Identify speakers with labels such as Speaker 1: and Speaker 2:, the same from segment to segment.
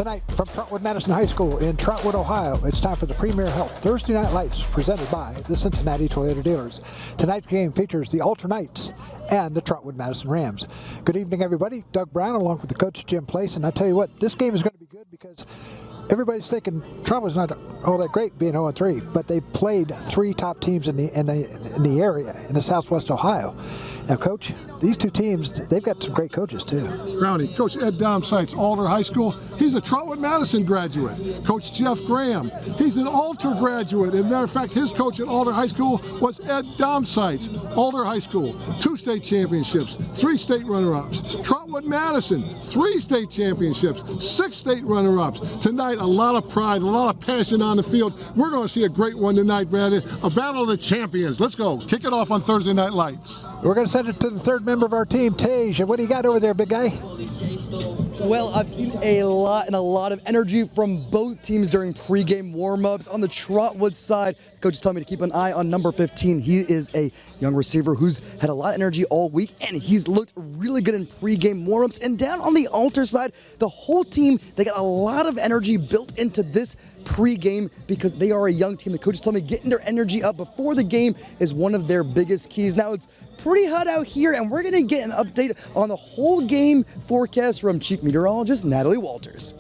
Speaker 1: Tonight from Trotwood-Madison High School in Trotwood, Ohio, it's time for the Premier Health Thursday Night Lights presented by the Cincinnati Toyota Dealers. Tonight's game features the Alter Knights and the Trotwood-Madison Rams. Good evening, everybody. Doug Brown along with the coach Jim Place, and I tell you what, this game is going to be good because everybody's thinking Trotwood's not all that great being 0-3, but they've played three top teams in the area in the Southwest Ohio. Now, Coach, these two teams, they've got some great coaches, too.
Speaker 2: Brownie, Coach Ed Domsites, Alter High School. He's a Trotwood-Madison graduate. Coach Jeff Graham, he's an Alter graduate. As a matter of fact, his coach at Alter High School was Ed Domsites, Alter High School. 2 state championships, 3 state runner-ups. Trotwood-Madison, 3 state championships, 6 state runner-ups. Tonight, a lot of pride, a lot of passion on the field. We're going to see a great one tonight, Brandon. A battle of the champions. Let's go. Kick it off on Thursday Night Lights.
Speaker 1: We're going to send it to the third member of our team, Tej. What do you got over there, big guy?
Speaker 3: Well, I've seen a lot of energy from both teams during pregame warm-ups. On the Trotwood side, coach is telling me to keep an eye on number 15. He is a young receiver who's had a lot of energy all week, and he's looked really good in pregame warm-ups. And down on the Alter side, the whole team, they got a lot of energy built into this pregame because they are a young team. The coaches tell me getting their energy up before the game is one of their biggest keys. Now, it's pretty hot out here, and we're going to get an update on the whole game forecast from Chief Meteorologist Natalie Walters.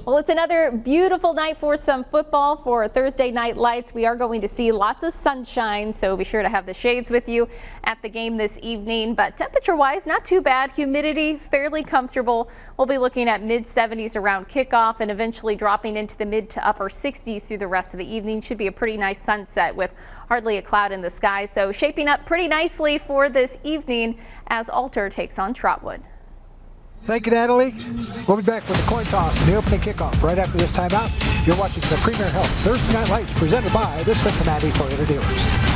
Speaker 4: Well, it's another beautiful night for some football for Thursday Night Lights. We are going to see lots of sunshine, so be sure to have the shades with you at the game this evening. But temperature-wise, not too bad. Humidity, fairly comfortable. We'll be looking at mid-70s around kickoff and eventually dropping into the mid to upper 60s through the rest of the evening. Should be a pretty nice sunset with hardly a cloud in the sky. So shaping up pretty nicely for this evening as Alter takes on Trotwood.
Speaker 1: Thank you, Natalie. We'll be back with the coin toss and the opening kickoff right after this timeout. You're watching the Premier Health Thursday Night Lights presented by the Cincinnati Toyota Dealers.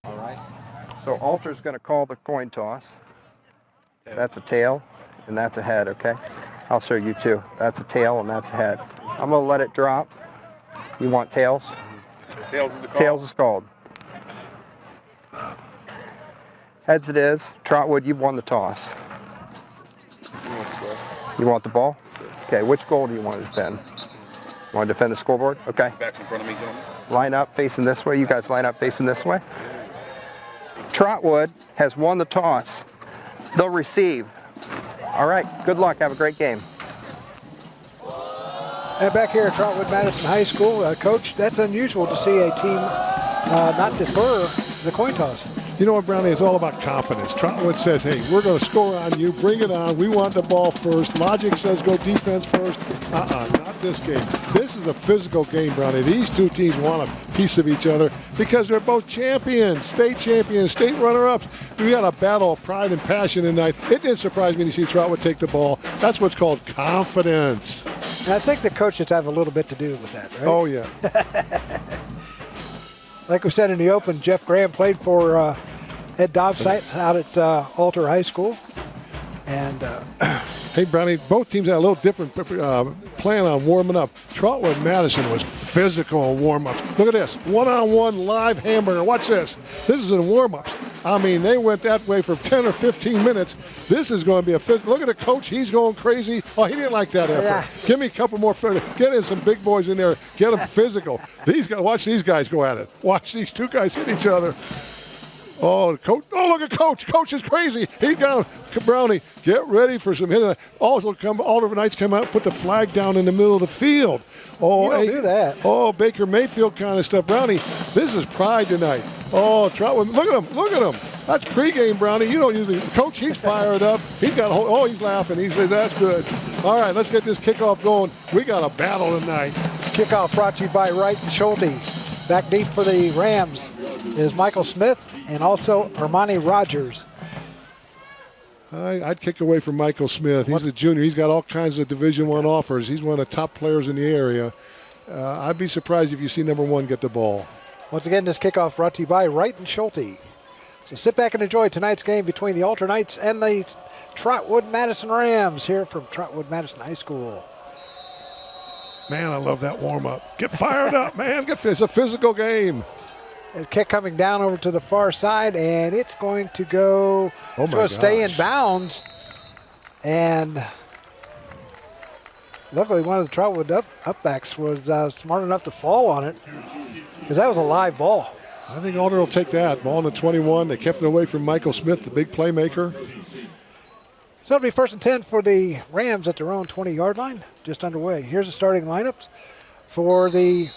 Speaker 5: All right. So Alter's going to call the coin toss. That's a tail, and that's a head, okay? I'll show you too. That's a tail, and that's a head. I'm going to let it drop. You want tails?
Speaker 6: Tails is the call.
Speaker 5: Tails is called. Heads it is. Trotwood, you've won the toss. You want the ball? Okay, which goal do you want to defend? You want to defend the scoreboard? Okay.
Speaker 6: Back's in front of me, gentlemen.
Speaker 5: Line up facing this way. You guys line up facing this way. Trotwood has won the toss. They'll receive. All right, good luck. Have a great game.
Speaker 1: And back here at Trotwood-Madison High School, Coach, that's unusual to see a team not defer the coin toss.
Speaker 2: You know what, Brownie? It's all about confidence. Trotwood says, hey, we're going to score on you. Bring it on. We want the ball first. Logic says go defense first. Not this game. This is a physical game, Brownie. These two teams want a piece of each other because they're both champions, state runner-ups. We got a battle of pride and passion tonight. It didn't surprise me to see Trotwood take the ball. That's what's called confidence.
Speaker 1: And I think the coaches have a little bit to do with that, right?
Speaker 2: Oh, yeah.
Speaker 1: Like we said in the open, Jeff Graham played for Ed Dobsites out at Alter High School. And
Speaker 2: hey, Brownie, both teams had a little different plan on warming up. Trotwood-Madison was physical in warm-ups. Look at this, one-on-one live hamburger. Watch this. This is in warm-ups. I mean, they went that way for 10 or 15 minutes. This is going to be a physical. Look at the coach. He's going crazy. Oh, he didn't like that effort.
Speaker 1: Yeah.
Speaker 2: Give me a couple more. Get in some big boys in there. Get them physical. Watch these guys go at it. Watch these two guys hit each other. Oh, coach! Oh, look at Coach! Coach is crazy. He's down. Brownie, get ready for some hitting. Also, Alder Knights come out, put the flag down in the middle of the field. Oh,
Speaker 1: you don't do that.
Speaker 2: Oh, Baker Mayfield kind of stuff. Brownie, this is pride tonight. Oh, Trotwood, look at him! Look at him! That's pregame, Brownie. You don't usually. Coach, he's fired up. He's got a whole. Oh, he's laughing. He says that's good. All right, let's get this kickoff going. We got a battle tonight.
Speaker 1: Kickoff brought to you by Wright and Schulte. Back deep for the Rams is Michael Smith and also Armani Rogers.
Speaker 2: I'd kick away from Michael Smith. He's a junior. He's got all kinds of Division I offers. He's one of the top players in the area. I'd be surprised if you see number 1 get the ball.
Speaker 1: Once again, this kickoff brought to you by Wright and Schulte. So sit back and enjoy tonight's game between the Alter Knights and the Trotwood-Madison Rams here from Trotwood-Madison High School.
Speaker 2: Man, I love that warm-up. Get fired up, man. It's a physical game.
Speaker 1: A kick coming down over to the far side, and it's going to go.
Speaker 2: Oh,
Speaker 1: it's going to stay in bounds. And luckily, one of the Trotwood upbacks was smart enough to fall on it because that was a live ball.
Speaker 2: I think Alder will take that. Ball in the 21. They kept it away from Michael Smith, the big playmaker.
Speaker 1: So it'll be 1st and 10 for the Rams at their own 20-yard line, just underway. Here's the starting lineups for the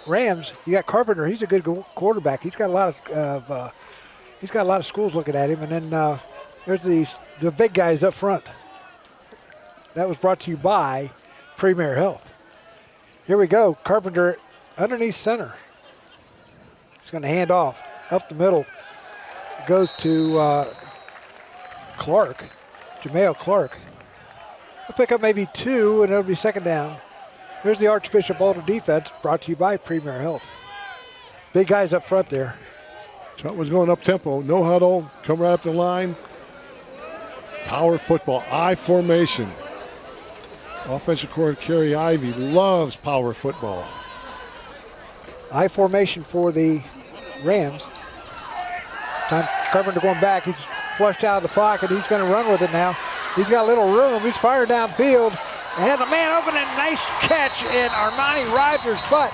Speaker 1: Rams. You got Carpenter. He's a good quarterback. He's got a lot of schools looking at him. And then there's the big guys up front. That was brought to you by Premier Health. Here we go. Carpenter underneath center. He's going to hand off up the middle. It goes to Clark. Jameel Clark. He'll pick up maybe 2, and it'll be 2nd down. Here's the Archbishop Alder defense, brought to you by Premier Health. Big guys up front there.
Speaker 2: Trotwood's going up tempo. No huddle. Come right up the line. Power football. I formation. Offensive coordinator Kerry Ivey loves power football.
Speaker 1: I formation for the Rams. Time Carpenter going back. He's flushed out of the pocket. He's going to run with it now. He's got a little room. He's fired downfield. And has a man open and nice catch in Armani Rogers, but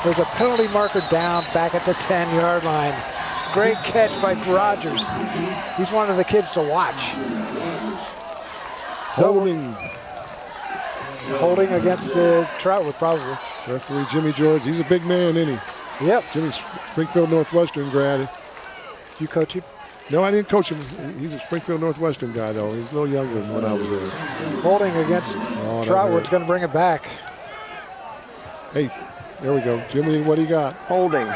Speaker 1: there's a penalty marker down back at the 10-yard line. Great catch by Rogers. He's one of the kids to watch. Holding against the Trotwood, probably.
Speaker 2: Referee Jimmy George. He's a big man, isn't he?
Speaker 1: Yep.
Speaker 2: Jimmy, Springfield Northwestern grad.
Speaker 1: You coach him?
Speaker 2: No, I didn't coach him. He's a Springfield Northwestern guy, though. He's a little younger than when I was there.
Speaker 1: Holding against Trotwood's going to bring it back.
Speaker 2: Hey, there we go. Jimmy, what do you got?
Speaker 5: Holding.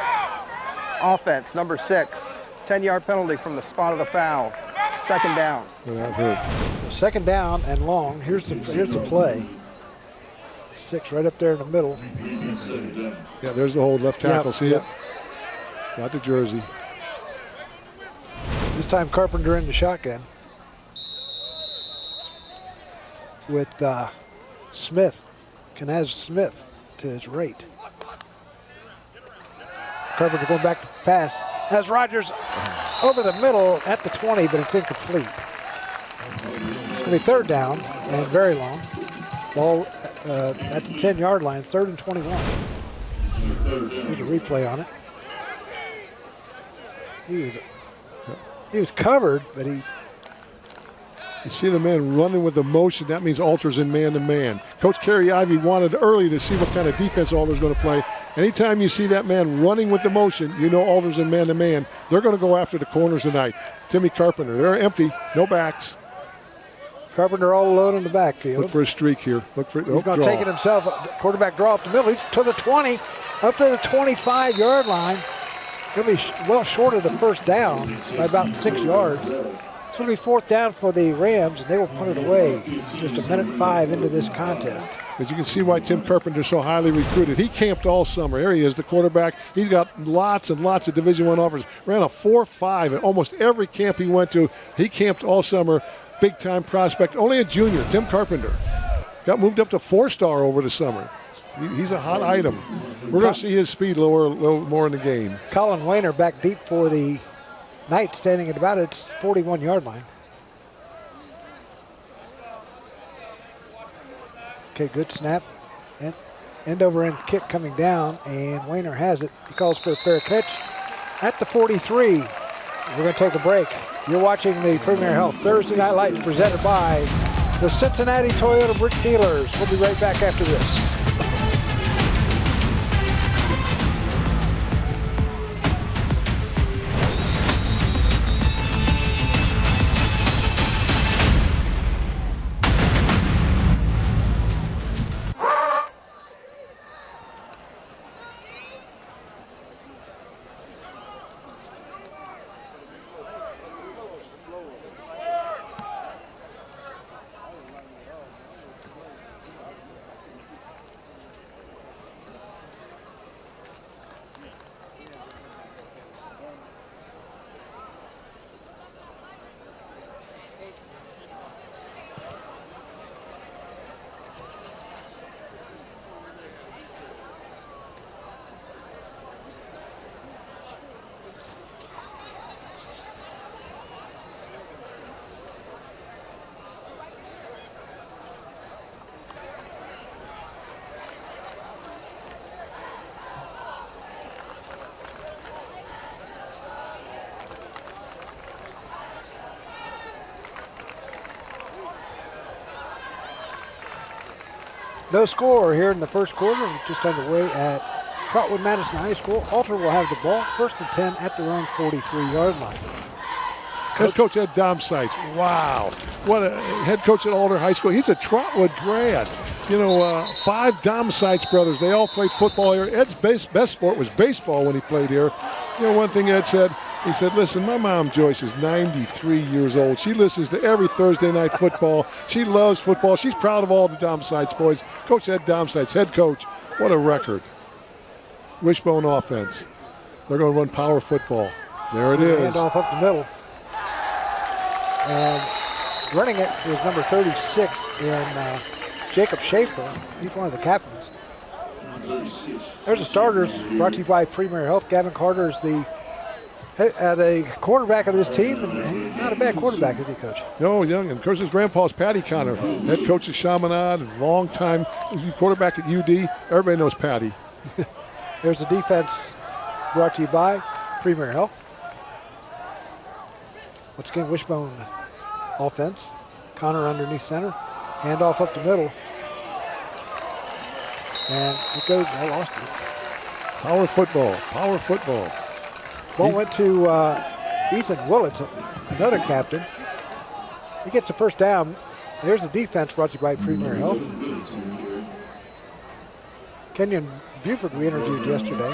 Speaker 5: Offense, number 6. 10-yard penalty from the spot of the foul. 2nd down.
Speaker 2: Well, that hurt.
Speaker 1: 2nd down and long. Here's the play. 6 right up there in the middle.
Speaker 2: Yeah, there's the hold. Left tackle.
Speaker 1: Yep,
Speaker 2: See
Speaker 1: yep.
Speaker 2: it? Got the jersey.
Speaker 1: This time Carpenter in the shotgun with Smith, Kanaz Smith to his right. Carpenter going back to pass. Has Rogers over the middle at the 20, but it's incomplete. It's going to be 3rd down and very long. Ball at the 10-yard line, 3rd and 21. Need a replay on it. He was covered, but he
Speaker 2: You see the man running with emotion. That means Alter's in man-to-man. Coach Kerry Ivey wanted early to see what kind of defense Alter's going to play. Anytime you see that man running with emotion, you know Alter's in man-to-man. They're going to go after the corners tonight. Timmy Carpenter, they're empty, no backs.
Speaker 1: Carpenter all alone in the backfield.
Speaker 2: Look for a streak here. Look for
Speaker 1: He's going to take it himself. Quarterback draw up the middle. He's to the 20, up to the 25-yard line. Going to be well short of the first down by about 6 yards. It's going to be fourth down for the Rams, and they will punt it away just a minute 5 into this contest.
Speaker 2: As you can see why Tim Carpenter's so highly recruited. He camped all summer. Here he is, the quarterback. He's got lots and lots of Division I offers. Ran a 4.5 at almost every camp he went to. He camped all summer. Big-time prospect. Only a junior, Tim Carpenter. Got moved up to 4-star over the summer. He's a hot item. We're going to see his speed lower a little more in the game.
Speaker 1: Colin Weiner back deep for the Knights, standing at about its 41-yard line. Okay, good snap. End over end kick coming down, and Weiner has it. He calls for a fair catch at the 43. We're going to take a break. You're watching the Premier Health Thursday Night Lights presented by the Cincinnati Toyota Brick Dealers. We'll be right back after this. No score here in the first quarter. We're just underway at Trotwood-Madison High School. Alter will have the ball, 1st and 10 at their own 43-yard line.
Speaker 2: That's Coach Ed Domsites. Wow. What a head coach at Alder High School. He's a Trotwood grad. You know, 5 Domsites brothers. They all played football here. Ed's best sport was baseball when he played here. You know, one thing Ed said, he said, listen, my mom Joyce is 93 years old. She listens to every Thursday night football. She loves football. She's proud of all the Domsites boys. Coach Ed Domsites, head coach. What a record. Wishbone offense. They're going to run power football. There it is.
Speaker 1: Hand off up the middle. And running it is number 36 in Jacob Schaefer. He's one of the captains. There's the starters brought to you by Premier Health. Gavin Carter is the quarterback of this team, and not a bad quarterback, is he, Coach?
Speaker 2: No, young. And of course, his grandpa's Patty Connor, head coach at Chaminade, long time quarterback at UD. Everybody knows Patty.
Speaker 1: There's the defense brought to you by Premier Health. Once again, Wishbone offense. Connor underneath center. Handoff up the middle. And it goes, I lost it.
Speaker 2: Power football, power football.
Speaker 1: Ball went to Ethan Willits, another captain. He gets the first down. There's the defense brought to you by Premier Health. Kenyon Buford we interviewed yesterday.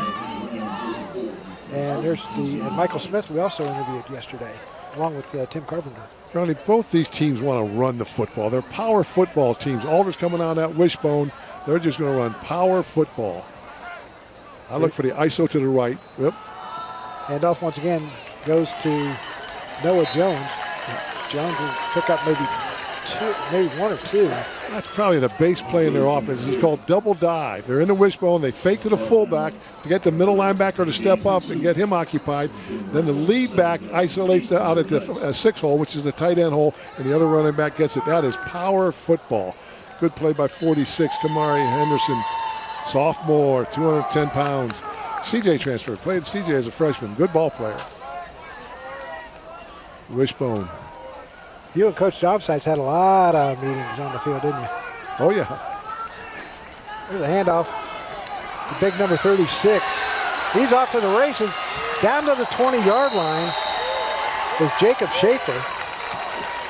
Speaker 1: And there's and Michael Smith we also interviewed yesterday, along with Tim Carpenter.
Speaker 2: Ronnie, both these teams want to run the football. They're power football teams. Alder's coming on that Wishbone. They're just going to run power football. I look for the ISO to the right. Yep.
Speaker 1: Handoff once again goes to Noah Jones. Jones will pick up maybe 1 or 2.
Speaker 2: That's probably the base play in their offense. It's called double dive. They're in the wishbone. They fake to the fullback to get the middle linebacker to step up and get him occupied. Then the lead back isolates out at the 6 hole, which is the tight end hole, and the other running back gets it. That is power football. Good play by 46, Kamari Henderson. Sophomore, 210 pounds. CJ transfer. Played CJ as a freshman. Good ball player. Wishbone.
Speaker 1: You and Coach Domsites had a lot of meetings on the field, didn't you?
Speaker 2: Oh, yeah.
Speaker 1: There's a handoff. The big number 36. He's off to the races. Down to the 20-yard line is Jacob Schaefer.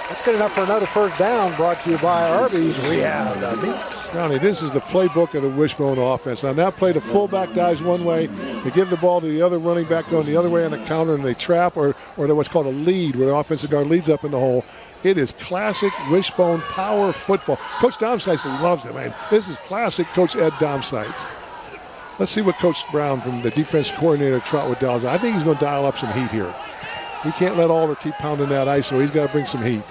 Speaker 1: That's good enough for another first down, brought to you by Arby's. We have the beats.
Speaker 2: Brownie, this is the playbook of the Wishbone offense. On that play, the fullback dives one way. They give the ball to the other running back going the other way on the counter, and they trap or what's called a lead, where the offensive guard leads up in the hole. It is classic Wishbone power football. Coach Domsites loves it, man. This is classic Coach Ed Domsites. Let's see what Coach Brown from the defense coordinator Trotwood does. I think he's going to dial up some heat here. He can't let Alder keep pounding that ISO. He's got to bring some heat.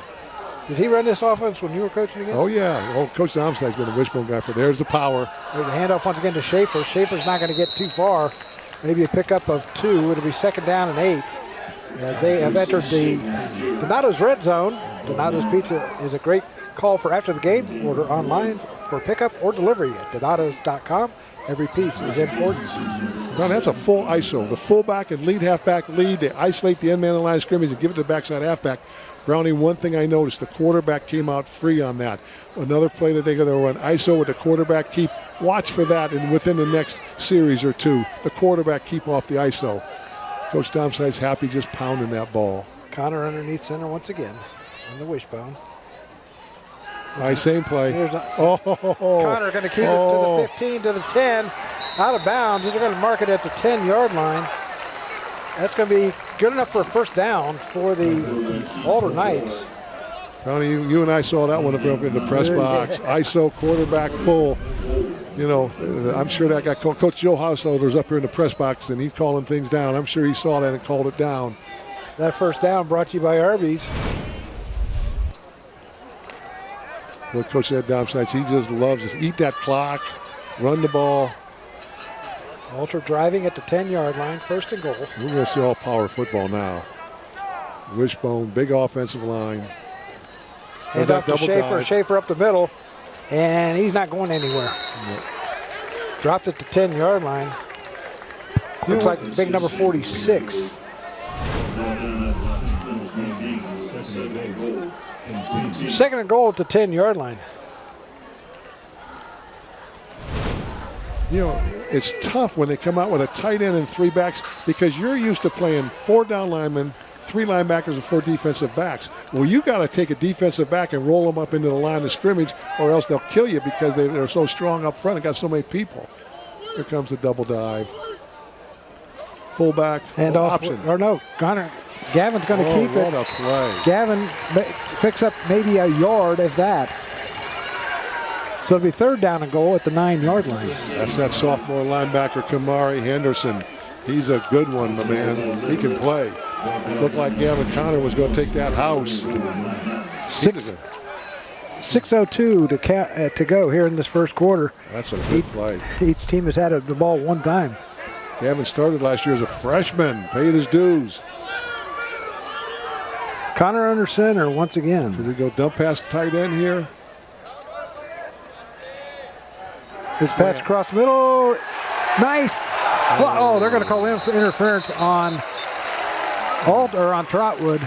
Speaker 1: Did he run this offense when you were coaching against?
Speaker 2: Oh, yeah. Oh, Coach Domsites been a Wishbone guy for. There's the power.
Speaker 1: There's a handoff once again to Schaefer. Schaefer's not going to get too far. Maybe a pickup of 2. It'll be 2nd down and 8. As they have entered the Donato's red zone. Donato's Pizza is a great call for after the game. Order online for pickup or delivery at donatos.com. Every piece is important.
Speaker 2: Now that's a full ISO. The fullback and lead halfback lead. They isolate the end man in the line of scrimmage and give it to the backside halfback. Brownie, one thing I noticed, the quarterback came out free on that. Another play that they're going to run ISO with the quarterback keep. Watch for that, and within the next series or two, the quarterback keep off the ISO. Coach Domsites happy just pounding that ball.
Speaker 1: Connor underneath center once again on the Wishbone.
Speaker 2: Nice, same play.
Speaker 1: Connor going to keep it to the 15, to the 10, out of bounds. They're going to mark it at the 10-yard line. That's going to be good enough for a first down for the Alder Knights.
Speaker 2: Tony, you and I saw that one up in the press box. ISO quarterback pull. You know, I'm sure that guy, Coach Joe Householder's up here in the press box, and he's calling things down. I'm sure he saw that and called it down.
Speaker 1: That first down brought to you by Arby's.
Speaker 2: Well, Coach Ed Domsites, he just loves this. Eat that clock, run the ball.
Speaker 1: Alter driving at the 10-yard line, 1st and goal.
Speaker 2: We're going to see all power football now. Wishbone, big offensive line.
Speaker 1: Hands off to Schaefer. Schaefer up the middle, and he's not going anywhere.
Speaker 2: Yep.
Speaker 1: Dropped at the 10-yard line. Looks like big number 46. Second and goal at the 10-yard line.
Speaker 2: You know, it's tough when they come out with a tight end and 3 backs because you're used to playing 4 down linemen, 3 linebackers, and 4 defensive backs. Well, you got to take a defensive back and roll them up into the line of scrimmage, or else they'll kill you because they're so strong up front and got so many people. Here comes the double dive. Fullback,
Speaker 1: and
Speaker 2: option.
Speaker 1: Or no, Gavin's going to keep it.
Speaker 2: What a play.
Speaker 1: Gavin picks up maybe a yard, if that. So it'll be 3rd down and goal at the 9-yard line.
Speaker 2: That's that sophomore linebacker, Kamari Henderson. He's a good one, my man. He can play. Looked like Gavin Connor was going to take that house.
Speaker 1: 6:02 to go here in this first quarter.
Speaker 2: That's a good play.
Speaker 1: Each team has had the ball one time.
Speaker 2: Gavin started last year as a freshman, paid his dues.
Speaker 1: Connor under center once again.
Speaker 2: Did we go dump past the tight end here?
Speaker 1: His pass across the middle. Nice. Oh, they're going to call in for interference on Alder, on Trotwood.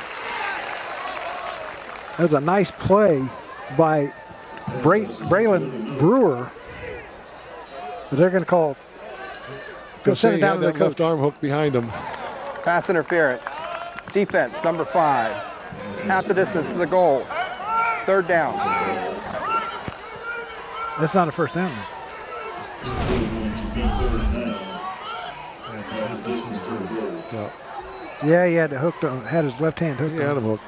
Speaker 1: That was a nice play by Braylon Brewer. But they're going to call. Go send it down to the coach.
Speaker 2: Left arm hook behind him.
Speaker 5: Pass interference. Defense, number 5. Half the distance to the goal. 3rd down.
Speaker 1: That's not a first down.
Speaker 2: No.
Speaker 1: Yeah, he had had his left hand hooked.
Speaker 2: He had him hooked.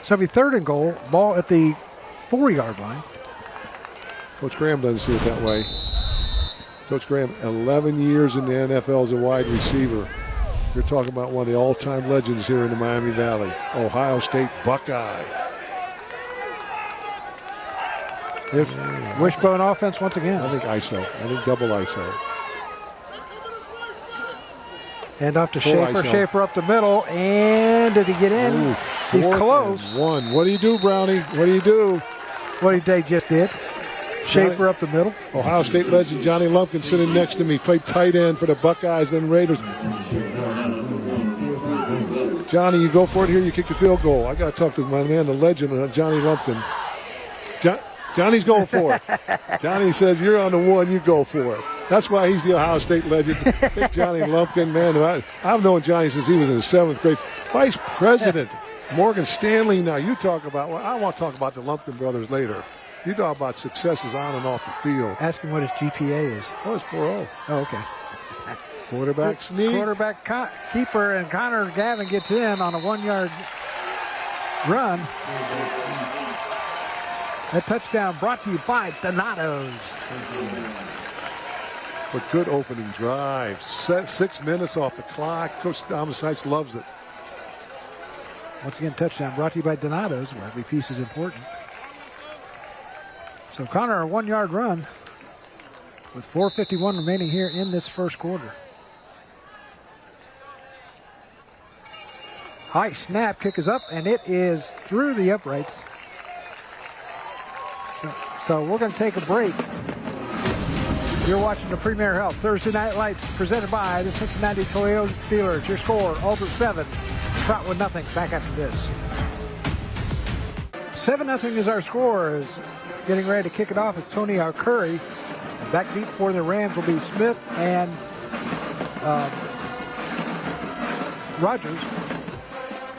Speaker 1: So it'll be 3rd and goal. Ball at the 4-yard line.
Speaker 2: Coach Graham doesn't see it that way. Coach Graham, 11 years in the NFL as a wide receiver. You're talking about one of the all-time legends here in the Miami Valley. Ohio State Buckeye.
Speaker 1: There's Wishbone offense once again.
Speaker 2: I think ISO. I think double ISO.
Speaker 1: And off to
Speaker 2: Full
Speaker 1: Schaefer.
Speaker 2: ISO.
Speaker 1: Schaefer up the middle. And did he get in?
Speaker 2: Ooh,
Speaker 1: He's close.
Speaker 2: 1. What do you do, Brownie? What do you do?
Speaker 1: What they just did. Schaefer up the middle.
Speaker 2: Ohio State legend Johnny Lumpkin sitting next to me. Played tight end for the Buckeyes and Raiders. Johnny, you go for it here, you kick the field goal. I got to talk to my man, the legend, Johnny Lumpkin. Johnny's going for it. Johnny says, you're on the one, you go for it. That's why he's the Ohio State legend. Big Johnny Lumpkin, man. I've known Johnny since he was in the 7th grade. Vice President Morgan Stanley. Now, you talk about, well, I want to talk about the Lumpkin brothers later. You talk about successes on and off the field.
Speaker 1: Ask him what his GPA is.
Speaker 2: Oh, it's 4.0.
Speaker 1: Oh, okay.
Speaker 2: Quarterback sneak.
Speaker 1: Quarterback keeper, and Connor Gavin gets in on a 1-yard run. That touchdown brought to you by Donato's.
Speaker 2: A good opening drive. 6 minutes off the clock. Coach Domicites loves it.
Speaker 1: Once again, touchdown brought to you by Donato's, where every piece is important. So Connor, a 1-yard run with 4:51 remaining here in this first quarter. High snap, kick is up, and it is through the uprights. So we're going to take a break. You're watching the Premier Health Thursday Night Lights presented by the Cincinnati Toyota dealers. Your score, Alter 7, Trotwood nothing. Back after this. 7-0 is our score. Is getting ready to kick it off is Tony Arcuri. Back deep for the Rams will be Smith and Rogers.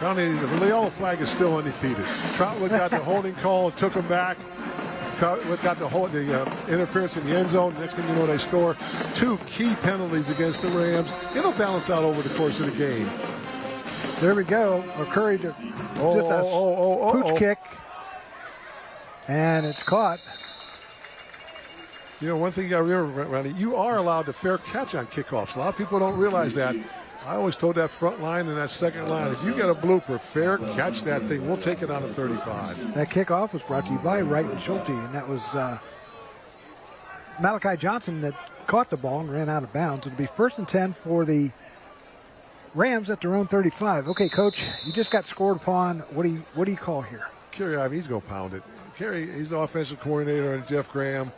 Speaker 2: County, the yellow flag is still undefeated. Trotwood got the holding call and took him back. Got the interference in the end zone. Next thing you know, they score 2 key penalties against the Rams. It'll balance out over the course of the game.
Speaker 1: There we go. Arcuri just a pooch kick. And it's caught.
Speaker 2: You know, one thing you got to remember, Ronnie, you are allowed to fair catch on kickoffs. A lot of people don't realize that. I always told that front line and that second line, if you get a blooper, fair catch that thing. We'll take it on a 35.
Speaker 1: That kickoff was brought to you by Wright and Schulte, and that was Malachi Johnson that caught the ball and ran out of bounds. It'll be 1st and 10 for the Rams at their own 35. Okay, Coach, you just got scored upon. What do you call here?
Speaker 2: Kerry Ivey, he's going to pound it. Kerry, he's the offensive coordinator, and Jeff Graham.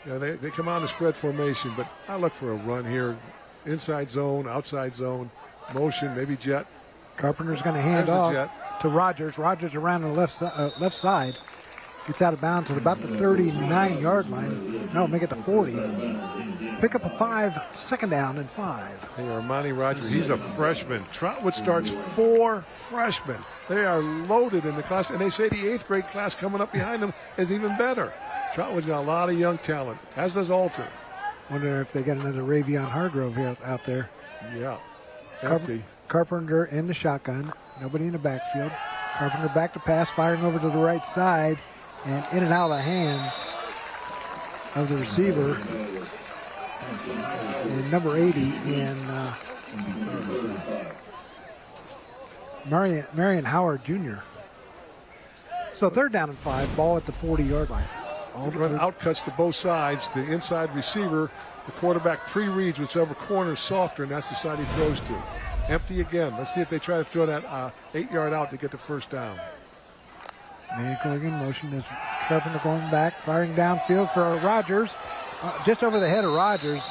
Speaker 2: You know, they come out in spread formation, but I look for a run here. Inside zone, outside zone, motion, maybe jet.
Speaker 1: Carpenter's going to hand off to Rogers. Rogers around the left side. Gets out of bounds at about the 39-yard line. No, make it the 40. Pick up a 5, 2nd down and 5.
Speaker 2: Hey, Armani Rogers, he's a freshman. Trotwood starts 4 freshmen. They are loaded in the class, and they say the 8th grade class coming up behind them is even better. Trotwood's got a lot of young talent, as does Alter.
Speaker 1: Wonder if they got another Ravion Hargrove here out there.
Speaker 2: Yeah. Empty.
Speaker 1: Carpenter in the shotgun. Nobody in the backfield. Carpenter back to pass, firing over to the right side, and in and out of the hands of the receiver. And number 80 in Marion Howard Jr. So 3rd down and 5, ball at the 40-yard line.
Speaker 2: Run outcuts to both sides. The inside receiver, the quarterback pre-reads whichever corner is softer, and that's the side he throws to. Empty again. Let's see if they try to throw that 8-yard out to get the 1st down.
Speaker 1: Man going in motion is Carpenter going back, firing downfield for Rogers. Just over the head of Rogers.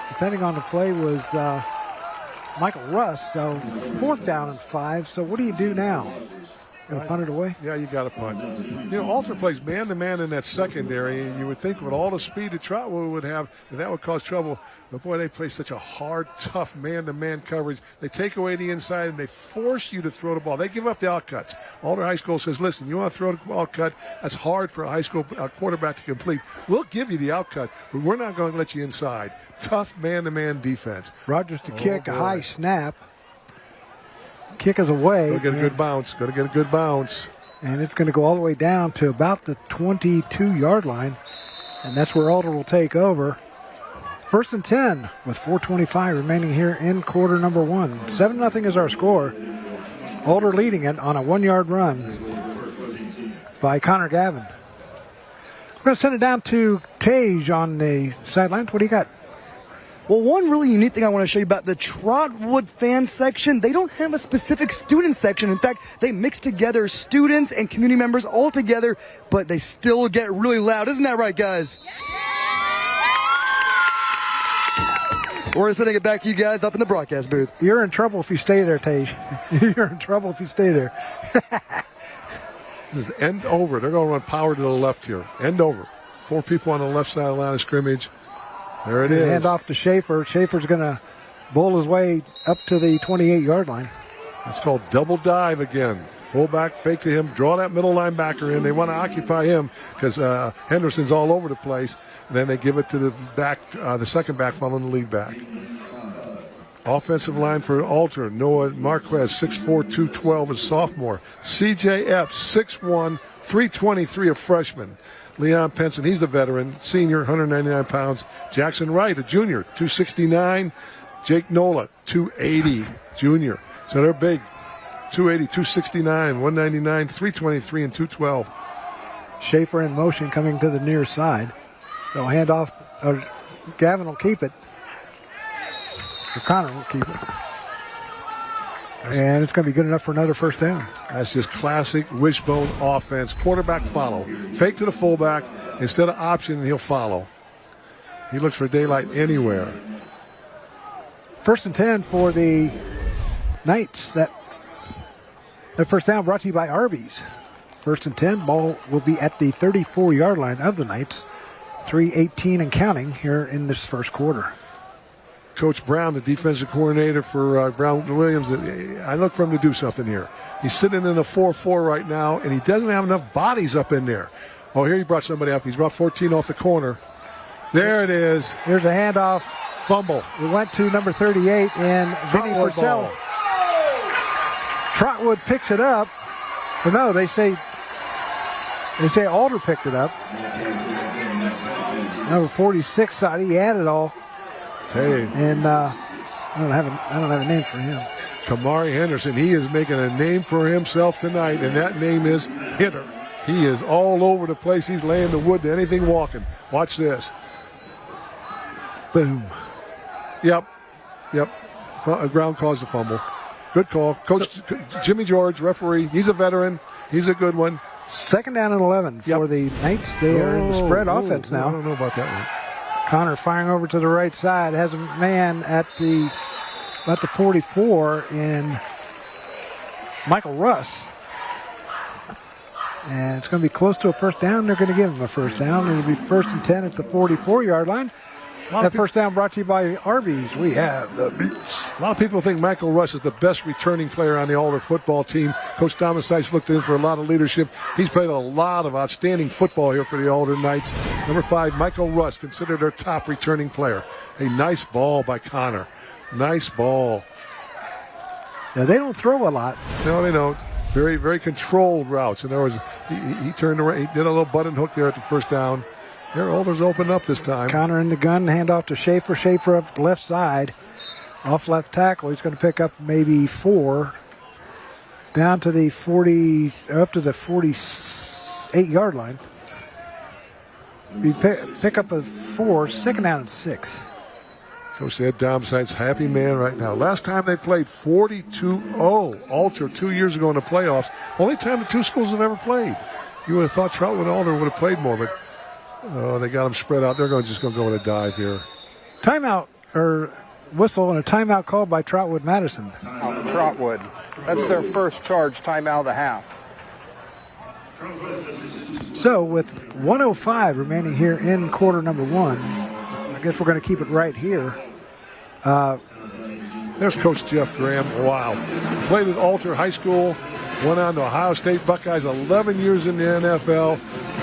Speaker 1: Defending on the play was Michael Russ. So 4th down and 5. So what do you do now? Gonna punt it away?
Speaker 2: Yeah, you got to punt. You know, Alter plays man-to-man in that secondary, and you would think with all the speed that Trotwood would have, that would cause trouble. But, boy, they play such a hard, tough man-to-man coverage. They take away the inside, and they force you to throw the ball. They give up the outcuts. Alter High School says, listen, you want to throw the ball cut? That's hard for a high school quarterback to complete. We'll give you the outcut, but we're not going to let you inside. Tough man-to-man defense.
Speaker 1: Rogers to kick, a high snap. Kick is away.
Speaker 2: Got to get a good bounce. Got to get a good bounce.
Speaker 1: And it's going to go all the way down to about the 22-yard line. And that's where Alter will take over. 1st and 10 with 4:25 remaining here in quarter number 1. 7-0 is our score. Alter leading it on a 1-yard run by Connor Gavin. We're going to send it down to Tage on the sidelines. What do you got?
Speaker 3: Well, one really unique thing I want to show you about the Trotwood fan section, they don't have a specific student section. In fact, they mix together students and community members all together, but they still get really loud. Isn't that right, guys? We're sending it back to you guys up in the broadcast booth.
Speaker 1: You're in trouble if you stay there, Tage. You're in trouble if you stay there.
Speaker 2: This is end over. They're going to run power to the left here. End over. 4 people on the left side of the line of scrimmage. There it is.
Speaker 1: Hand off to Schaefer. Schaefer's going to bowl his way up to the 28-yard line.
Speaker 2: It's called double dive again. Fullback fake to him, draw that middle linebacker in. They want to occupy him because Henderson's all over the place. And then they give it to the back, the second back following the lead back. Offensive line for Alter, Noah Marquez, 6'4", 212, a sophomore. C.J. Epps, 6'1", 323, a freshman. Leon Penson, he's the veteran, senior, 199 pounds. Jackson Wright, a junior, 269. Jake Nola, 280, junior. So they're big. 280, 269, 199, 323, and 212.
Speaker 1: Schaefer in motion coming to the near side. They'll hand off. Gavin will keep it. Or Connor will keep it. And it's going to be good enough for another first down.
Speaker 2: That's just classic wishbone offense. Quarterback follow. Fake to the fullback. Instead of option, he'll follow. He looks for daylight anywhere.
Speaker 1: 1st and 10 for the Knights. That first down brought to you by Arby's. 1st and 10. Ball will be at the 34-yard line of the Knights. 3:18 and counting here in this first quarter.
Speaker 2: Coach Brown, the defensive coordinator for Brown Williams, I look for him to do something here. He's sitting in a 4-4 right now, and he doesn't have enough bodies up in there. Oh, here he brought somebody up. He's brought 14 off the corner. There it is.
Speaker 1: Here's a handoff.
Speaker 2: Fumble.
Speaker 1: It went to number 38, and Vinny Purcell. Trotwood picks it up. Or no, they say Alder picked it up. Number 46 thought he had it all.
Speaker 2: Hey.
Speaker 1: And I don't have a name for him.
Speaker 2: Kamari Henderson, he is making a name for himself tonight, and that name is Hitter. He is all over the place. He's laying the wood to anything walking. Watch this.
Speaker 1: Boom.
Speaker 2: Yep. Ground caused the fumble. Good call. Coach Jimmy George, referee. He's a veteran. He's a good one.
Speaker 1: 2nd down and 11 for the Knights. They are in the spread offense now.
Speaker 2: I don't know about that one.
Speaker 1: Connor firing over to the right side. Has a man at about the 44 in Michael Russ. And it's going to be close to a first down. They're going to give him a first down. It'll be 1st and 10 at the 44-yard line. That first down brought to you by Arby's. We have the beats.
Speaker 2: A lot of people think Michael Russ is the best returning player on the Alder football team. Coach Thomas Knights looked in for a lot of leadership. He's played a lot of outstanding football here for the Alder Knights. Number 5, Michael Russ, considered their top returning player. A nice ball by Connor. Nice ball.
Speaker 1: Now, they don't throw a lot.
Speaker 2: No, they don't. Very, very controlled routes. In other words, he turned around. He did a little button hook there at the first down. Their Alder's open up this time.
Speaker 1: Connor in the gun, hand off to Schaefer. Schaefer up left side. Off left tackle. He's going to pick up maybe 4. Down to the 40, up to the 48-yard line. We pick up a 4, 2nd down and 6.
Speaker 2: Coach Ed Domsight's happy man right now. Last time they played 42-0. Alter 2 years ago in the playoffs. Only time the two schools have ever played. You would have thought Trotwood and Alder would have played more, but they got them spread out. They're just going to go with a dive here.
Speaker 1: Timeout, or whistle, and a timeout called by Trotwood-Madison.
Speaker 5: Trotwood. That's their first charge timeout of the half.
Speaker 1: So with 1:05 remaining here in quarter number 1, I guess we're going to keep it right here.
Speaker 2: There's Coach Jeff Graham. Wow. Played at Alter High School. Went on to Ohio State Buckeyes, 11 years in the NFL.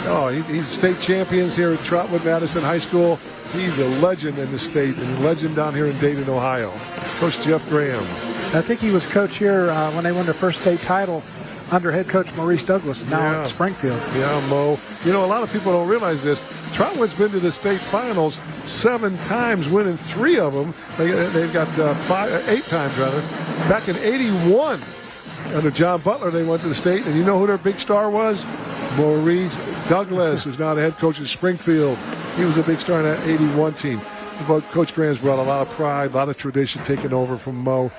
Speaker 2: Oh, he's state champions here at Trotwood-Madison High School. He's a legend in the state and a legend down here in Dayton, Ohio. Coach Jeff Graham.
Speaker 1: I think he was coach here when they won their first state title under head coach Maurice Douglas, now at Springfield.
Speaker 2: Yeah, Mo. You know, a lot of people don't realize this. Trotwood's been to the state finals 7 times, winning 3 of them. They've got 8 times, rather. Back in 81, under John Butler, they went to the state. And you know who their big star was? Maurice Douglas, who's now the head coach at Springfield. He was a big star in that 81 team. But Coach Graham's brought a lot of pride, a lot of tradition taken over from Mo.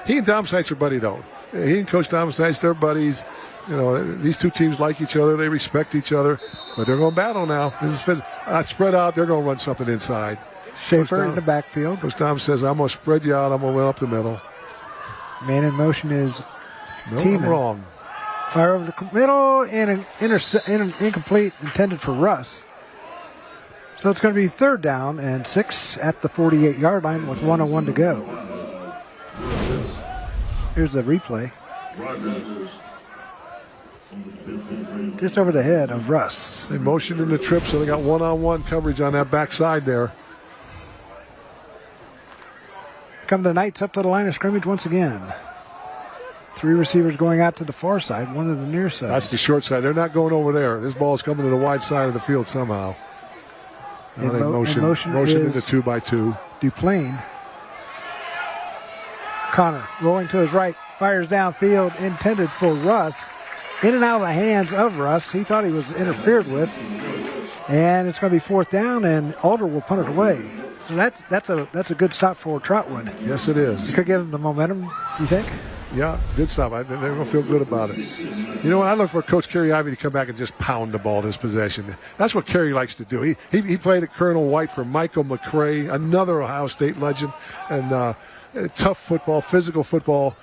Speaker 2: He and Dom Seitz are buddy, though. He and Coach Dom Seitz, they're buddies. You know, these two teams like each other. They respect each other. But they're going to battle now. This is spread out. They're going to run something inside.
Speaker 1: Schaefer in the backfield.
Speaker 2: Coach Tom says, I'm going to spread you out. I'm going to run up the middle.
Speaker 1: Man in motion is
Speaker 2: No, I'm
Speaker 1: Tiemann.
Speaker 2: wrong.
Speaker 1: Fire over the middle and an incomplete intended for Russ. So it's going to be 3rd down and 6 at the 48-yard line with 1:01 to go. Here's the replay. Just over the head of Russ.
Speaker 2: They motioned in the trip, so they got one-on-one coverage on that backside there.
Speaker 1: Come the Knights up to the line of scrimmage once again. 3 receivers going out to the far side, one to the near side.
Speaker 2: That's the short side. They're not going over there. This ball is coming to the wide side of the field somehow. Now they motion into 2x2.
Speaker 1: Duplain. Connor rolling to his right, fires downfield, intended for Russ. In and out of the hands of Russ. He thought he was interfered with. And it's going to be 4th down, and Alder will punt it away. So that's a good stop for Trotwood.
Speaker 2: Yes, it is.
Speaker 1: You could give them the momentum, you think?
Speaker 2: Yeah, good stop. They're going to feel good about it. You know what? I look for Coach Kerry Ivy to come back and just pound the ball in his possession. That's what Kerry likes to do. He played at Colonel White for Michael McCray, another Ohio State legend, and tough football, physical football.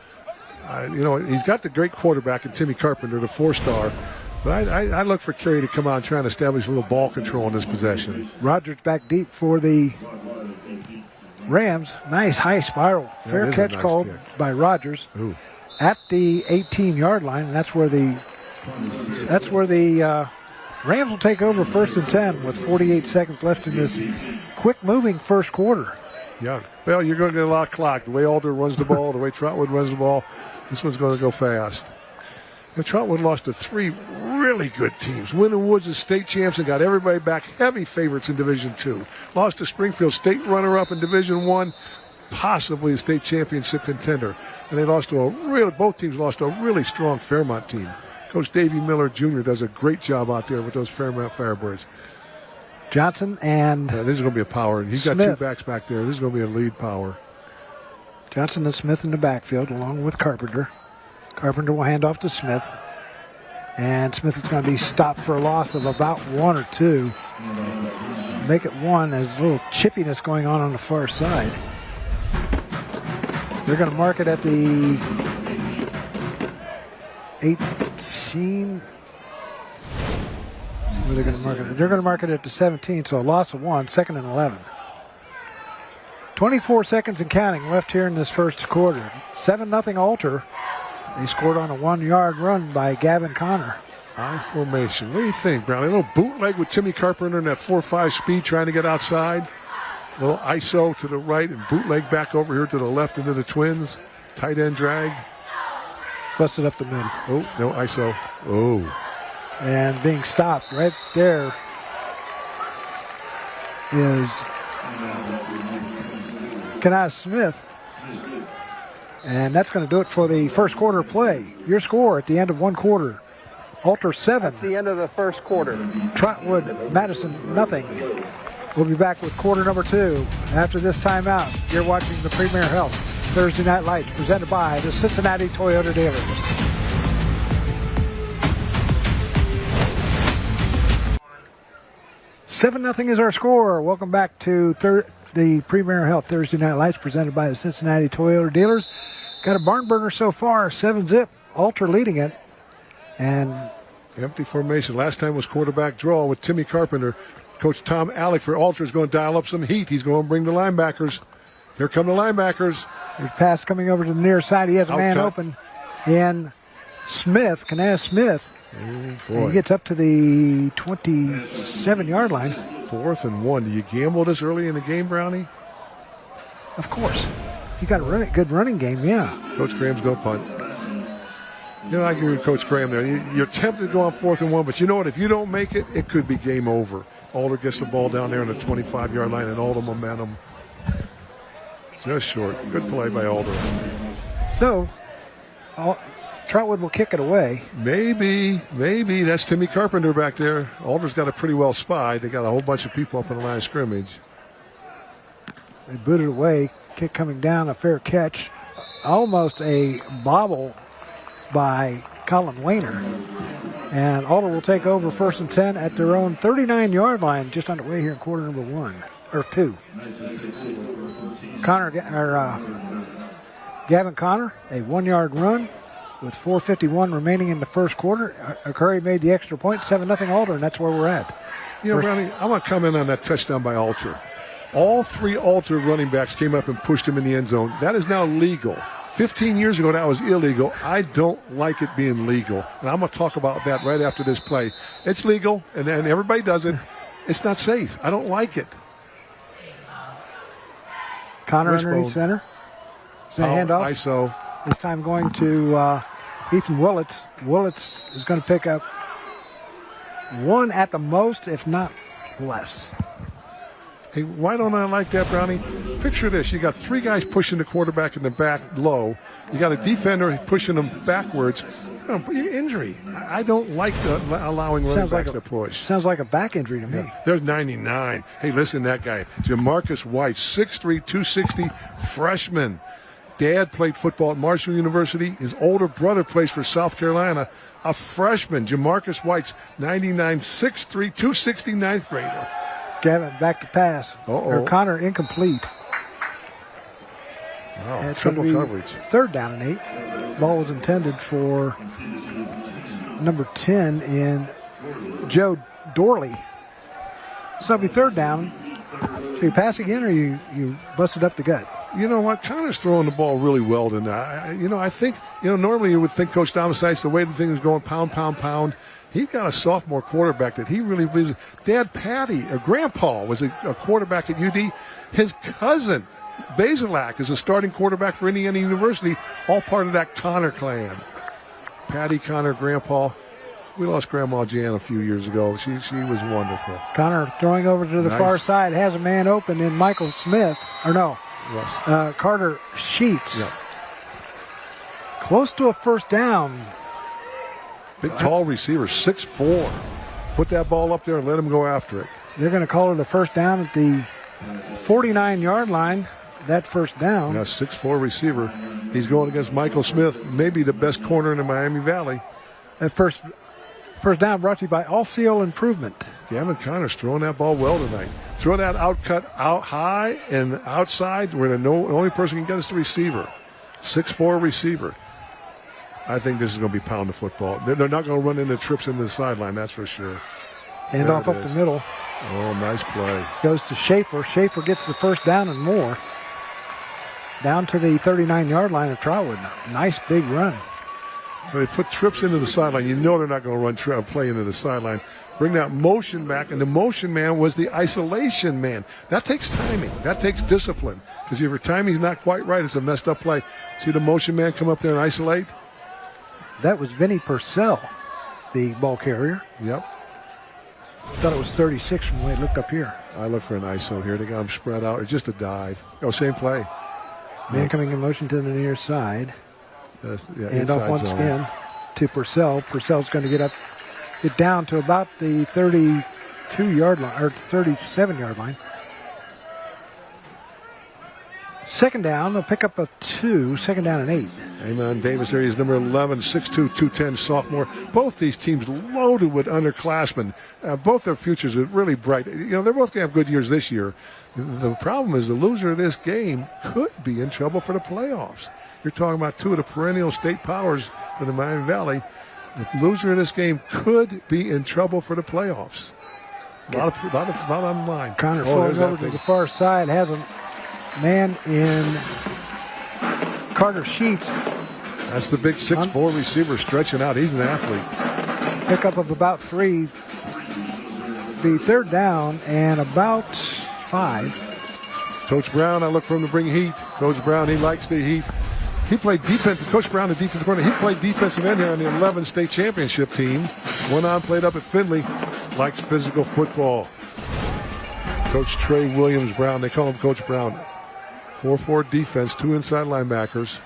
Speaker 2: He's got the great quarterback in Timmy Carpenter, the 4-star. But I look for Kerry to come out and try and establish a little ball control in this possession.
Speaker 1: Rogers back deep for the Rams. Nice high spiral. Fair catch
Speaker 2: nice
Speaker 1: called
Speaker 2: kick
Speaker 1: by Rogers.
Speaker 2: Ooh.
Speaker 1: At the 18-yard line. And that's where the Rams will take over 1st and 10 with 48 seconds left in this quick-moving first quarter.
Speaker 2: Yeah. Well, you're going to get a lot of clock. The way Alder runs the ball, the way Trotwood runs the ball, this one's going to go fast. And Trotwood lost to 3 really good teams. Winter Woods is state champs and got everybody back. Heavy favorites in Division II. Lost to Springfield, state runner-up in Division I, possibly a state championship contender. And they lost to both teams lost to a really strong Fairmont team. Coach Davey Miller Jr. does a great job out there with those Fairmont Firebirds.
Speaker 1: Johnson and
Speaker 2: this is going to be a power. He's got
Speaker 1: Smith.
Speaker 2: 2 backs back there. This is going to be a lead power.
Speaker 1: Johnson and Smith in the backfield along with Carpenter. Carpenter will hand off to Smith. And Smith is going to be stopped for a loss of about 1 or 2. Make it 1. There's a little chippiness going on the far side. They're going to mark it at the 18. Where they're going to mark it? They're going to mark it at the 17, so a loss of 1, 2nd and 11. 24 seconds and counting left here in this first quarter. 7-0 Alter. They scored on a 1-yard run by Gavin Connor.
Speaker 2: I formation. What do you think, Brown? A little bootleg with Timmy Carpenter in that 4-5 speed trying to get outside. A little ISO to the right and bootleg back over here to the left into the twins. Tight end drag.
Speaker 1: Busted up the middle.
Speaker 2: Oh, no ISO. Oh.
Speaker 1: And being stopped right there is Kenai Smith. And that's going to do it for the first quarter play. Your score at the end of 1 quarter. Alter 7.
Speaker 5: That's the end of the first quarter.
Speaker 1: Trotwood-Madison nothing. We'll be back with quarter number 2 after this timeout. You're watching the Premier Health Thursday Night Lights presented by the Cincinnati Toyota Dealers. 7-0 is our score. Welcome back to the Premier Health Thursday Night Lights presented by the Cincinnati Toyota Dealers. Got a barn burner so far, 7-zip. Alter leading it. And
Speaker 2: empty formation. Last time was quarterback draw with Timmy Carpenter. Coach Tom Alec for Alter is going to dial up some heat. He's going to bring the linebackers. Here come the linebackers.
Speaker 1: There's a pass coming over to the near side. He has a man
Speaker 2: Outcut.
Speaker 1: open. And Smith, Kanaz Smith, he gets up to the 27-yard line.
Speaker 2: 4th and 1. Do you gamble this early in the game, Brownie?
Speaker 1: Of course. You got a good running game, yeah.
Speaker 2: Coach Graham's going to punt. You know, I agree with Coach Graham there. You're tempted to go on 4th and 1, but you know what? If you don't make it, it could be game over. Alder gets the ball down there on the 25-yard line and all the momentum. Just short. Good play by Alder.
Speaker 1: So, Trotwood will kick it away.
Speaker 2: Maybe. That's Timmy Carpenter back there. Alder's got it pretty well spied. They got a whole bunch of people up in the line of scrimmage.
Speaker 1: They boot it away. Kick coming down, a fair catch. Almost a bobble by Colin Wayner. And Alder will take over 1st and 10 at their own 39-yard line, just underway here in quarter number 1. or 2. Gavin Connor, a 1-yard run with 4:51 remaining in the first quarter. Curry made the extra point, 7-0 Alter, and that's where we're at.
Speaker 2: You know, Brownie, I want to comment on that touchdown by Alter. All 3 Alter running backs came up and pushed him in the end zone. That is now legal. 15 years ago, that was illegal. I don't like it being legal. And I'm going to talk about that right after this play. It's legal, and then everybody does it. It's not safe. I don't like it.
Speaker 1: Connor underneath center. Handoff.
Speaker 2: ISO.
Speaker 1: This time going to Ethan Willits. Willits is going to pick up 1 at the most, if not less.
Speaker 2: Hey, why don't I like that, Brownie? Picture this. You got 3 guys pushing the quarterback in the back low. You got a defender pushing them backwards. Injury. I don't like allowing running backs to push.
Speaker 1: Sounds like a back injury to me.
Speaker 2: Yeah. There's 99. Hey, listen to that guy. Jamarcus White, 6'3", 260, freshman. Dad played football at Marshall University. His older brother plays for South Carolina. A freshman, Jamarcus White's 99, 6'3", 260, 9th grader.
Speaker 1: Gavin back to pass. Or Connor incomplete.
Speaker 2: Wow, triple coverage.
Speaker 1: 3rd down and 8. Ball was intended for number 10 in Joe Dorley. So it'll be 3rd down. So you pass again or you busted up the gut?
Speaker 2: You know what? Connor's throwing the ball really well tonight. I think, normally you would think Coach Domicites, the way the thing is going, pound, pound, pound. He's got a sophomore quarterback that he really believes. Dad Patty, or Grandpa, was a quarterback at UD. His cousin, Basilak, is a starting quarterback for Indiana University, all part of that Connor clan. Patty, Connor, Grandpa. We lost Grandma Jan a few years ago. She was wonderful.
Speaker 1: Connor throwing over to the far side, has a man open in Michael Smith. Or no.
Speaker 2: Yes.
Speaker 1: Carter Sheets.
Speaker 2: Yep.
Speaker 1: Close to a 1st down.
Speaker 2: Big, tall receiver, 6'4". Put that ball up there and let him go after it.
Speaker 1: They're going to call it the 1st down at the 49-yard line. That 1st down.
Speaker 2: Yeah, 6'4" receiver. He's going against Michael Smith, maybe the best corner in the Miami Valley.
Speaker 1: That first down brought to you by All-Seal Improvement.
Speaker 2: Gavin Connor's throwing that ball well tonight. Throw that out high and outside where the only person can get is the receiver. 6'4" receiver. I think this is going to be pound of football. They're not going to run into trips into the sideline, that's for sure.
Speaker 1: Hand off up the middle.
Speaker 2: Oh, nice play.
Speaker 1: Goes to Schaefer. Schaefer gets the 1st down and more. Down to the 39-yard line of Trotwood. Nice big run.
Speaker 2: So they put trips into the sideline. You know they're not going to run play into the sideline. Bring that motion back, and the motion man was the isolation man. That takes timing. That takes discipline. Because if your timing's not quite right, it's a messed up play. See the motion man come up there and isolate?
Speaker 1: That was Vinny Purcell, the ball carrier.
Speaker 2: Yep.
Speaker 1: Thought it was 36 when we looked up here.
Speaker 2: I look for an ISO here. They got him spread out. It's just a dive. Oh, same play.
Speaker 1: Man coming in motion to the near side. And off once again to Purcell. Purcell's going to get down to about the 32-yard line, or 37-yard line. 2nd down, they'll pick up a 2, 2nd down and 8.
Speaker 2: Amon Davis there, he's number 11, 6'2", 210 sophomore. Both these teams loaded with underclassmen. Both their futures are really bright. They're both going to have good years this year. The problem is the loser of this game could be in trouble for the playoffs. You're talking about 2 of the perennial state powers for the Miami Valley. The loser of this game could be in trouble for the playoffs. A lot on the line.
Speaker 1: Connor falls over to the far side, has a man in Carter Sheets.
Speaker 2: That's the big 6'4" receiver stretching out. He's an athlete.
Speaker 1: Pickup of about 3. The 3rd down and about 5.
Speaker 2: Coach Brown, I look for him to bring heat. Coach Brown, he likes the heat. He played defense. Coach Brown, the defensive coordinator, he played defensive end here on the 11 state championship team. Went on, played up at Findlay. Likes physical football. Coach Trey Williams Brown, they call him Coach Brown. 4-4 defense, 2 inside linebackers.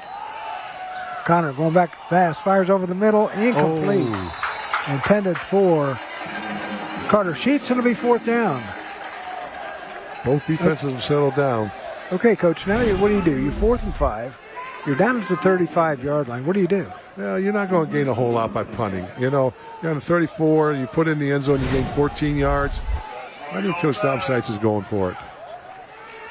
Speaker 1: Connor going back fast, fires over the middle, incomplete. Intended for Carter Sheets, and it'll be 4th down.
Speaker 2: Both defenses have settled down.
Speaker 1: Okay, Coach, now what do? You're 4th and 5. You're down at the 35-yard line. What do you do?
Speaker 2: Well, you're not going to gain a whole lot by punting. You're on the 34, you put it in the end zone, you gain 14 yards. I think Coach Domicites is going for it.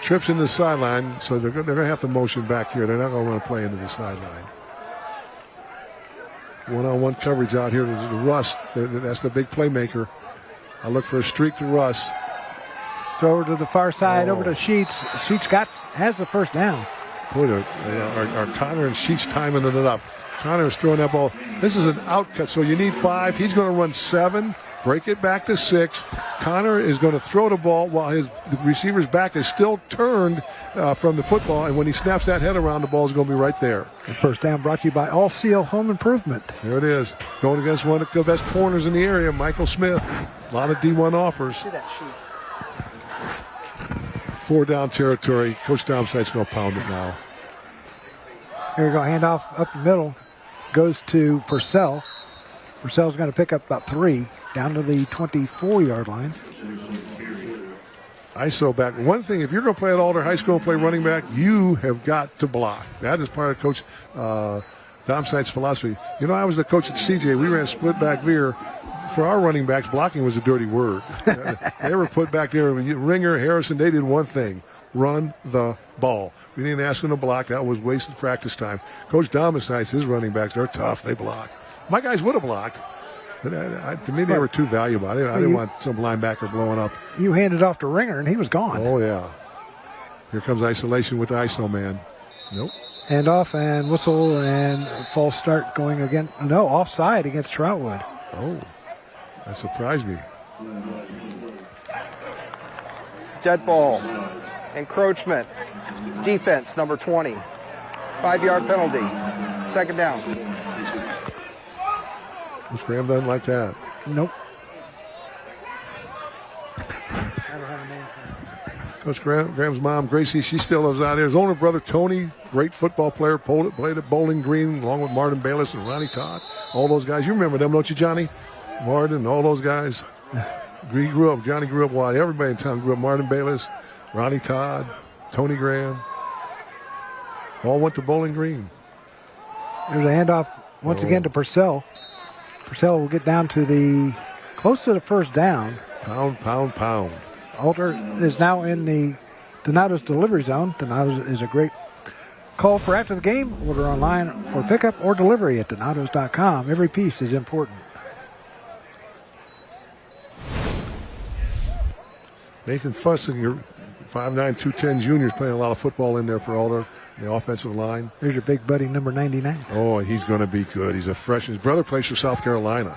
Speaker 2: trips into the sideline, so they're going to have to motion back here. They're not going to want to play into the sideline. One-on-one coverage out here to Russ. That's the big playmaker. I look for a streak to Russ.
Speaker 1: Throw over to the far side, over to Sheets. Sheets has the first down.
Speaker 2: Boy, are Connor and Sheets timing it up. Connor is throwing that ball. This is an outcut, so you need 5. He's going to run 7, break it back to 6. Connor is going to throw the ball while the receiver's back is still turned from the football, and when he snaps that head around, the ball is going to be right there.
Speaker 1: The first down brought to you by All Seal Home Improvement.
Speaker 2: There it is. Going against one of the best corners in the area, Michael Smith. A lot of D1 offers. 4-down territory. Coach Domsight's going to pound it now.
Speaker 1: Here we go. Handoff up the middle. Goes to Purcell. Purcell's going to pick up about 3 down to the 24-yard line.
Speaker 2: ISO back. One thing, if you're going to play at Alder High School and play running back, you have got to block. That is part of Coach Domsight's philosophy. You know, I was the coach at CJ. We ran split back veer. For our running backs, blocking was a dirty word. They were put back there. Ringer, Harrison, they did one thing: run the ball. We didn't ask them to block. That was wasted practice time. Coach Domsight's, his running backs, they're tough. They block. My guys would have blocked. But to me, they were too valuable. I didn't want some linebacker blowing up.
Speaker 1: You handed off to Ringer, and he was gone.
Speaker 2: Oh, yeah. Here comes isolation with the ISO man. Nope.
Speaker 1: Hand off and whistle and false start going again. No, offside against Trotwood.
Speaker 2: Oh, that surprised me.
Speaker 5: Dead ball. Encroachment. Defense, number 20. 5-yard penalty. Second down.
Speaker 2: Coach Graham doesn't like that.
Speaker 1: Nope.
Speaker 2: Coach Graham's mom, Gracie, she still lives out there. His older brother, Tony, great football player, played at Bowling Green along with Martin Bayless and Ronnie Todd. All those guys. You remember them, don't you, Johnny? Martin, all those guys. Johnny grew up wide. Everybody in town grew up. Martin Bayless, Ronnie Todd, Tony Graham. All went to Bowling Green.
Speaker 1: There's a handoff once again to Purcell. Purcell will get down to close to the first down.
Speaker 2: Pound.
Speaker 1: Alter is now in the Donato's delivery zone. Donato's is a great call for after the game. Order online for pickup or delivery at donatos.com. Every piece is important.
Speaker 2: Nathan Fussinger, 5'9", 210 juniors, playing a lot of football in there for Alder, the offensive line.
Speaker 1: There's your big buddy, number 99.
Speaker 2: Oh, he's going to be good. He's a freshman. His brother plays for South Carolina.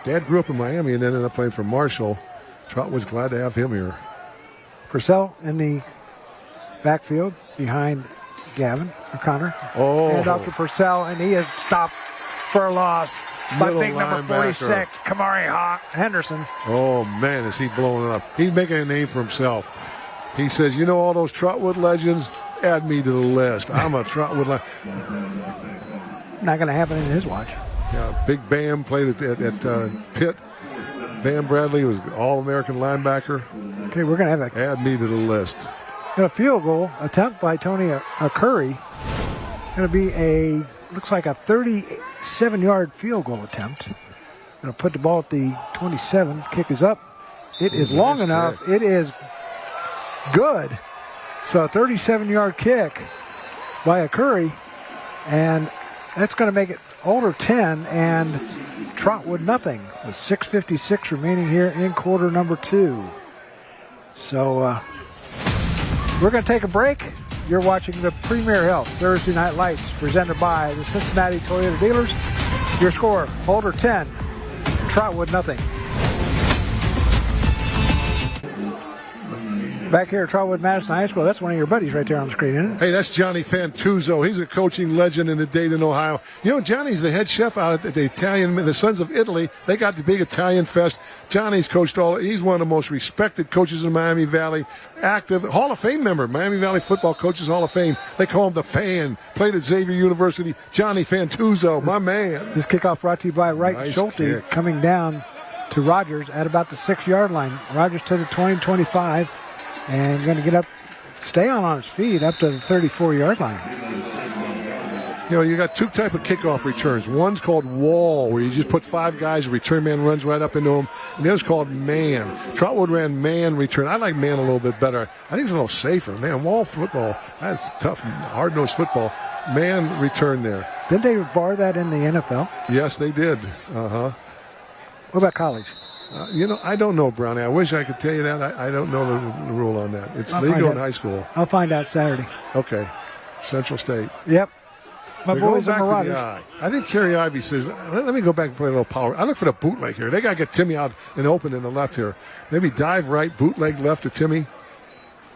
Speaker 2: Dad grew up in Miami and ended up playing for Marshall. Trotwood's glad to have him here.
Speaker 1: Purcell in the backfield behind Gavin O'Connor.
Speaker 2: Oh.
Speaker 1: And off to Purcell, and he is stopped for a loss by
Speaker 2: Middle
Speaker 1: big number
Speaker 2: linebacker.
Speaker 1: 46, Kamari Henderson.
Speaker 2: Oh, man, is he blowing it up. He's making a name for himself. He says, you know all those Trotwood legends? Add me to the list. I'm a Trotwood legend.
Speaker 1: Not going to happen in his watch.
Speaker 2: Yeah, Big Bam played at Pitt. Bam Bradley was All-American linebacker.
Speaker 1: Okay, we're going to have
Speaker 2: Add me to the list.
Speaker 1: a field goal attempt by Tony Curry. Going to be looks like a 37-yard field goal attempt. Going to put the ball at the 27. Kick is up. It is long enough.
Speaker 2: Kick.
Speaker 1: It is good. So a 37-yard kick by a Curry, and that's going to make it Alder 10 and Trotwood nothing with 6:56 remaining here in quarter number 2. So we're going to take a break. You're watching the Premier Health Thursday Night Lights presented by the Cincinnati Toyota Dealers. Your score, Alder 10, Trotwood nothing. Back here at Trotwood-Madison High School, that's one of your buddies right there on the screen, isn't it?
Speaker 2: Hey, that's Johnny Fantuzzo. He's a coaching legend in the Dayton, Ohio. You know, Johnny's the head chef out at the Sons of Italy. They got the big Italian fest. Johnny's coached he's one of the most respected coaches in Miami Valley. Active, Hall of Fame member, Miami Valley Football Coaches Hall of Fame. They call him the Fan. Played at Xavier University. Johnny Fantuzzo, my man.
Speaker 1: This kickoff brought to you by Wright
Speaker 2: Nice
Speaker 1: Schulte,
Speaker 2: kick.
Speaker 1: coming down to Rogers at about the 6-yard line. Rogers to the 20-25. And going to stay on his feet up to the 34-yard line.
Speaker 2: You got two type of kickoff returns. One's called wall, where you just put 5 guys, the return man runs right up into them. And the other's called man. Trotwood ran man return. I like man a little bit better. I think it's a little safer. Man, wall football, that's tough, hard-nosed football. Man return there.
Speaker 1: Didn't they bar that in the NFL?
Speaker 2: Yes, they did.
Speaker 1: What about college?
Speaker 2: I don't know, Brownie. I wish I could tell you that. I don't know the rule on that. It's legal in high school.
Speaker 1: I'll find out Saturday.
Speaker 2: Okay. Central State.
Speaker 1: Yep. My
Speaker 2: They're
Speaker 1: boys
Speaker 2: going
Speaker 1: are
Speaker 2: back to
Speaker 1: Marauders.
Speaker 2: the eye. I think Kerry Ivey says, let me go back and play a little power. I look for the bootleg here. They got to get Timmy out and open in the left here. Maybe dive right, bootleg left to Timmy.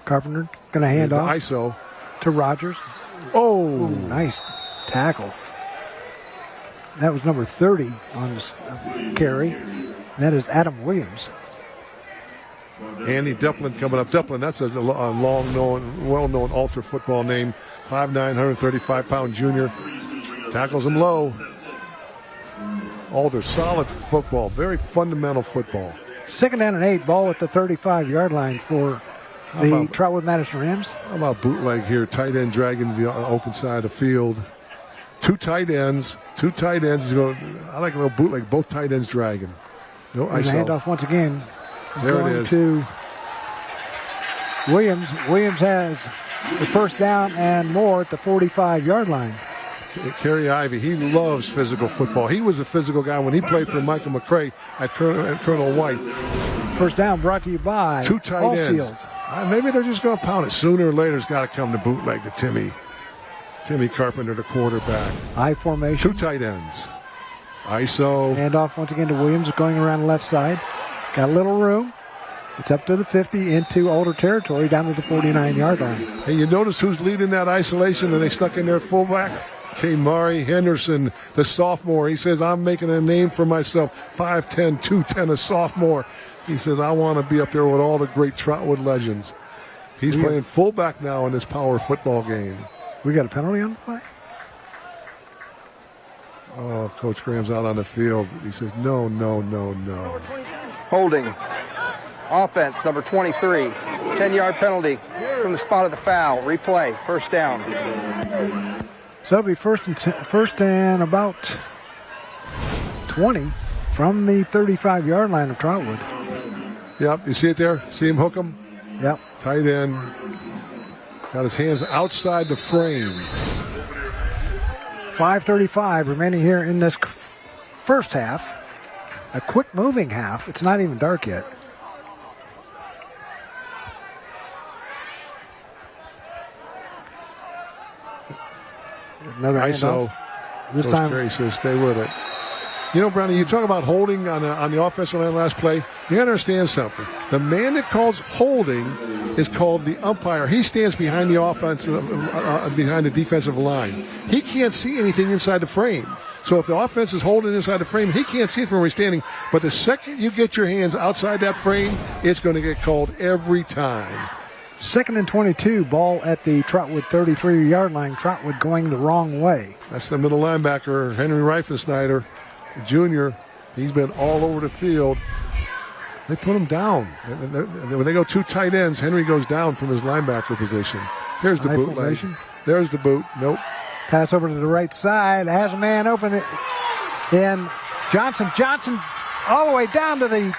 Speaker 1: Carpenter going to hand off
Speaker 2: ISO
Speaker 1: to Rogers.
Speaker 2: Oh.
Speaker 1: Ooh, nice tackle. That was number 30 on this carry. That is Adam Williams.
Speaker 2: Andy Duplin coming up. Duplin, that's a long-known, well-known Alter football name. 5'9", 135-pound junior. Tackles him low. Alter, solid football. Very fundamental football.
Speaker 1: 2nd down and 8, ball at the 35-yard line for the Trotwood-Madison Rams.
Speaker 2: How about bootleg here? Tight end dragging to the open side of the field. Two tight ends. I like a little bootleg. Both tight ends dragging. No ISO.
Speaker 1: Handoff once again.
Speaker 2: There it is.
Speaker 1: To Williams. Williams has the first down and more at the 45-yard line.
Speaker 2: Kerry Ivey, he loves physical football. He was a physical guy when he played for Michael McCray at Colonel White.
Speaker 1: First down brought to you by
Speaker 2: two tight ends. Maybe they're just going to pound it. Sooner or later, it's got to come to bootleg to Timmy. Timmy Carpenter, the quarterback.
Speaker 1: I formation.
Speaker 2: Two tight ends. ISO.
Speaker 1: Handoff once again to Williams going around the left side. Got a little room. It's up to the 50 into Alder territory down to the 49-yard line.
Speaker 2: Hey, you notice who's leading that isolation and they stuck in their fullback? Mari Henderson, the sophomore. He says, I'm making a name for myself. 5'10", 210, a sophomore. He says, I want to be up there with all the great Trotwood legends. He's playing fullback now in this power football game.
Speaker 1: We got a penalty on the play?
Speaker 2: Oh, Coach Graham's out on the field. He says, no.
Speaker 5: Holding. Offense, number 23. 10-yard penalty from the spot of the foul. Replay. First down.
Speaker 1: So it'll be first and about 20 from the 35-yard line of Trotwood.
Speaker 2: Yep, you see it there? See him hook him?
Speaker 1: Yep.
Speaker 2: Tight end. Got his hands outside the frame.
Speaker 1: 5:35 remaining here in this first half. A quick moving half. It's not even dark yet. Another
Speaker 2: ISO.
Speaker 1: This
Speaker 2: Coach
Speaker 1: time,
Speaker 2: Gray says, stay with it. You know, Brownie, you talk about holding on the offensive line last play. You got to understand something. The man that calls holding is called the umpire. He stands behind the behind the defensive line. He can't see anything inside the frame. So if the offense is holding inside the frame, he can't see it from where he's standing. But the second you get your hands outside that frame, it's going to get called every time.
Speaker 1: 2nd and 22, ball at the Trotwood 33-yard line. Trotwood going the wrong way.
Speaker 2: That's the middle linebacker, Henry Reifensnyder, Jr. He's been all over the field. They put him down. When they go two tight ends, Henry goes down from his linebacker position. Here's the bootleg. There's the boot. Nope.
Speaker 1: Pass over to the right side. Has a man open. And Johnson all the way down to the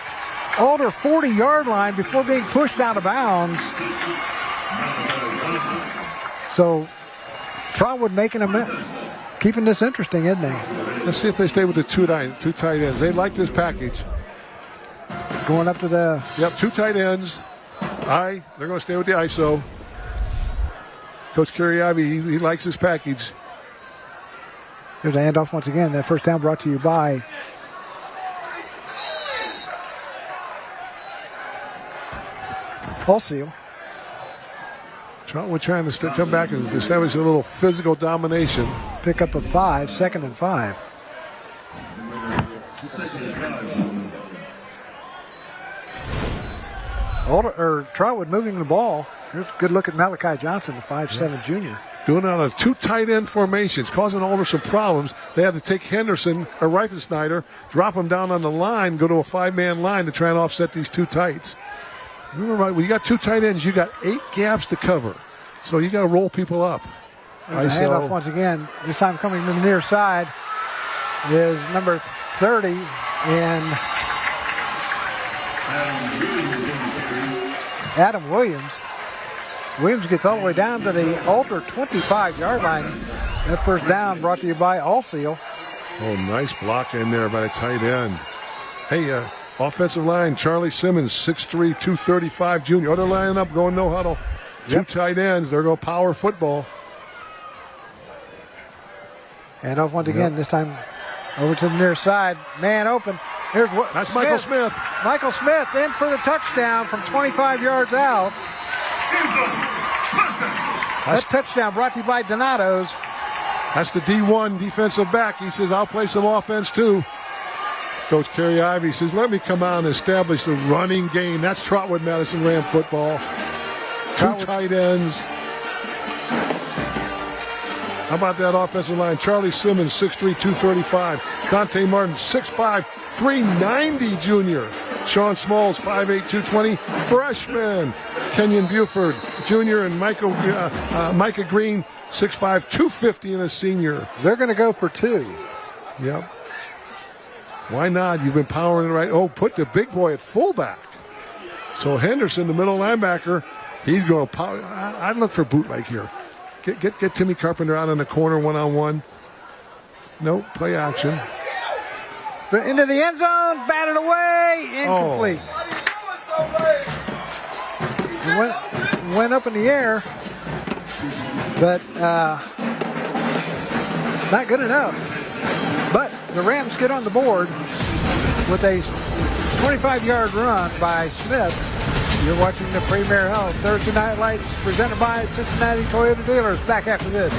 Speaker 1: Alder 40-yard line before being pushed out of bounds. So Trotwood keeping this interesting, isn't they?
Speaker 2: Let's see if they stay with the two tight ends. They like this package.
Speaker 1: Going up to the...
Speaker 2: Yep, two tight ends. They're going to stay with the ISO. Coach Kerry Ivey, he likes this package.
Speaker 1: Here's a handoff once again. That first down brought to you by Seal.
Speaker 2: Trotwood trying to come back and establish a little physical domination.
Speaker 1: Pick up a 5, 2nd and 5. Trotwood moving the ball. There's a good look at Malachi Johnson, the 5'7" junior.
Speaker 2: Doing it on a two tight end formations, causing Alder some problems. They have to take Henderson or Reifensnyder, drop him down on the line, go to a 5-man line to try and offset these two tights. Remember, when you got two tight ends, you got 8 gaps to cover. So you got to roll people up.
Speaker 1: Handoff once again. This time coming to the near side is number 30 in Adam Williams. Williams gets all the way down to the Alter 25-yard line. That first down brought to you by All Seal.
Speaker 2: Oh, nice block in there by the tight end. Hey, offensive line, Charlie Simmons, 6'3", 235 junior. Oh, they're lining up, going no huddle. Two tight ends. They're going power football.
Speaker 1: And off once again, this time over to the near side. Man open. Here's what.
Speaker 2: That's Michael Smith.
Speaker 1: Michael Smith in for the touchdown from 25 yards out. That touchdown brought to you by Donato's.
Speaker 2: That's the D1 defensive back. He says, I'll play some offense too. Coach Kerry Ivey says, let me come out and establish the running game. That's Trotwood-Madison Ram football. Two tight ends. How about that offensive line? Charlie Simmons, 6'3", 235. Dante Martin, 6'5", 390 junior. Sean Smalls, 5'8", 220. Freshman. Kenyon Buford, junior, and Micah Green, 6'5", 250, and a senior.
Speaker 1: They're going to go for two.
Speaker 2: Yep. Why not? You've been powering it right. Oh, put the big boy at fullback. So Henderson, the middle linebacker, he's going to power. I'd look for bootleg here. Get Timmy Carpenter out in the corner one-on-one. Nope, play action.
Speaker 1: Into the end zone, batted away, incomplete. Went up in the air, but not good enough. But the Rams get on the board with a 25-yard run by Smith. You're watching the Premier Health Thursday Night Lights presented by Cincinnati Toyota Dealers. Back after this.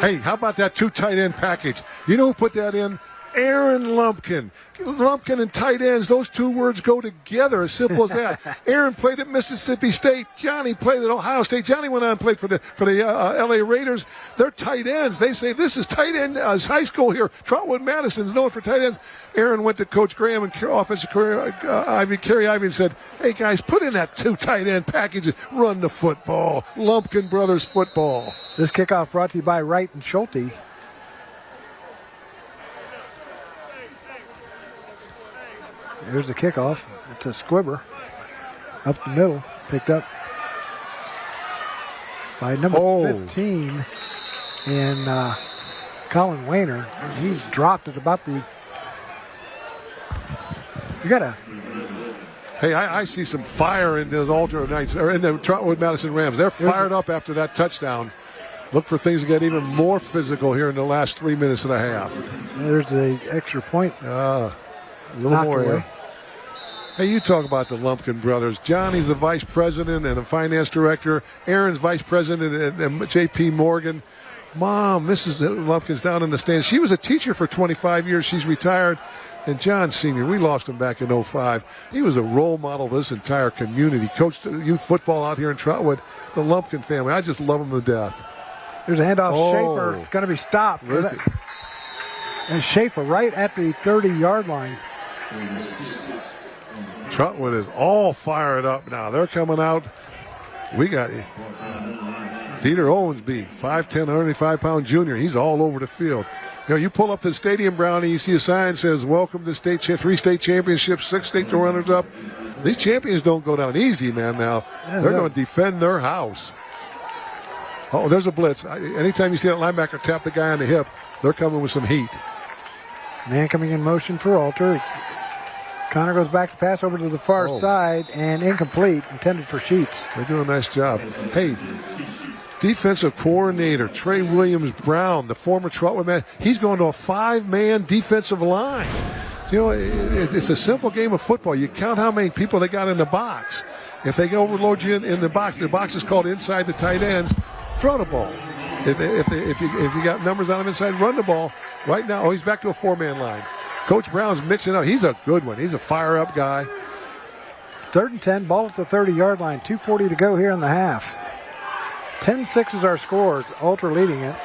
Speaker 2: Hey, how about that two tight end package? You know who put that in? Aaron Lumpkin. Lumpkin and tight ends, those two words go together, as simple as that. Aaron played at Mississippi State. Johnny played at Ohio State. Johnny went on and played for the LA Raiders. They're tight ends. They say this is tight end high school here. Trotwood-Madison is known for tight ends. Aaron went to Coach Graham and offensive career Kerry Ivey and said, hey, guys, put in that two tight end package and run the football. Lumpkin Brothers football.
Speaker 1: This kickoff brought to you by Wright and Schulte. Here's the kickoff. It's a squibber up the middle, picked up by number 15 in Colin Wayner. He's dropped at about the. You gotta.
Speaker 2: Hey, I see some fire in those Alter Knights or in the Trotwood-Madison Rams. They're fired up after that touchdown. Look for things to get even more physical here in the last 3 minutes and a half.
Speaker 1: There's the extra point.
Speaker 2: A little more here. Hey, you talk about the Lumpkin brothers. Johnny's the vice president and a finance director. Aaron's vice president and J.P. Morgan. Mom, Mrs. Lumpkin's down in the stands. She was a teacher for 25 years. She's retired. And John Sr., we lost him back in 05. He was a role model to this entire community. Coached youth football out here in Trotwood. The Lumpkin family, I just love them to death.
Speaker 1: There's a handoff. Schaefer. It's going to be stopped. And Schaefer right at the 30-yard line.
Speaker 2: Trotwood is all fired up now. They're coming out. We got Dieter Owensby, 5'10", 185-pound junior. He's all over the field. You know, you pull up the stadium, Brownie, you see a sign that says, welcome to 3 state championships, 6 state runners-up. These champions don't go down easy, man, now. They're going to defend their house. Oh, there's a blitz. Anytime you see that linebacker tap the guy on the hip, they're coming with some heat.
Speaker 1: Man coming in motion for Alter. Connor goes back to pass over to the far side and incomplete, intended for Sheets.
Speaker 2: They're doing a nice job. Hey, defensive coordinator Trey Williams-Brown, the former Trotwood man, he's going to a 5-man defensive line. You know, it's a simple game of football. You count how many people they got in the box. If they overload you in the box is called inside the tight ends, throw the ball. If you got numbers on him inside, run the ball. Right now, he's back to a 4-man line. Coach Brown's mixing up. He's a good one. He's a fire-up guy.
Speaker 1: 3rd and 10, ball at the 30-yard line. 2:40 to go here in the half. 10-6 is our score. Alter leading it.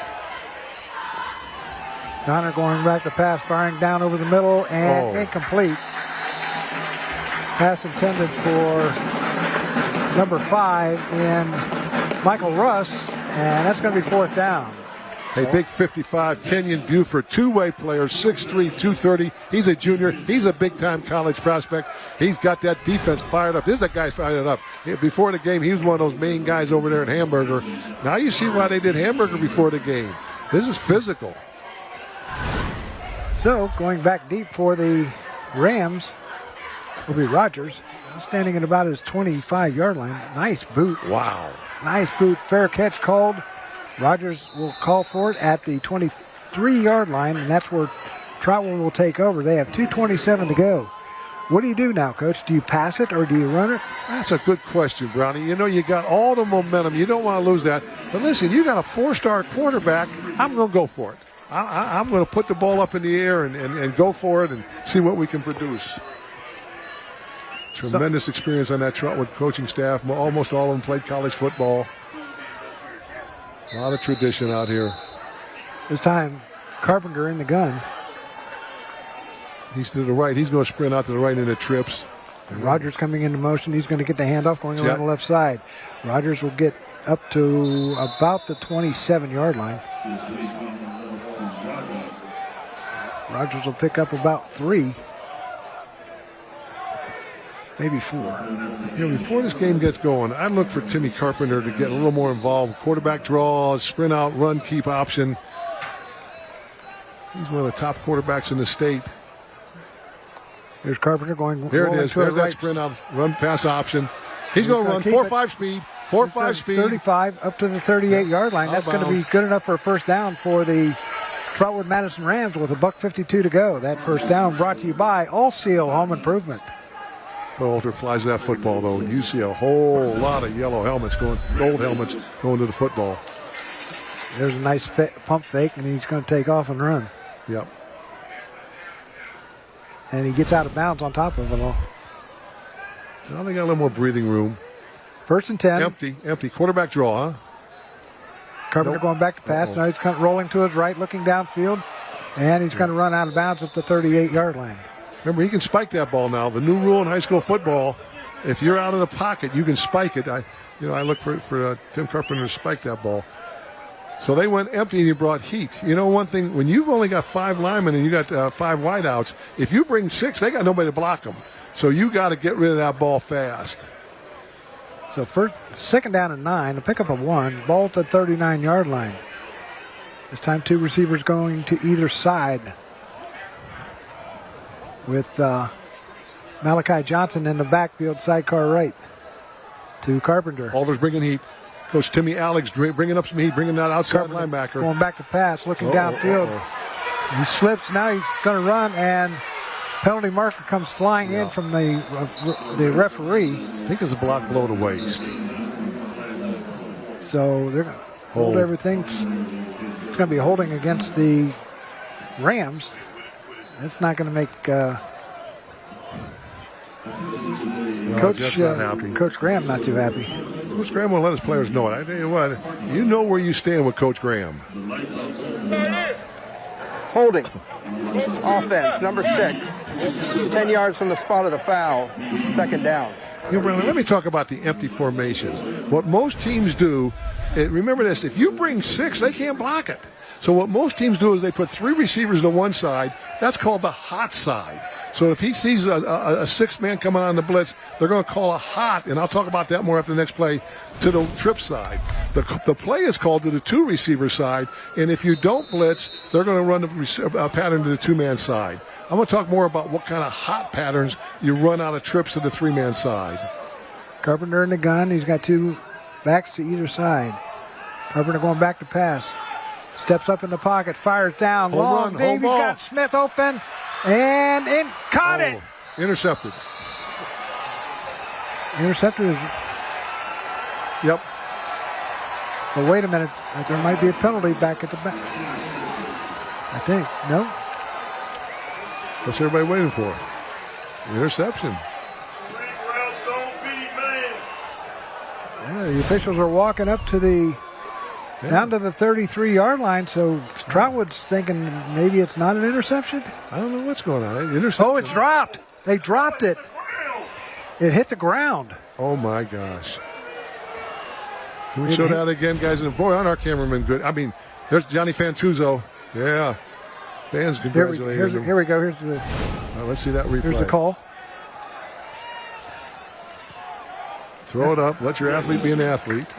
Speaker 1: Connor going back to pass, firing down over the middle, and incomplete. Pass intended for number 5 in Michael Russ, and that's going to be 4th down.
Speaker 2: A big 55, Kenyon Buford, two-way player, 6'3", 230. He's a junior. He's a big-time college prospect. He's got that defense fired up. This is that guy fired up. Before the game, he was one of those main guys over there in Hamburger. Now you see why they did Hamburger before the game. This is physical.
Speaker 1: So, going back deep for the Rams will be Rogers, standing at about his 25-yard line. Nice boot.
Speaker 2: Wow.
Speaker 1: Nice boot. Fair catch called. Rogers will call for it at the 23-yard line, and that's where Trotwood will take over. They have 2:27 to go. What do you do now, Coach? Do you pass it or do you run it?
Speaker 2: That's a good question, Brownie. You know, you got all the momentum. You don't want to lose that. But listen, you got a 4-star quarterback. I'm going to go for it. I'm going to put the ball up in the air and go for it and see what we can produce. Tremendous experience on that Trotwood coaching staff. Almost all of them played college football. A lot of tradition out here.
Speaker 1: This time, Carpenter in the gun.
Speaker 2: He's to the right. He's going to sprint out to the right into trips.
Speaker 1: And Rogers coming into motion. He's going to get the handoff going around the left side. Rogers will get up to about the 27-yard line. Rogers will pick up about 3. Maybe 4.
Speaker 2: You know, before this game gets going, I'd look for Timmy Carpenter to get a little more involved. Quarterback draw, sprint out, run, keep option. He's one of the top quarterbacks in the state.
Speaker 1: There's Carpenter going.
Speaker 2: There it is. There's that sprint out, run, pass option. He's going to run 4.5 speed. 4.5 speed.
Speaker 1: 35 up to the 38-yard line. That's going to be good enough for a first down for the Trotwood-Madison Rams with $1:52 to go. That first down brought to you by All Seal Home Improvement.
Speaker 2: Alter flies that football, though. You see a whole lot of yellow helmets gold helmets going to the football.
Speaker 1: There's a nice pump fake, and he's going to take off and run.
Speaker 2: Yep.
Speaker 1: And he gets out of bounds on top of it all.
Speaker 2: Now they got a little more breathing room.
Speaker 1: 1st and 10.
Speaker 2: Empty. Quarterback draw, huh?
Speaker 1: Carpenter going back to pass. Now he's kind of rolling to his right, looking downfield. And he's going to run out of bounds at the 38-yard line.
Speaker 2: Remember, he can spike that ball now. The new rule in high school football, if you're out of the pocket, you can spike it. I look for Tim Carpenter to spike that ball. So they went empty and you brought heat. You know, one thing, when you've only got 5 linemen and you got 5 wideouts, if you bring 6, they got nobody to block them. So you got to get rid of that ball fast.
Speaker 1: So 2nd down and 9, a pickup of 1, ball at the 39-yard line. This time 2 receivers going to either side, with Malachi Johnson in the backfield, sidecar right to Carpenter.
Speaker 2: Alders bringing heat. Coach Timmy Alex bringing up some heat, bringing that outside linebacker.
Speaker 1: Going back to pass, looking downfield. He slips, now he's going to run, and penalty marker comes flying in from the referee.
Speaker 2: I think it's a block below the waist.
Speaker 1: So they're going to hold everything. It's going to be holding against the Rams. That's not going to make Coach Graham not too happy.
Speaker 2: Coach Graham will let his players know it. I tell you what, you know where you stand with Coach Graham.
Speaker 5: Holding. Offense, number 6. 10 yards from the spot of the foul. 2nd down.
Speaker 2: You know, Brandon, let me talk about the empty formations. What most teams do, remember this, if you bring 6, they can't block it. So what most teams do is they put 3 receivers to one side. That's called the hot side. So if he sees a 6th man coming on the blitz, they're going to call a hot, and I'll talk about that more after the next play, to the trip side. The play is called to the 2 receiver side, and if you don't blitz, they're going to run the pattern to the 2-man side. I'm going to talk more about what kind of hot patterns you run out of trips to the 3-man side.
Speaker 1: Carpenter in the gun. He's got 2 backs to either side. Carpenter going back to pass. Steps up in the pocket, fires down. Long deep. He's got Smith open. And caught it.
Speaker 2: Intercepted.
Speaker 1: Intercepted.
Speaker 2: Yep.
Speaker 1: But wait a minute. There might be a penalty back at the back. I think. No?
Speaker 2: What's everybody waiting for? Interception.
Speaker 1: Yeah, the officials are walking up to the down to the 33-yard line, so Trotwood's thinking maybe it's not an interception.
Speaker 2: I don't know what's going on.
Speaker 1: Oh, it's dropped. They dropped it. It hit the ground.
Speaker 2: Oh, my gosh. Can we show that again, guys? And boy, aren't our cameramen good? I mean, there's Johnny Fantuzzo. Yeah. Fans congratulating him.
Speaker 1: Here we go. Here's the.
Speaker 2: Let's see that replay.
Speaker 1: Here's the call.
Speaker 2: Throw it up. Let your athlete be an athlete.
Speaker 1: The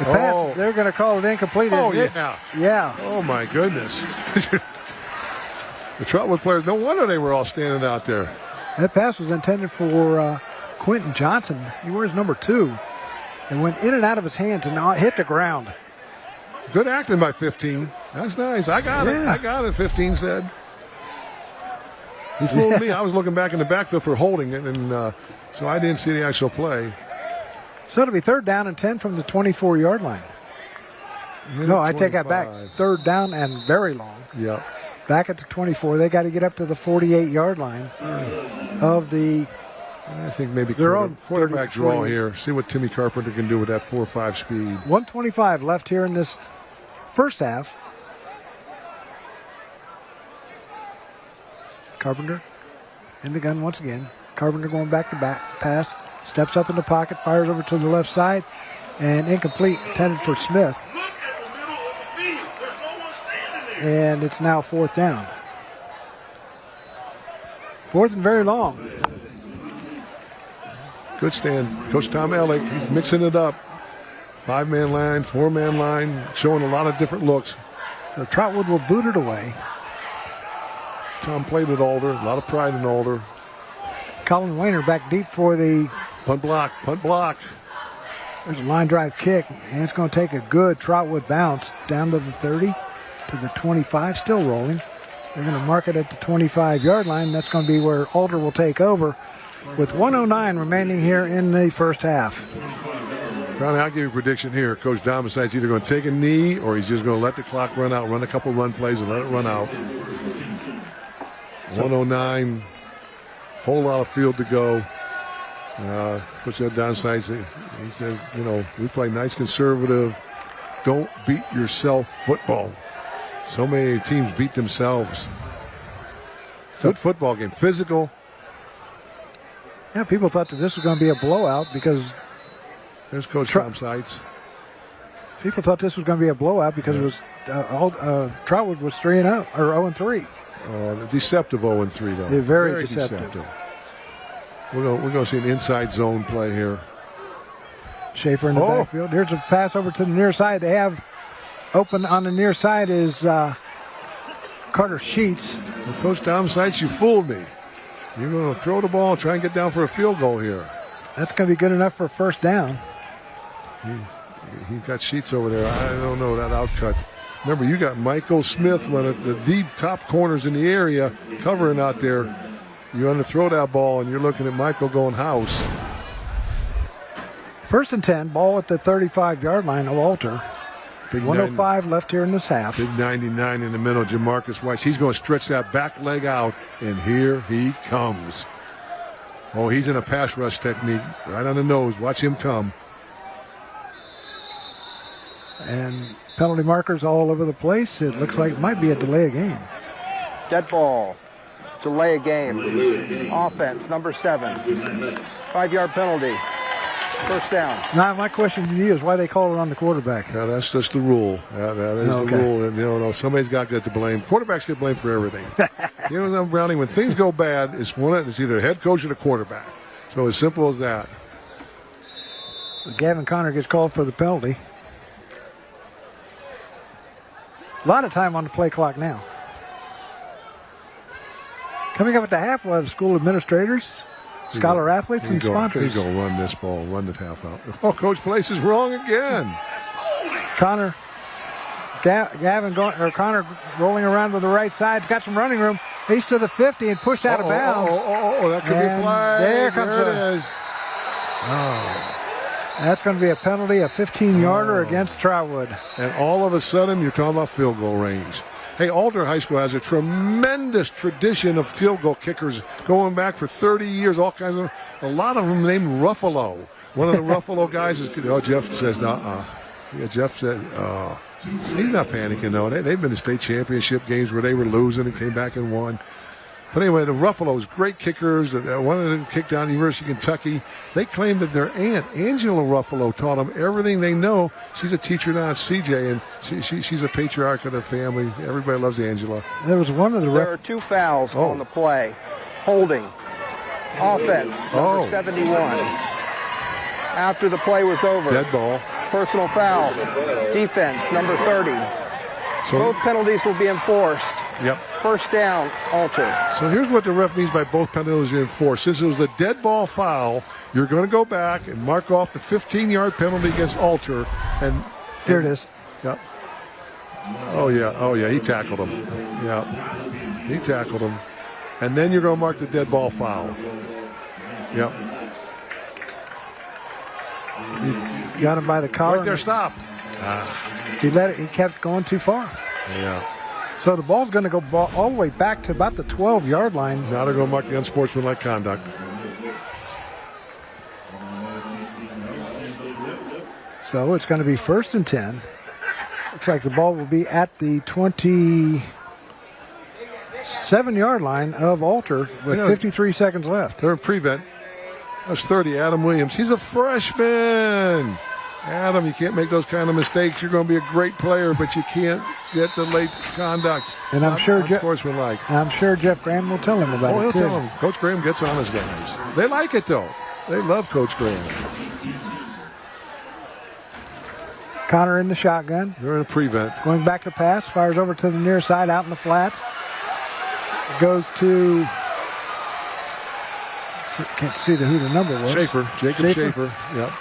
Speaker 1: pass, they're going to call it incomplete.
Speaker 2: Oh, yeah.
Speaker 1: Yeah.
Speaker 2: Oh, my goodness. The Trotwood players, no wonder they were all standing out there.
Speaker 1: That pass was intended for Quentin Johnson. He wears number 2. And went in and out of his hands and hit the ground.
Speaker 2: Good acting by 15. That's nice. I got it. I got it, 15 said. He fooled me. I was looking back in the backfield for holding it, and so I didn't see the actual play.
Speaker 1: So it'll be 3rd down and 10 from the 24-yard line. No, I take that back. 3rd down and very long.
Speaker 2: Yeah.
Speaker 1: Back at the 24. They got to get up to the 48-yard line of the.
Speaker 2: I think maybe
Speaker 1: their own
Speaker 2: quarterback draw here. See what Timmy Carpenter can do with that 4.5 speed.
Speaker 1: 1:25 left here in this first half. Carpenter in the gun once again. Carpenter going back to back pass. Steps up in the pocket, fires over to the left side, and incomplete, intended for Smith. And it's now 4th down. 4th and very long.
Speaker 2: Good stand. Coach Tom Ellick, he's mixing it up. 5-man line, 4-man line, showing a lot of different looks.
Speaker 1: So Trotwood will boot it away.
Speaker 2: Tom played at Alder, a lot of pride in Alder.
Speaker 1: Colin Wayner back deep for the
Speaker 2: punt block.
Speaker 1: There's a line drive kick, and it's going to take a good Trotwood bounce down to the 30, to the 25, still rolling. They're going to mark it at the 25-yard line. That's going to be where Alder will take over with 1:09 remaining here in the first half.
Speaker 2: Ronnie, I'll give you a prediction here. Coach Domicide's either going to take a knee or he's just going to let the clock run out, run a couple run plays and let it run out. 1:09, whole lot of field to go. Coach Domicide, he says, we play nice conservative, don't beat yourself football. So many teams beat themselves. Good football game, physical.
Speaker 1: Yeah, people thought that this was going to be a blowout because
Speaker 2: there's Coach Tom Seitz.
Speaker 1: People thought this was going to be a blowout because it was Trotwood was 3-0 or 0-3.
Speaker 2: Deceptive 0-3 though.
Speaker 1: Yeah, very deceptive.
Speaker 2: We're going to see an inside zone play here.
Speaker 1: Schaefer in the backfield. Here's a pass over to the near side. They have open on the near side is Carter Sheets.
Speaker 2: Well, Coach Tom Seitz, you fooled me. You're going to throw the ball and try and get down for a field goal here.
Speaker 1: That's going to be good enough for a first down.
Speaker 2: He's got Sheets over there. I don't know that outcut. Remember, you got Michael Smith, one of the deep top corners in the area, covering out there. You're going to throw that ball, and you're looking at Michael going house.
Speaker 1: 1st and 10, ball at the 35-yard line of Alter. Big 1:05 left here in this half.
Speaker 2: Big 99 in the middle, Jamarcus Weiss. He's going to stretch that back leg out, and here he comes. Oh, he's in a pass rush technique, right on the nose. Watch him come.
Speaker 1: And penalty markers all over the place. It looks like it might be a delay of game.
Speaker 5: Dead ball. Delay of game. Offense, number 7. 5-yard penalty. First down.
Speaker 1: Now, my question to you is why they call it on the quarterback.
Speaker 2: Yeah, that's just the rule. That is the rule. And, somebody's got to get the blame. Quarterbacks get blamed for everything. Browning, when things go bad, it's either the head coach or the quarterback. So as simple as that.
Speaker 1: Gavin Connor gets called for the penalty. A lot of time on the play clock now. Coming up at the half, we'll have school administrators, scholar athletes, and sponsors.
Speaker 2: He's going to run this ball, run the half out. Oh, Coach Place is wrong again.
Speaker 1: Connor rolling around to the right side. He's got some running room. He's to the 50 and pushed out of bounds.
Speaker 2: That could be a flag.
Speaker 1: There it is.
Speaker 2: Oh.
Speaker 1: That's going to be a penalty, a 15-yarder against Trotwood.
Speaker 2: And all of a sudden, you're talking about field goal range. Hey, Alder High School has a tremendous tradition of field goal kickers going back for 30 years, a lot of them named Ruffalo. One of the Ruffalo guys is, Jeff says, Yeah, Jeff said, he's not panicking, though. They've been to state championship games where they were losing and came back and won. But anyway, the Ruffalo's great kickers. One of them kicked down University of Kentucky. They claim that their aunt, Angela Ruffalo, taught them everything they know. She's a teacher now at CJ, and she's a patriarch of their family. Everybody loves Angela.
Speaker 1: There was one of the
Speaker 5: There are 2 fouls on the play. Holding. Offense, number 71. After the play was over.
Speaker 2: Dead ball.
Speaker 5: Personal foul. Defense, number 30.
Speaker 2: So,
Speaker 5: both penalties will be enforced.
Speaker 2: Yep.
Speaker 5: First down, Alter.
Speaker 2: So here's what the ref means by both penalties enforced. Since it was a dead ball foul, you're going to go back and mark off the 15-yard penalty against Alter. And
Speaker 1: here it is.
Speaker 2: Yep. Oh, yeah. He tackled him. Yeah. He tackled him. And then you're going to mark the dead ball foul. Yep.
Speaker 1: He got him by the collar.
Speaker 2: Right there, stop.
Speaker 1: He kept going too far.
Speaker 2: Yeah.
Speaker 1: So the ball's going to go all the way back to about the 12-yard line.
Speaker 2: Now they're going to mark the unsportsmanlike conduct.
Speaker 1: So it's going to be 1st and 10. Looks like the ball will be at the 27-yard line of Alter with 53 seconds left.
Speaker 2: They're in prevent. That's 30, Adam Williams. He's a freshman. Adam, you can't make those kind of mistakes. You're going to be a great player, but you can't get the late conduct.
Speaker 1: And I'm sure Jeff Graham will tell him about it,
Speaker 2: he'll
Speaker 1: too.
Speaker 2: tell him. Coach Graham gets on his guys. They like it, though. They love Coach Graham.
Speaker 1: Connor in the shotgun.
Speaker 2: They're in a prevent.
Speaker 1: Going back to pass. Fires over to the near side out in the flats. Goes to... Can't see who the number was.
Speaker 2: Jacob Schaefer. Yep.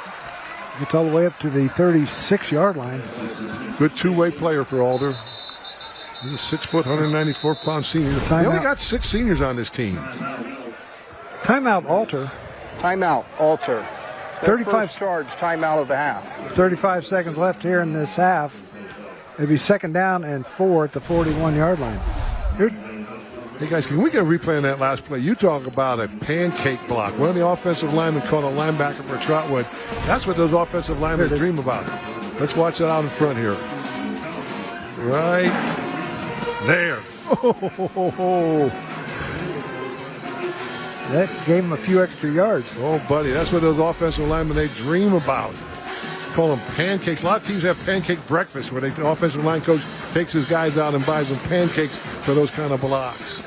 Speaker 1: Gets all the way up to the 36-yard line.
Speaker 2: Good two-way player for Alder. He's a 6 foot, 194-pound senior. They only got 6 seniors on this team.
Speaker 1: Timeout, Alter.
Speaker 5: Timeout, Alter.
Speaker 1: 35
Speaker 5: first charge, timeout of the half.
Speaker 1: 35 seconds left here in this half. It'll be 2nd down and 4 at the 41-yard line.
Speaker 2: Hey, guys, can we get a replay on that last play? You talk about a pancake block. One of the offensive linemen caught a linebacker for Trotwood. That's what those offensive linemen dream about. Let's watch it out in front here. Right there. Oh.
Speaker 1: That gave him a few extra yards.
Speaker 2: Oh, buddy, that's what those offensive linemen, they dream about. Call them pancakes. A lot of teams have pancake breakfast where the offensive line coach takes his guys out and buys them pancakes for those kind of blocks.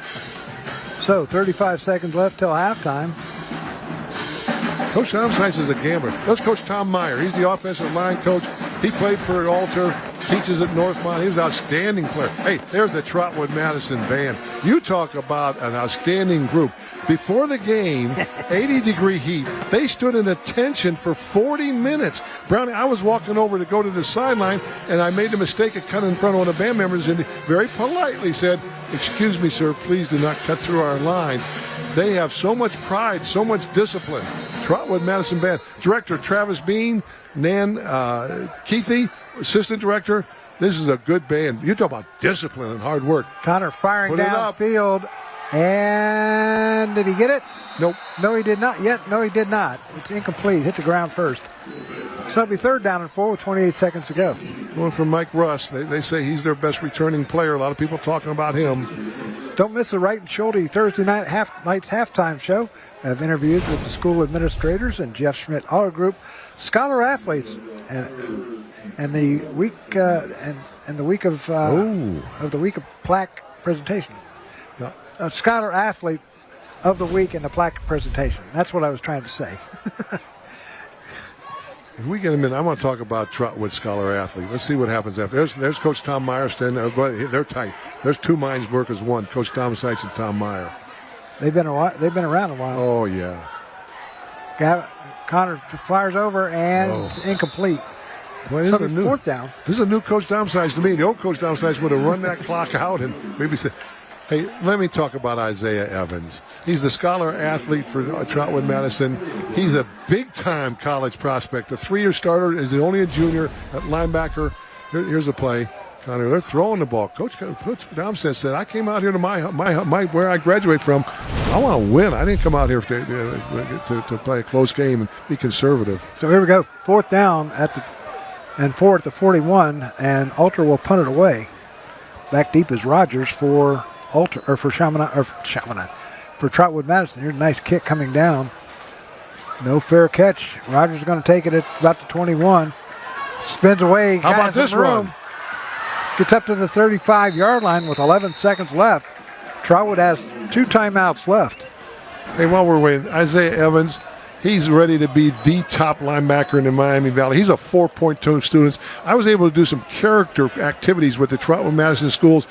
Speaker 1: So 35 seconds left till halftime.
Speaker 2: Coach Tom Seitz is a gambler. That's Coach Tom Meyer. He's the offensive line coach. He played for Alter, teaches at Northmont. He was an outstanding player. Hey, there's the Trotwood-Madison band. You talk about an outstanding group. Before the game, 80-degree heat, they stood in attention for 40 minutes. Brownie, I was walking over to go to the sideline, and I made the mistake of cutting in front of one of the band members, and very politely said, "Excuse me, sir, please do not cut through our line." They have so much pride, so much discipline. Trotwood-Madison Band. Director Travis Bean, Nan Keithy, Assistant Director. This is a good band. You talk about discipline and hard work.
Speaker 1: Connor firing downfield. And did he get it?
Speaker 2: Nope.
Speaker 1: No, he did not yet. No, he did not. It's incomplete. Hit the ground first. So it'll be 3rd down and 4 with 28 seconds to go.
Speaker 2: Going from Mike Russ. They say he's their best returning player. A lot of people talking about him.
Speaker 1: Don't miss the Right and Schulte Thursday night's halftime show. I have interviews with the school administrators and Jeff Schmidt Auto Group scholar athletes, and the week and the week of the week of plaque presentation.
Speaker 2: Yeah.
Speaker 1: A scholar athlete of the week in the plaque presentation. That's what I was trying to say.
Speaker 2: If we get him in, I want to talk about Trotwood scholar athlete. Let's see what happens after. There's Coach Tom Meyer standing there. They're tight. There's 2 minds work as one. Coach Tom Seitz and Tom Meyer.
Speaker 1: They've been around a while.
Speaker 2: Oh yeah.
Speaker 1: Connor fires over and it's incomplete.
Speaker 2: Well, this is a
Speaker 1: 4th down.
Speaker 2: This is a new Coach Tom Seitz to me. The old Coach Tom Seitz would have run that clock out and maybe said, "Hey, let me talk about Isaiah Evans. He's the scholar athlete for Trotwood-Madison. He's a big-time college prospect. A 3-year starter, is only a junior at linebacker. Here's a play. Connor, they're throwing the ball. Coach Tom said, "I came out here to my where I graduate from. I want to win. I didn't come out here to play a close game and be conservative."
Speaker 1: So here we go. 4th down and 4 at the 41, and Alter will punt it away. Back deep is Rogers for for Trotwood-Madison. Here's a nice kick coming down. No fair catch. Rogers going to take it at about the 21. Spins away.
Speaker 2: How about this run?
Speaker 1: Gets up to the 35-yard line with 11 seconds left. Trotwood has 2 timeouts left.
Speaker 2: Hey, while we're waiting, Isaiah Evans, he's ready to be the top linebacker in the Miami Valley. He's a 4.2 student. I was able to do some character activities with the Trotwood-Madison schools.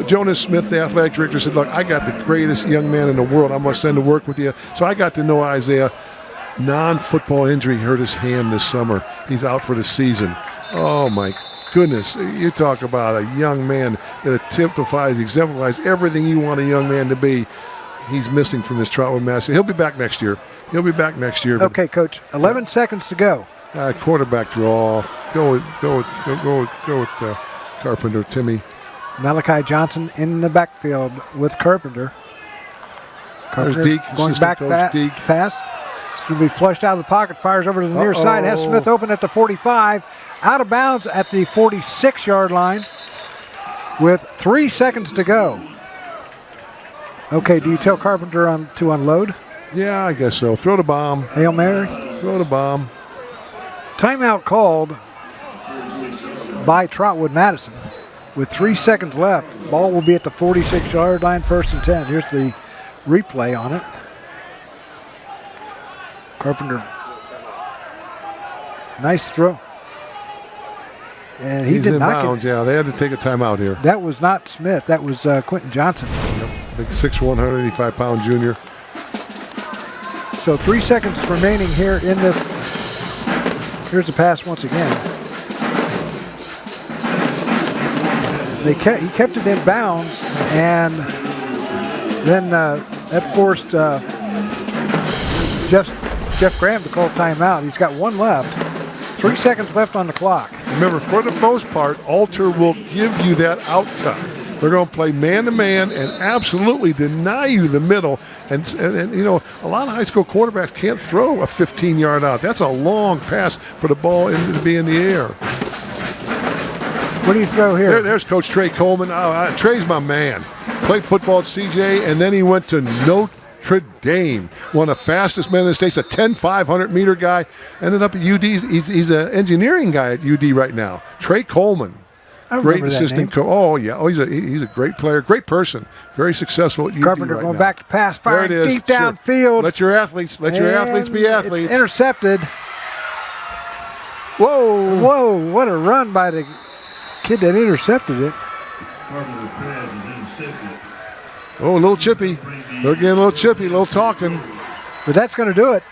Speaker 2: Jonas Smith, the athletic director, said, look, I got the greatest young man in the world I'm going to send to work with you. So I got to know Isaiah. Non-football injury hurt his hand this summer. He's out for the season. Oh, my goodness. You talk about a young man that typifies, exemplifies everything you want a young man to be. He's missing from this Trotwood-Madison. He'll be back next year.
Speaker 1: Okay, Coach. 11 seconds to go.
Speaker 2: Quarterback draw. Go with Carpenter, Timmy.
Speaker 1: Malachi Johnson in the backfield with Carpenter.
Speaker 2: There's Deke.
Speaker 1: Going back pass. Should be flushed out of the pocket. Fires over to the near side. Has Smith open at the 45. Out of bounds at the 46-yard line with 3 seconds to go. Okay, do you tell Carpenter to unload?
Speaker 2: Yeah, I guess so. Throw the bomb.
Speaker 1: Hail Mary?
Speaker 2: Throw the bomb.
Speaker 1: Timeout called by Trotwood-Madison with 3 seconds left. Ball will be at the 46-yard line, 1st and 10. Here's the replay on it. Carpenter. Nice throw. And
Speaker 2: He's
Speaker 1: did
Speaker 2: in
Speaker 1: not
Speaker 2: bounds. Yeah, they had to take a timeout here.
Speaker 1: That was not Smith. That was Quentin Johnson.
Speaker 2: Yep. Big 6'1", 185-pound junior.
Speaker 1: So 3 seconds remaining here in this. Here's the pass once again. He kept it in bounds, and then that forced Jeff Graham to call timeout. He's got 1 left. 3 seconds left on the clock.
Speaker 2: Remember, for the most part, Alter will give you that outcut. They're going to play man-to-man and absolutely deny you the middle. And you know, a lot of high school quarterbacks can't throw a 15-yard out. That's a long pass for the ball to be in the air.
Speaker 1: What do you throw here?
Speaker 2: There's Coach Trey Coleman. Trey's my man. Played football at CJ, and then he went to Notre Dame. One of the fastest men in the States, a 10,500-meter guy. Ended up at UD. He's an engineering guy at UD right now. Trey Coleman. Great assistant coach. Oh, yeah. Oh, he's a great player, great person, very successful at UD
Speaker 1: Carpenter
Speaker 2: right
Speaker 1: going
Speaker 2: now.
Speaker 1: back to pass, firing deep downfield.
Speaker 2: Let your athletes be athletes.
Speaker 1: It's intercepted. Whoa, what a run by the kid that intercepted it.
Speaker 2: Oh, a little chippy. They're getting a little chippy, a little talking.
Speaker 1: But that's going to do it.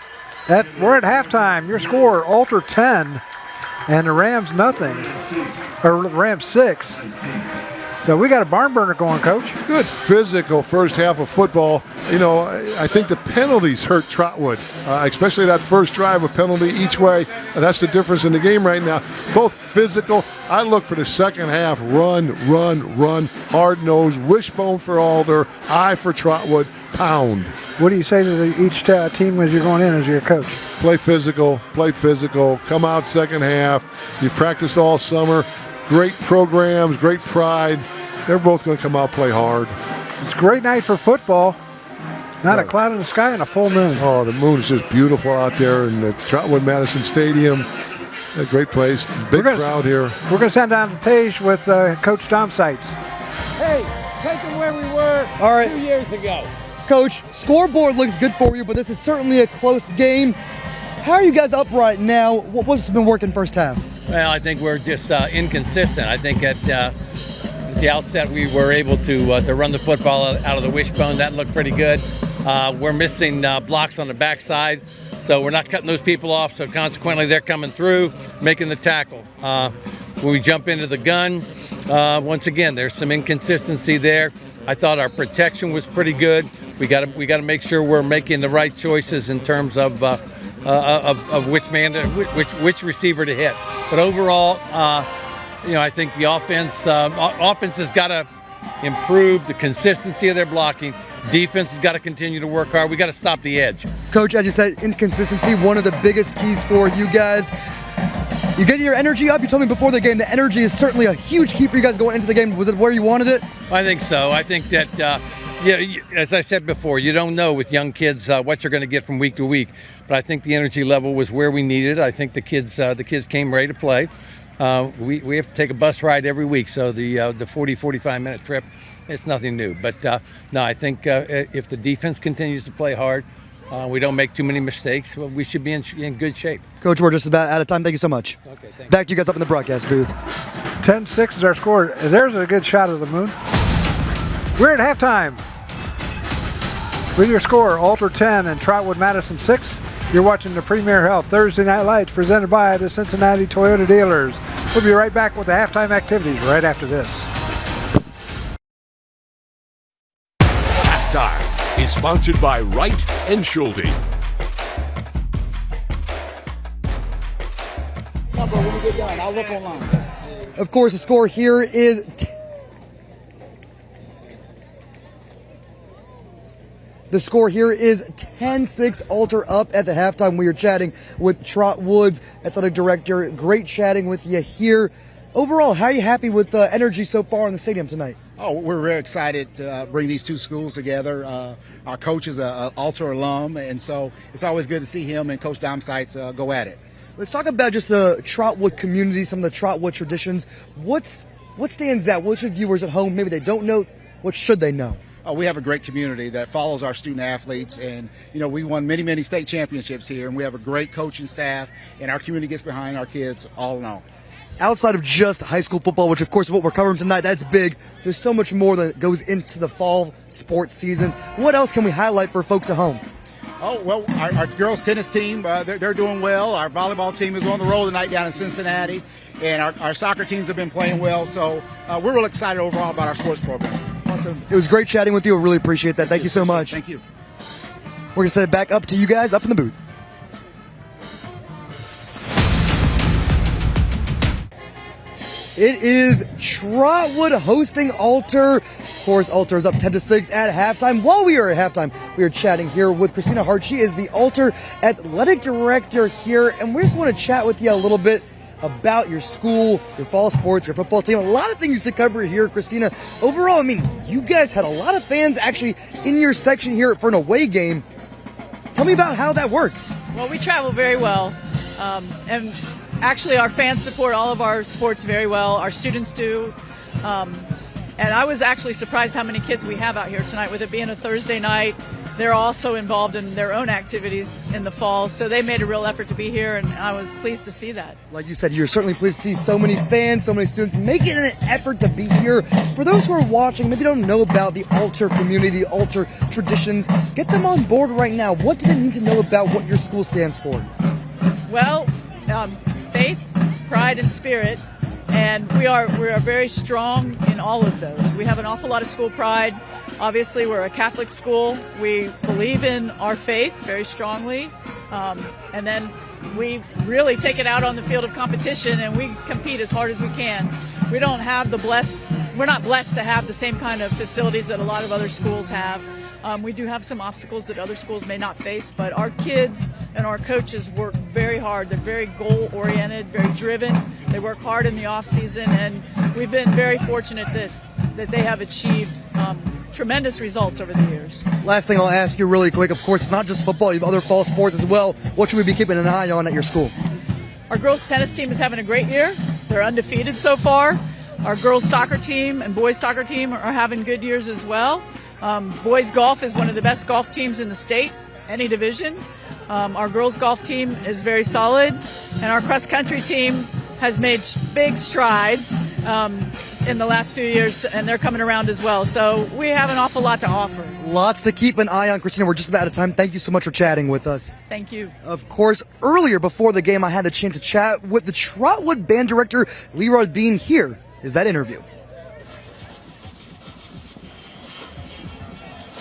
Speaker 1: We're at halftime. Your score, Alter 10, and the Rams nothing. Or the Rams 6. So we got a barn burner going, Coach.
Speaker 2: Good physical first half of football. You know, I think the penalties hurt Trotwood, especially that first drive, a penalty each way. That's the difference in the game right now. Both physical. I look for the second half. Run. Hard nose. Wishbone for Alder. Eye for Trotwood. Pound.
Speaker 1: What do you say to each team as you're going in as your coach?
Speaker 2: Play physical. Come out second half. You've practiced all summer. Great programs, great pride. They're both going to come out play hard.
Speaker 1: It's a great night for football. Not a cloud in the sky and a full moon.
Speaker 2: Oh, the moon is just beautiful out there in the Trotwood-Madison Stadium. A great place. Big crowd here.
Speaker 1: We're going to send down to Tage with Coach Dom Seitz.
Speaker 7: Hey, take them where we were 2 years ago.
Speaker 3: Coach, scoreboard looks good for you, but this is certainly a close game. How are you guys up right now? What's been working first half?
Speaker 7: Well, I think we're just inconsistent. I think at the outset we were able to run the football out of the wishbone. That looked pretty good. We're missing blocks on the backside, so we're not cutting those people off. So consequently, they're coming through, making the tackle. When we jump into the gun, once again, there's some inconsistency there. I thought our protection was pretty good. We got to make sure we're making the right choices in terms of which man, which receiver to hit. But overall, I think the offense has got to improve the consistency of their blocking. Defense has got to continue to work hard. We got to stop the edge.
Speaker 3: Coach, as you said, inconsistency, one of the biggest keys for you guys. You get your energy up. You told me before the game the energy is certainly a huge key for you guys going into the game. Was it where you wanted it?
Speaker 7: I think so. I think that, as I said before, you don't know with young kids what you're going to get from week to week. But I think the energy level was where we needed it. I think the kids came ready to play. We have to take a bus ride every week, so the 40-45 minute trip, it's nothing new. But no, I think if the defense continues to play hard, we don't make too many mistakes, well, we should be in good shape.
Speaker 3: Coach, we're just about out of time. Thank you so much.
Speaker 7: Okay, thanks.
Speaker 3: Back to you guys up in the broadcast booth.
Speaker 1: 10-6 is our score. There's a good shot of the moon. We're at halftime. With your score, Alter 10 and Trotwood-Madison 6. You're watching the Premier Health Thursday Night Lights presented by the Cincinnati Toyota dealers. We'll be right back with the halftime activities right after this.
Speaker 8: Halftime is sponsored by Wright and Schulte.
Speaker 3: Of course, the score here is The score here is 10-6, Alter up at the halftime. We are chatting with Trotwood's athletic director. Great chatting with you here. Overall, how are you happy with the energy so far in the stadium tonight?
Speaker 9: Oh, we're very excited to bring these two schools together. Our coach is an Alter alum, and so it's always good to see him and Coach Dom Seitz go at it.
Speaker 3: Let's talk about just the Trotwood community, some of the Trotwood traditions. What stands out? What should viewers at home, maybe they don't know, what should they know?
Speaker 9: We have a great community that follows our student athletes, and we won many state championships here, and we have a great coaching staff, and our community gets behind our kids all in all.
Speaker 3: Outside of just high school football, which of course is what we're covering tonight, that's big. There's so much more that goes into the fall sports season. What else can we highlight for folks at home?
Speaker 9: Oh, well, our girls tennis team, they're doing well. Our volleyball team is on the road tonight down in Cincinnati, and our soccer teams have been playing well. So we're real excited overall about our sports programs.
Speaker 3: Awesome. It was great chatting with you. I really appreciate that. Thank you so much.
Speaker 9: Thank you.
Speaker 3: We're going to send it back up to you guys up in the booth. It is Trotwood hosting Alter. Of course, Alter is up 10-6 at halftime. While we are at halftime, we are chatting here with Christina Hart. She is the Alter athletic director here, and we just want to chat with you a little bit about your school, your fall sports, your football team. A lot of things to cover here, Christina. Overall, I mean, you guys had a lot of fans actually in your section here for an away game. Tell me about how that works.
Speaker 10: Well, we travel very well, and actually our fans support all of our sports very well. Our students do. And I was actually surprised how many kids we have out here tonight. With it being a Thursday night, they're also involved in their own activities in the fall. So they made a real effort to be here, and I was pleased to see that.
Speaker 3: Like you said, you're certainly pleased to see so many fans, so many students making an effort to be here. For those who are watching, maybe don't know about the Alter community, the Alter traditions, get them on board right now. What do they need to know about what your school stands for?
Speaker 10: Well, faith, pride, and spirit. And we are very strong in all of those. We have an awful lot of school pride. Obviously, we're a Catholic school. We believe in our faith very strongly. And then we really take it out on the field of competition, and we compete as hard as we can. We don't have we're not blessed to have the same kind of facilities that a lot of other schools have. We do have some obstacles that other schools may not face, but our kids and our coaches work very hard. They're very goal-oriented, very driven. They work hard in the off-season, and we've been very fortunate that they have achieved tremendous results over the years.
Speaker 3: Last thing I'll ask you really quick, of course, it's not just football, you have other fall sports as well. What should we be keeping an eye on at your school?
Speaker 10: Our girls tennis team is having a great year. They're undefeated so far. Our girls soccer team and boys soccer team are having good years as well. Boys golf is one of the best golf teams in the state, any division. Our girls golf team is very solid, and our cross country team has made big strides in the last few years, and they're coming around as well. So we have an awful lot to offer.
Speaker 3: Lots to keep an eye on, Christina. We're just about out of time. Thank you so much for chatting with us.
Speaker 10: Thank you.
Speaker 3: Of course, earlier before the game, I had the chance to chat with the Trotwood band director, Leroy. Being here is that interview.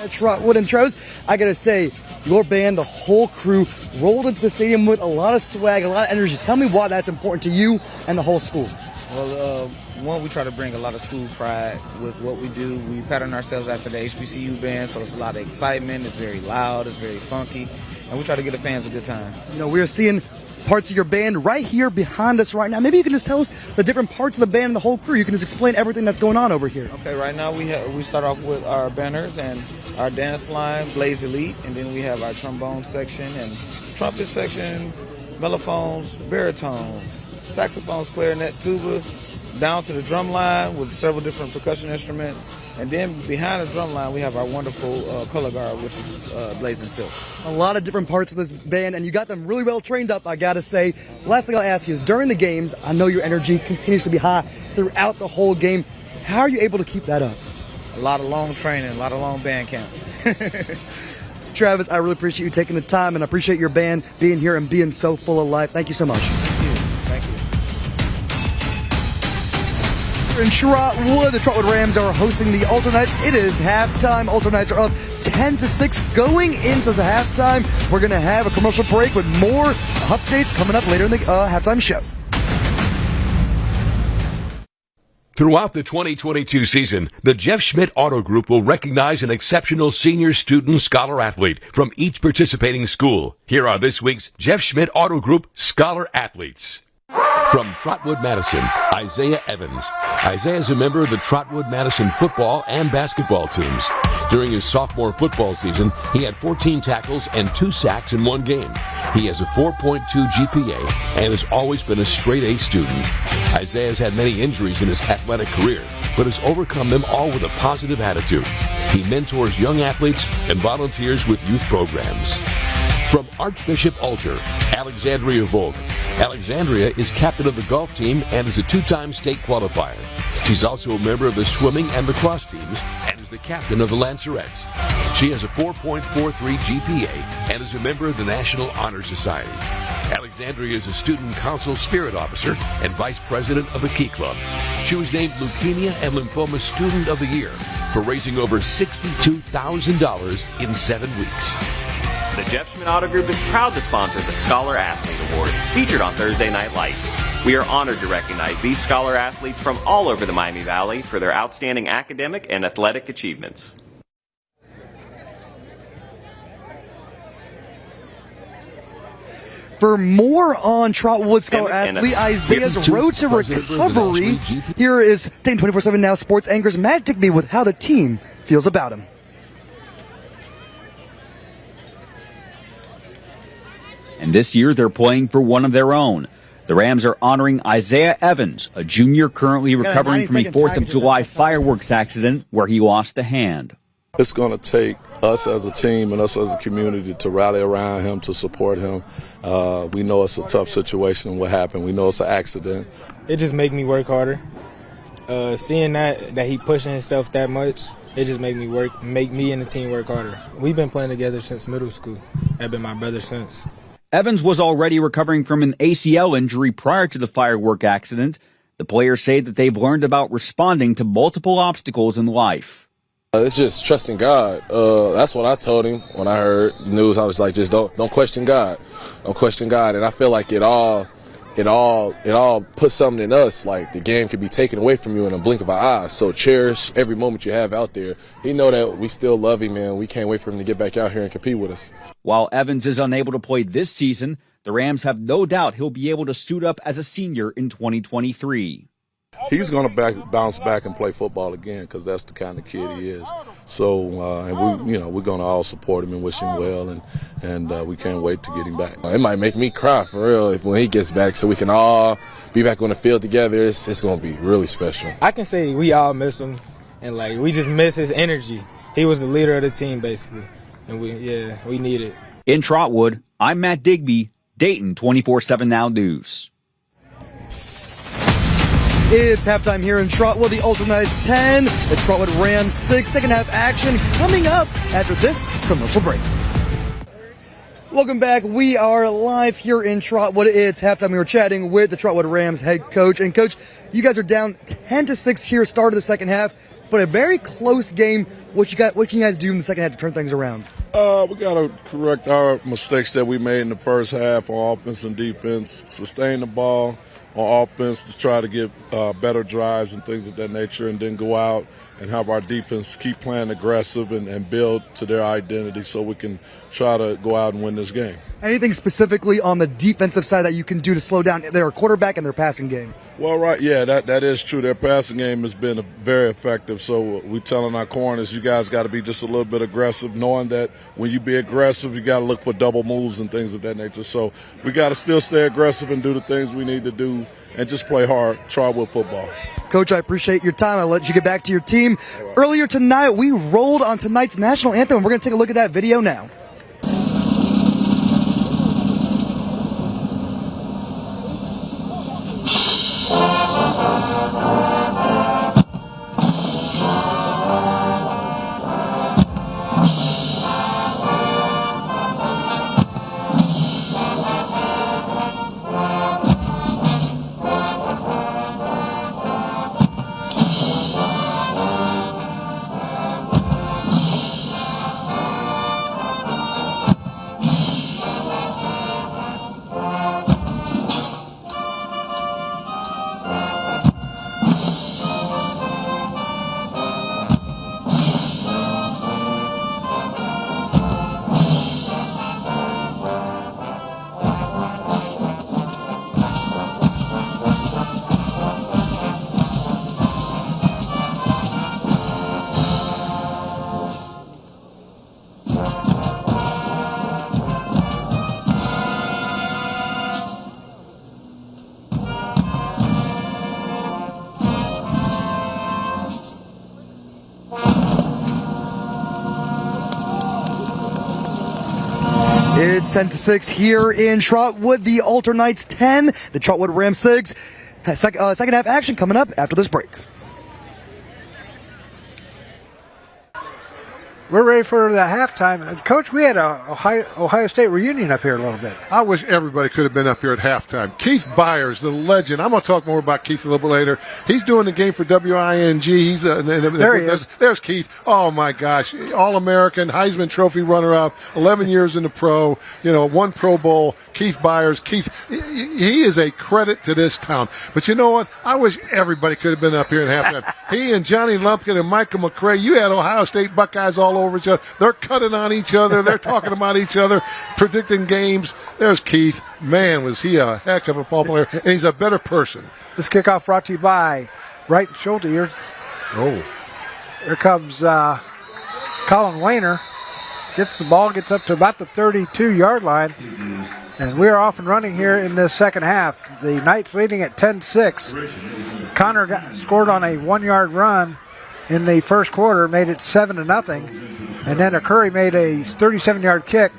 Speaker 3: Trotwood and Treves, I gotta say, your band, the whole crew, rolled into the stadium with a lot of swag, a lot of energy. Tell me why that's important to you and the whole school.
Speaker 11: Well, one, we try to bring a lot of school pride with what we do. We pattern ourselves after the HBCU band, so it's a lot of excitement. It's very loud, it's very funky, and we try to give the fans a good time.
Speaker 3: You know, we're seeing parts of your band right here behind us right now. Maybe you can just tell us the different parts of the band and the whole crew. You can just explain everything that's going on over here.
Speaker 11: Okay, right now we start off with our banners and our dance line, Blaze Elite, and then we have our trombone section and trumpet section, mellophones, baritones, saxophones, clarinet, tuba, down to the drum line with several different percussion instruments. And then behind the drum line, we have our wonderful color guard, which is Blazing Silk.
Speaker 3: A lot of different parts of this band, and you got them really well trained up, I gotta say. Last thing I'll ask you is, during the games, I know your energy continues to be high throughout the whole game. How are you able to keep that up?
Speaker 11: A lot of long training, a lot of long band camp.
Speaker 3: Travis, I really appreciate you taking the time, and I appreciate your band being here and being so full of life. Thank you so much.
Speaker 11: Thank you.
Speaker 3: In Trotwood, the Trotwood Rams are hosting the Alternites. It is halftime. Alternites are up 10-6 going into the halftime. We're going to have a commercial break with more updates coming up later in the halftime show.
Speaker 8: Throughout the 2022 season, the Jeff Schmidt Auto Group will recognize an exceptional senior student scholar athlete from each participating school. Here are this week's Jeff Schmidt Auto Group scholar athletes. From Trotwood-Madison, Isaiah Evans. Isaiah is a member of the Trotwood-Madison football and basketball teams. During his sophomore football season, he had 14 tackles and 2 sacks in one game. He has a 4.2 GPA and has always been a straight-A student. Isaiah has had many injuries in his athletic career, but has overcome them all with a positive attitude. He mentors young athletes and volunteers with youth programs. From Archbishop Alter, Alexandria Volk. Alexandria is captain of the golf team and is a 2-time state qualifier. She's also a member of the swimming and lacrosse teams and is the captain of the Lancerettes. She has a 4.43 GPA and is a member of the National Honor Society. Alexandria is a student council spirit officer and vice president of the Key Club. She was named Leukemia and Lymphoma Student of the Year for raising over $62,000 in 7 weeks.
Speaker 12: The Jeff Schmidt Auto Group is proud to sponsor the Scholar Athlete Award, featured on Thursday Night Lights. We are honored to recognize these scholar athletes from all over the Miami Valley for their outstanding academic and athletic achievements.
Speaker 3: For more on Trotwood scholar athlete Isaiah's road to recovery, here is Dayton 24/7 Now sports anchors Matt Digby with how the team feels about him.
Speaker 13: And this year, they're playing for one of their own. The Rams are honoring Isaiah Evans, a junior currently recovering from a 4th of July fireworks accident where he lost a hand.
Speaker 14: It's going to take us as a team and us as a community to rally around him, to support him. We know it's a tough situation and what happened. We know it's an accident.
Speaker 15: It just makes me work harder. Seeing that he pushing himself that much, it just make me and the team work harder. We've been playing together since middle school. I've been my brother since.
Speaker 13: Evans was already recovering from an ACL injury prior to the firework accident. The players say that they've learned about responding to multiple obstacles in life.
Speaker 14: It's just trusting God. That's what I told him when I heard the news. I was like, just don't question God. Don't question God. And I feel like it all puts something in us, like the game can be taken away from you in a blink of an eye. So cherish every moment you have out there. He know that we still love him, man. We can't wait for him to get back out here and compete with us.
Speaker 13: While Evans is unable to play this season, the Rams have no doubt he'll be able to suit up as a senior in 2023.
Speaker 14: He's going to bounce back and play football again because that's the kind of kid he is. So, and we're going to all support him and wish him well, and we can't wait to get him back. It might make me cry for real when he gets back, so we can all be back on the field together. It's going to be really special.
Speaker 15: I can say we all miss him, and we just miss his energy. He was the leader of the team basically, and we need it.
Speaker 13: In Trotwood, I'm Matt Digby, Dayton 24/7 Now News.
Speaker 3: It's halftime here in Trotwood. The Alternites 10, the Trotwood Rams 6. Second half action coming up after this commercial break. Welcome back. We are live here in Trotwood. It's halftime. We were chatting with the Trotwood Rams head coach. And coach, you guys are down 10-6 here, start of the second half, but a very close game. What can you guys do in the second half to turn things around?
Speaker 14: We got to correct our mistakes that we made in the first half on offense and defense, sustain the ball on offense to try to get better drives and things of that nature, and then go out
Speaker 16: and have our defense keep playing aggressive and build to their identity so we can try to go out and win this game.
Speaker 3: Anything specifically on the defensive side that you can do to slow down their quarterback and their passing game?
Speaker 16: Well, right, yeah, that is true. Their passing game has been very effective. So we're telling our corners, you guys got to be just a little bit aggressive, knowing that when you be aggressive, you got to look for double moves and things of that nature. So we got to still stay aggressive and do the things we need to do and just play hard, Trotwood football.
Speaker 3: Coach, I appreciate your time. I'll let you get back to your team. Right. Earlier tonight, we rolled on tonight's national anthem, and we're going to take a look at that video now. It's 10-6 here in Trotwood. The Alter Knights 10, the Trotwood Rams 6. Second half action coming up after this break.
Speaker 1: We're ready for the halftime. Coach, we had a Ohio State reunion up here a little bit.
Speaker 2: I wish everybody could have been up here at halftime. Keith Byers, the legend. I'm going to talk more about Keith a little bit later. He's doing the game for WING.
Speaker 1: There he is.
Speaker 2: There's Keith. Oh, my gosh. All-American, Heisman Trophy runner-up, 11 years in the pro, one Pro Bowl. Keith Byers. Keith, he is a credit to this town. But you know what? I wish everybody could have been up here at halftime. He and Johnny Lumpkin and Michael McCray, you had Ohio State Buckeyes all over each other. They're cutting on each other. They're talking about each other, predicting games. There's Keith. Man, was he a heck of a ball player, and he's a better person.
Speaker 1: This kickoff brought to you by Wright & Schulte here.
Speaker 2: Oh.
Speaker 1: Here comes Colin Wayner. Gets the ball, gets up to about the 32-yard line. And we're off and running here in this second half. The Knights leading at 10-6. Connor scored on a 1-yard run in the first quarter, made it 7-0. And then Curry made a 37-yard kick.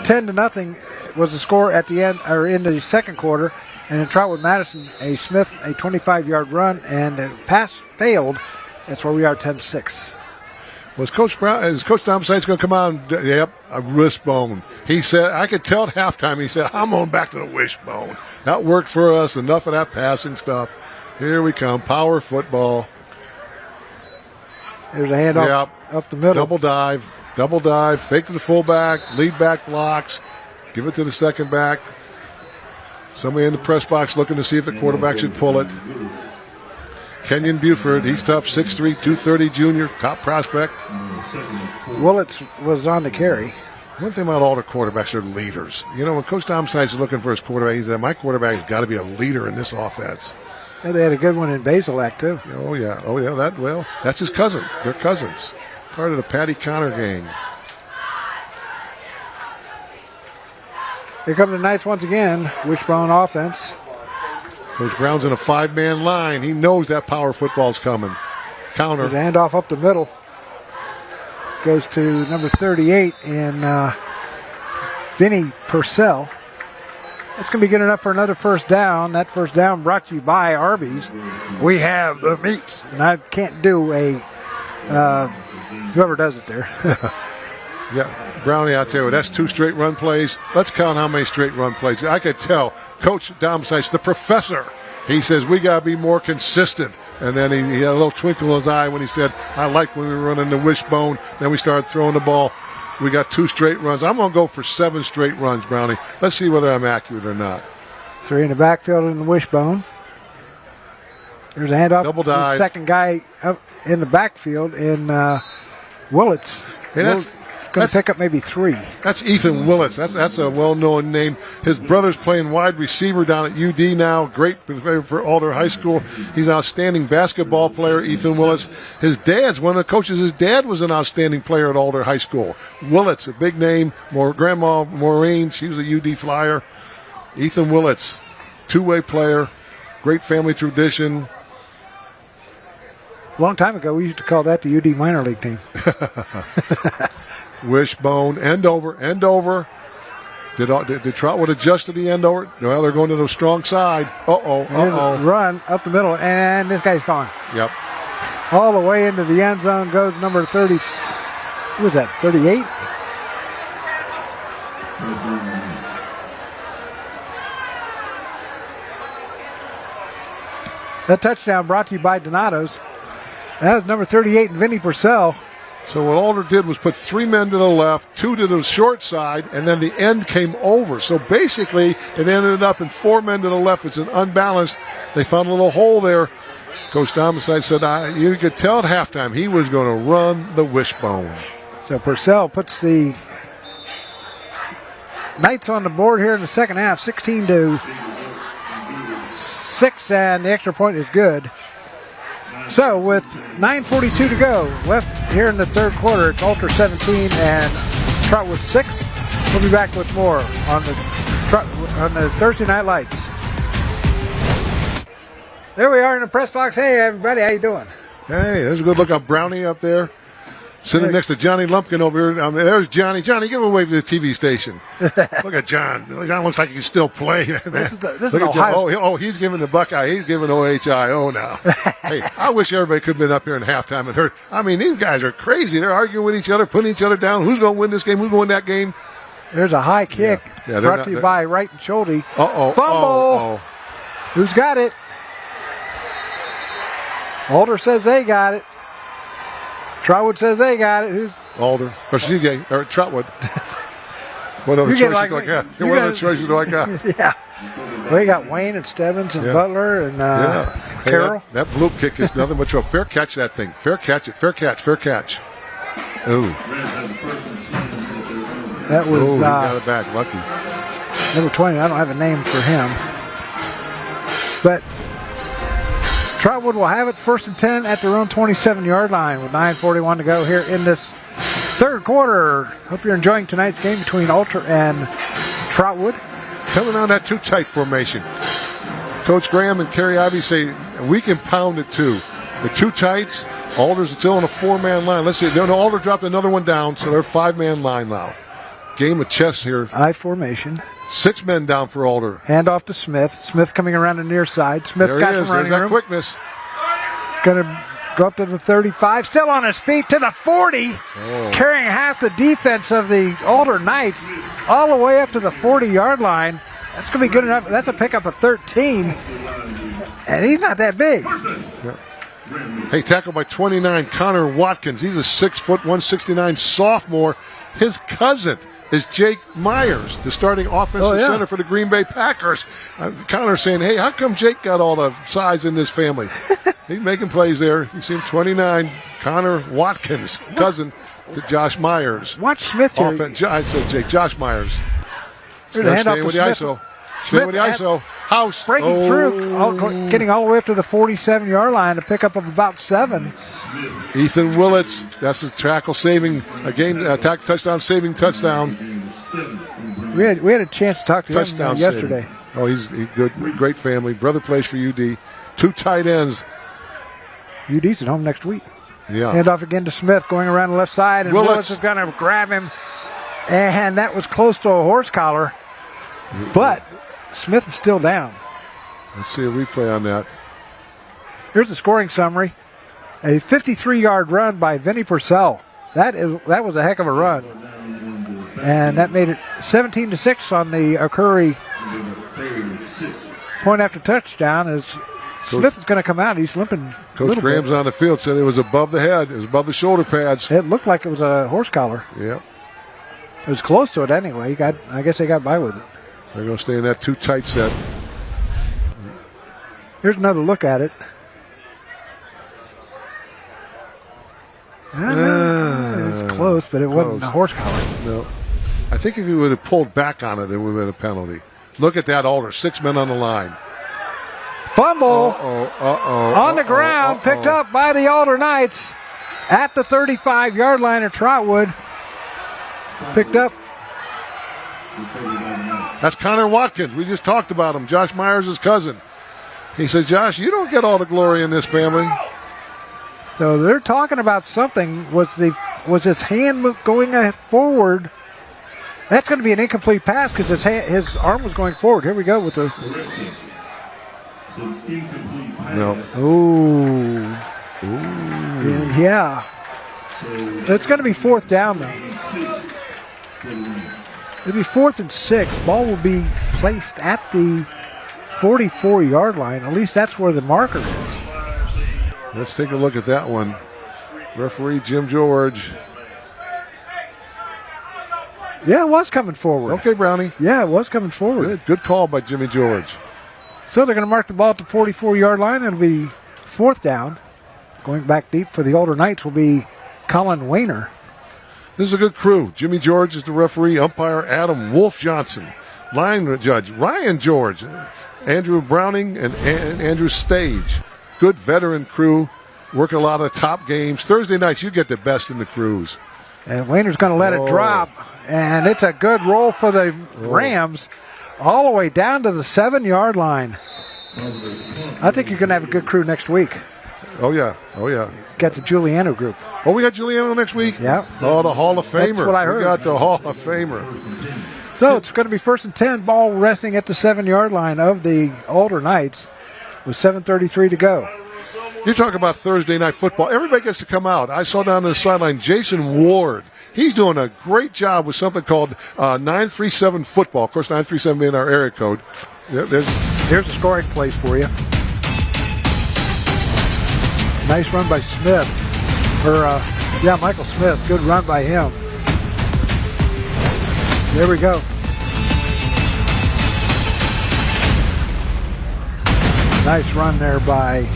Speaker 1: 10-0 was the score at the end, or in the second quarter. And in Trotwood-Madison, Smith, a 25-yard run, and the pass failed. That's where we are, 10-6.
Speaker 2: Was Coach Domsites going to come out and, a wishbone. He said, I could tell at halftime, he said, I'm going back to the wishbone. That worked for us. Enough of that passing stuff. Here we come. Power football.
Speaker 1: There's a handoff up the middle.
Speaker 2: Double dive, fake to the fullback, lead back blocks, give it to the second back. Somebody in the press box looking to see if the quarterback should pull it. Kenyon Buford, he's tough, 6'3", 230 junior, top prospect.
Speaker 1: Willits was on the carry.
Speaker 2: One thing about all the quarterbacks, they're leaders. When Coach Domsites is looking for his quarterback, he said, my quarterback's got to be a leader in this offense.
Speaker 1: Yeah, they had a good one in Basilak, too.
Speaker 2: Oh, yeah. That's his cousin. They're cousins. Part of the Patty Connor gang.
Speaker 1: Here come the Knights once again. Wishbone offense.
Speaker 2: Coach Brown's in a 5-man line. He knows that power football's coming. Counter.
Speaker 1: The handoff up the middle. Goes to number 38 in Vinny Purcell. That's going to be good enough for another first down. That first down brought to you by Arby's. We have the meats. And I can't do a whoever does it there.
Speaker 2: Yeah, Brownie, I'll tell you, that's 2 straight run plays. Let's count how many straight run plays. I could tell Coach Domsites, the professor, he says we got to be more consistent. And then he had a little twinkle in his eye when he said, I like when we were running the wishbone. Then we started throwing the ball. We got 2 straight runs. I'm going to go for 7 straight runs, Brownie. Let's see whether I'm accurate or not.
Speaker 1: 3 in the backfield in the wishbone. There's a handoff.
Speaker 2: Double
Speaker 1: to the
Speaker 2: dive.
Speaker 1: second guy up in the backfield in Willits.
Speaker 2: And
Speaker 1: Willits going to pick up maybe 3.
Speaker 2: That's Ethan Willits. That's a well-known name. His brother's playing wide receiver down at UD now. Great player for Alder High School. He's an outstanding basketball player, Ethan Willits. His dad's one of the coaches. His dad was an outstanding player at Alder High School. Willits, a big name. Grandma Maureen, she was a UD Flyer. Ethan Willits, two-way player, great family tradition.
Speaker 1: A long time ago, we used to call that the UD minor league team.
Speaker 2: Wishbone, end over. Did Trotwood adjust to the end over? Well, they're going to the strong side.
Speaker 1: Run up the middle, and this guy's gone.
Speaker 2: Yep.
Speaker 1: All the way into the end zone goes number 30. Who was that, 38? That touchdown brought to you by Donato's. That was number 38, Vinny Purcell.
Speaker 2: So what Alder did was put 3 men to the left, 2 to the short side, and then the end came over. So basically, it ended up in 4 men to the left. It's an unbalanced. They found a little hole there. Coach Domicide said, you could tell at halftime he was going to run the wishbone.
Speaker 1: So Purcell puts the Knights on the board here in the second half, 16-6, and the extra point is good. So with 9:42 to go left here in the third quarter, it's Alter 17 and Trotwood 6. We'll be back with more on the Thursday Night Lights. There we are in the press box. Hey everybody, how you doing?
Speaker 2: Hey, there's a good look at Brownie up there. Sitting next to Johnny Lumpkin over here. There's Johnny. Johnny, give a wave to the TV station. Look at John. John looks like he can still play.
Speaker 1: This is
Speaker 2: Look at
Speaker 1: Ohio.
Speaker 2: John. He's giving the Buckeye. He's giving OHIO now. Hey, I wish everybody could have been up here in halftime and heard. I mean, these guys are crazy. They're arguing with each other, putting each other down. Who's going to win this game? Who's going to win that game?
Speaker 1: There's a high kick brought to you by Wright and Schulte. Fumble. Who's got it? Alder says they got it. Trotwood says they got it. Who's
Speaker 2: Alder or CJ or Trotwood? What other choices do I got? What other choices do I got?
Speaker 1: Yeah. Well, you got Wayne and Stebbins and Butler and Carroll.
Speaker 2: Hey, that bloop kick is nothing but a fair catch. That thing, fair catch it, fair catch. Ooh.
Speaker 1: That was.
Speaker 2: He got it back. Lucky.
Speaker 1: Number 20. I don't have a name for him, but Trotwood will have it first and 10 at their own 27-yard line with 9:41 to go here in this third quarter. Hope you're enjoying tonight's game between Alter and Trotwood.
Speaker 2: Coming on that too tight formation. Coach Graham and Kerry Ivy say we can pound it too. The two tights. Alder's still on a 4-man line. Let's see. Alder dropped another one down, so they're a 5-man line now. Game of chess here.
Speaker 1: I formation.
Speaker 2: 6 men down for Alder.
Speaker 1: Hand off to Smith. Smith coming around the near side. Smith
Speaker 2: there
Speaker 1: got
Speaker 2: he is.
Speaker 1: some running
Speaker 2: There's that
Speaker 1: room.
Speaker 2: quickness.
Speaker 1: Going to go up to the 35. Still on his feet to the 40. Carrying half the defense of the Alder Knights all the way up to the 40-yard line. That's going to be good enough. That's a pickup of 13. And he's not that big.
Speaker 2: Yeah. Hey, tackled by 29, Connor Watkins. He's a 6 foot, 169 sophomore. His cousin is Jake Myers, the starting offensive center for the Green Bay Packers. Connor saying, hey, how come Jake got all the size in this family? He's making plays there. You see him, 29, Connor Watkins, cousin to Josh Myers.
Speaker 1: Watch Smith here.
Speaker 2: I said Jake, Josh Myers.
Speaker 1: Here's a handoff to
Speaker 2: with
Speaker 1: Smith.
Speaker 2: the ISO. Stay with the ISO. House.
Speaker 1: Breaking through, getting all the way up to the 47-yard line, a pickup of about 7.
Speaker 2: Ethan Willits, that's a tackle saving, a game touchdown saving touchdown.
Speaker 1: We had a chance to talk to him yesterday.
Speaker 2: Saving. Oh, he's good, great family. Brother plays for UD. 2 tight ends.
Speaker 1: UD's at home next week.
Speaker 2: Yeah.
Speaker 1: Hand off again to Smith, going around the left side, and Willits is going to grab him, and that was close to a horse collar, but Smith is still down.
Speaker 2: Let's see a replay on that.
Speaker 1: Here's the scoring summary. A 53-yard run by Vinny Purcell. That was a heck of a run. And that made it 17-6 on the Curry point after touchdown as Smith is going to come out. He's limping.
Speaker 2: Coach Graham's on the field, said it was above the head. It was above the shoulder pads.
Speaker 1: It looked like it was a horse collar.
Speaker 2: Yeah.
Speaker 1: It was close to it anyway. I guess they got by with it.
Speaker 2: They're going to stay in that 2 tight set.
Speaker 1: Here's another look at it. It's close, but it wasn't a horse collar.
Speaker 2: No. I think if he would have pulled back on it, it would have been a penalty. Look at that, Alder. 6 men on the line.
Speaker 1: Fumble on the ground, picked up by the Alder Knights at the 35-yard line of Trotwood. Picked up.
Speaker 2: That's Connor Watkins. We just talked about him. Josh Myers' cousin. He said, Josh, you don't get all the glory in this family.
Speaker 1: So they're talking about something. Was his hand going forward? That's going to be an incomplete pass because his arm was going forward. Here we go with the.
Speaker 2: No.
Speaker 1: Ooh. Yeah. It's going to be fourth down though. It'll be 4th and 6. Ball will be placed at the 44-yard line. At least that's where the marker is.
Speaker 2: Let's take a look at that one. Referee Jim George.
Speaker 1: Yeah, it was coming forward.
Speaker 2: Okay, Brownie.
Speaker 1: Yeah, it was coming forward.
Speaker 2: Good call by Jimmy George.
Speaker 1: So they're going to mark the ball at the 44-yard line. It'll be 4th down. Going back deep for the Alder Knights will be Colin Wayner.
Speaker 2: This is a good crew. Jimmy George is the referee. Umpire Adam Wolf Johnson. Line judge Ryan George. Andrew Browning and Andrew Stage. Good veteran crew. Work a lot of top games. Thursday nights, you get the best in the crews.
Speaker 1: And Wayner's going to let it drop. And it's a good roll for the Rams all the way down to the 7-yard line. I think you're going to have a good crew next week.
Speaker 2: Oh, yeah.
Speaker 1: Got the Giuliano group.
Speaker 2: Oh, we got Giuliano next week?
Speaker 1: Yeah.
Speaker 2: Oh, the Hall of Famer.
Speaker 1: That's what I heard.
Speaker 2: We got the Hall of Famer.
Speaker 1: So it's going to be 1st and 10. Ball resting at the 7-yard line of the Alder Knights with 7:33 to go.
Speaker 2: You talk about Thursday night football. Everybody gets to come out. I saw down the sideline Jason Ward. He's doing a great job with something called 937 football. Of course, 937 being our area code.
Speaker 1: Here's a scoring place for you. Nice run by Smith. Michael Smith. Good run by him. There we go. Nice run there by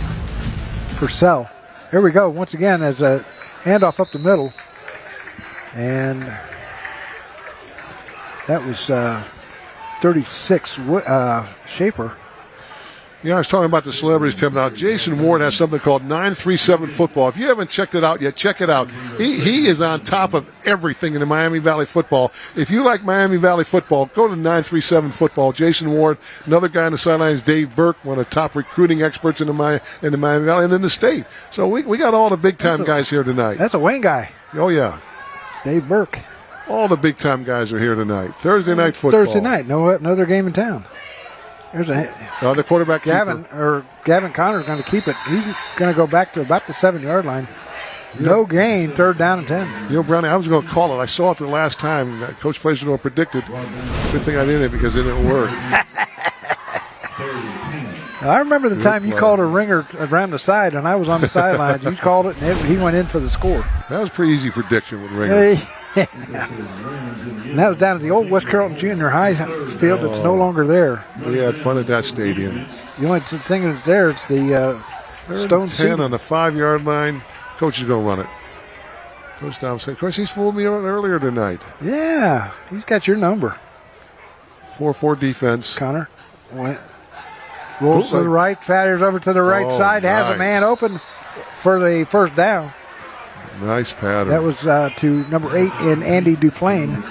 Speaker 1: Purcell. Here we go. Once again, as a handoff up the middle. And that was 36 Schaefer.
Speaker 2: Yeah, I was talking about the celebrities coming out. Jason Ward has something called 937 football. If you haven't checked it out yet, check it out. He is on top of everything in the Miami Valley football. If you like Miami Valley football, go to 937 football. Jason Ward, another guy on the sidelines, Dave Burke, one of the top recruiting experts in the Miami Valley and in the state. So we got all the big-time guys here tonight.
Speaker 1: That's a Wayne guy.
Speaker 2: Oh, yeah.
Speaker 1: Dave Burke.
Speaker 2: All the big-time guys are here tonight. Thursday night football.
Speaker 1: Thursday night. No other game in town. There's
Speaker 2: the quarterback
Speaker 1: Gavin Connor's going to keep it. He's going to go back to about the 7-yard line. No gain, 3rd down and 10.
Speaker 2: You know, Brownie, I was going to call it. I saw it the last time. Coach Plaisdorf predicted. Good thing I didn't because it didn't work.
Speaker 1: I remember the time you called a ringer around the side, and I was on the sidelines. You called it, and he went in for the score.
Speaker 2: That was a pretty easy prediction with ringer.
Speaker 1: And that was down at the old West Carrollton Junior High field. It's no longer there.
Speaker 2: We had fun at that stadium.
Speaker 1: The only thing that's there is the stone
Speaker 2: 10
Speaker 1: seat.
Speaker 2: on the 5-yard line. Coach is going to run it. Coach Dom said, of course, he's fooled me earlier tonight.
Speaker 1: Yeah, he's got your number.
Speaker 2: 4-4 defense.
Speaker 1: Connor rolls to the right, fires over to the right side, has a man open for the 1st down.
Speaker 2: Nice pattern.
Speaker 1: That was to number 8 in Andy Duplain.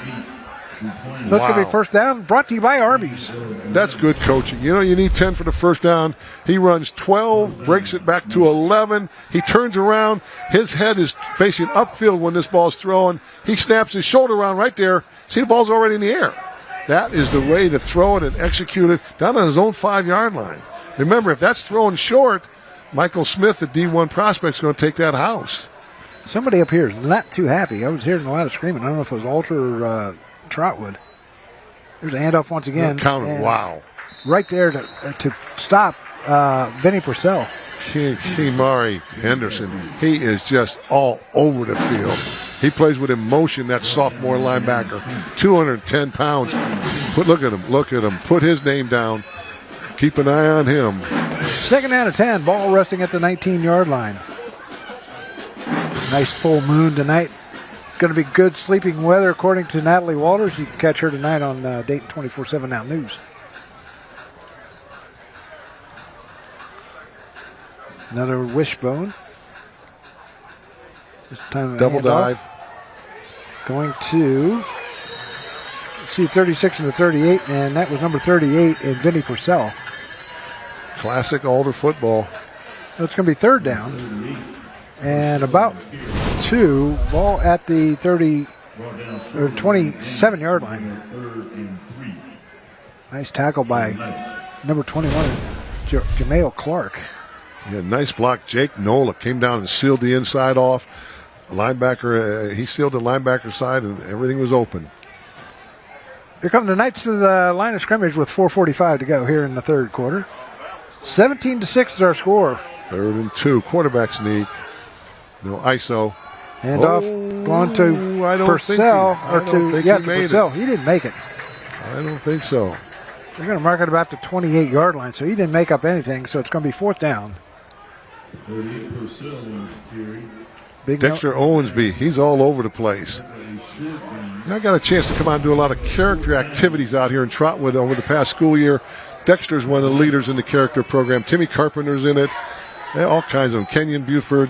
Speaker 1: So it's going to be 1st down, brought to you by Arby's.
Speaker 2: That's good coaching. You know, you need 10 for the 1st down. He runs 12, breaks it back to 11. He turns around. His head is facing upfield when this ball's thrown. He snaps his shoulder around right there. See, the ball's already in the air. That is the way to throw it and execute it down on his own 5-yard line. Remember, if that's thrown short, Michael Smith, the D1 prospect, is going to take that house.
Speaker 1: Somebody up here is not too happy. I was hearing a lot of screaming. I don't know if it was Alter or Trotwood. There's a handoff once again.
Speaker 2: Wow.
Speaker 1: Right there to stop Vinny Purcell.
Speaker 2: Mari Henderson, he is just all over the field. He plays with emotion, that sophomore linebacker. 210 pounds. Look at him. Put his name down. Keep an eye on him.
Speaker 1: 2nd down and 10. Ball resting at the 19-yard line. Nice full moon tonight. Going to be good sleeping weather according to Natalie Walters. You can catch her tonight on Dayton 24/7 Now News. Another wishbone. This time
Speaker 2: double dive.
Speaker 1: Going to see 36 and the 38, and that was number 38 in Vinny Purcell.
Speaker 2: Classic Alder football.
Speaker 1: So it's going to be third down. And about 2, ball at the 27-yard line. Nice tackle by number 21, Jamail Clark.
Speaker 2: Yeah, nice block. Jake Nola came down and sealed the inside off. Linebacker, he sealed the linebacker side, and everything was open.
Speaker 1: Here come the Knights to the line of scrimmage with 4:45 to go here in the third quarter. 17-6 is our score.
Speaker 2: 3rd and 2. Quarterback sneak. No ISO.
Speaker 1: Handoff going to Purcell. Purcell. He didn't make it.
Speaker 2: I don't think so.
Speaker 1: They're going to mark it about the 28-yard line, so he didn't make up anything, so it's going to be 4th down.
Speaker 2: Dexter Owensby, he's all over the place. I got a chance to come out and do a lot of character activities out here in Trotwood over the past school year. Dexter's one of the leaders in the character program. Timmy Carpenter's in it. All kinds of them. Kenyon Buford.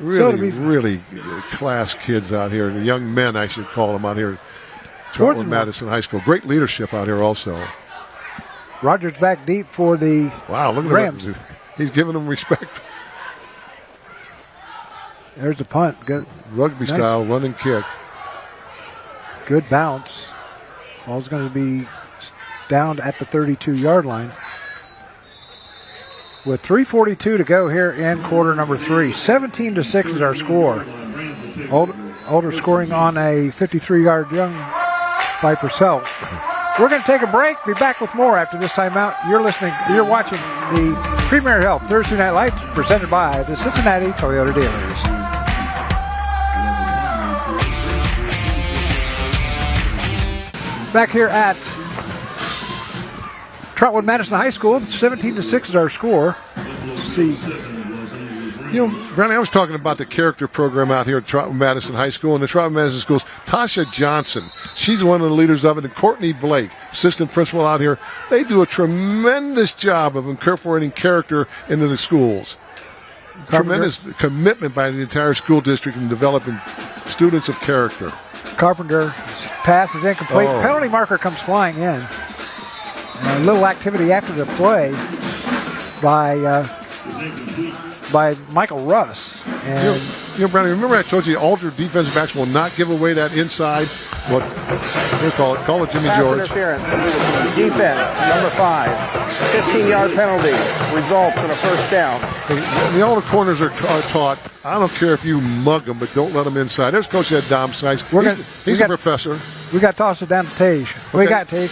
Speaker 2: Really class kids out here. Young men, I should call them, out here at Trotwood-Madison High School. Great leadership out here also.
Speaker 1: Rogers back deep for the Rams.
Speaker 2: He's giving them respect.
Speaker 1: There's the punt. Good.
Speaker 2: Rugby style, run and kick.
Speaker 1: Good bounce. Ball's going to be down at the 32-yard line. With 3:42 to go here in quarter number 3. 17-6 is our score. Older scoring on a 53-yard young by Purcell. We're going to take a break. Be back with more after this timeout. You're watching the Premier Health Thursday Night Lights presented by the Cincinnati Toyota Dealers. Back here at Trotwood-Madison High School, 17-6 is our score. Let's see.
Speaker 2: You know, Brownie, I was talking about the character program out here at Trotwood-Madison High School. And the Trotwood-Madison schools, Tasha Johnson, she's one of the leaders of it, and Courtney Blake, assistant principal out here. They do a tremendous job of incorporating character into the schools. Tremendous commitment by the entire school district in developing students of character.
Speaker 1: Carpenter's pass is incomplete. Penalty marker comes flying in. A little activity after the play by Michael Russ. And
Speaker 2: Brownie, remember I told you Alder defensive backs will not give away that inside, what they call it Jimmy
Speaker 5: Pass
Speaker 2: George.
Speaker 5: interference. Defense, number 5. 15-yard penalty results in a first down.
Speaker 2: The Alder corners are taught, I don't care if you mug them, but don't let them inside. There's Coach Ed Domsize. He's a professor.
Speaker 1: We got to toss it down to Tage.
Speaker 2: Okay.
Speaker 1: We got Tage.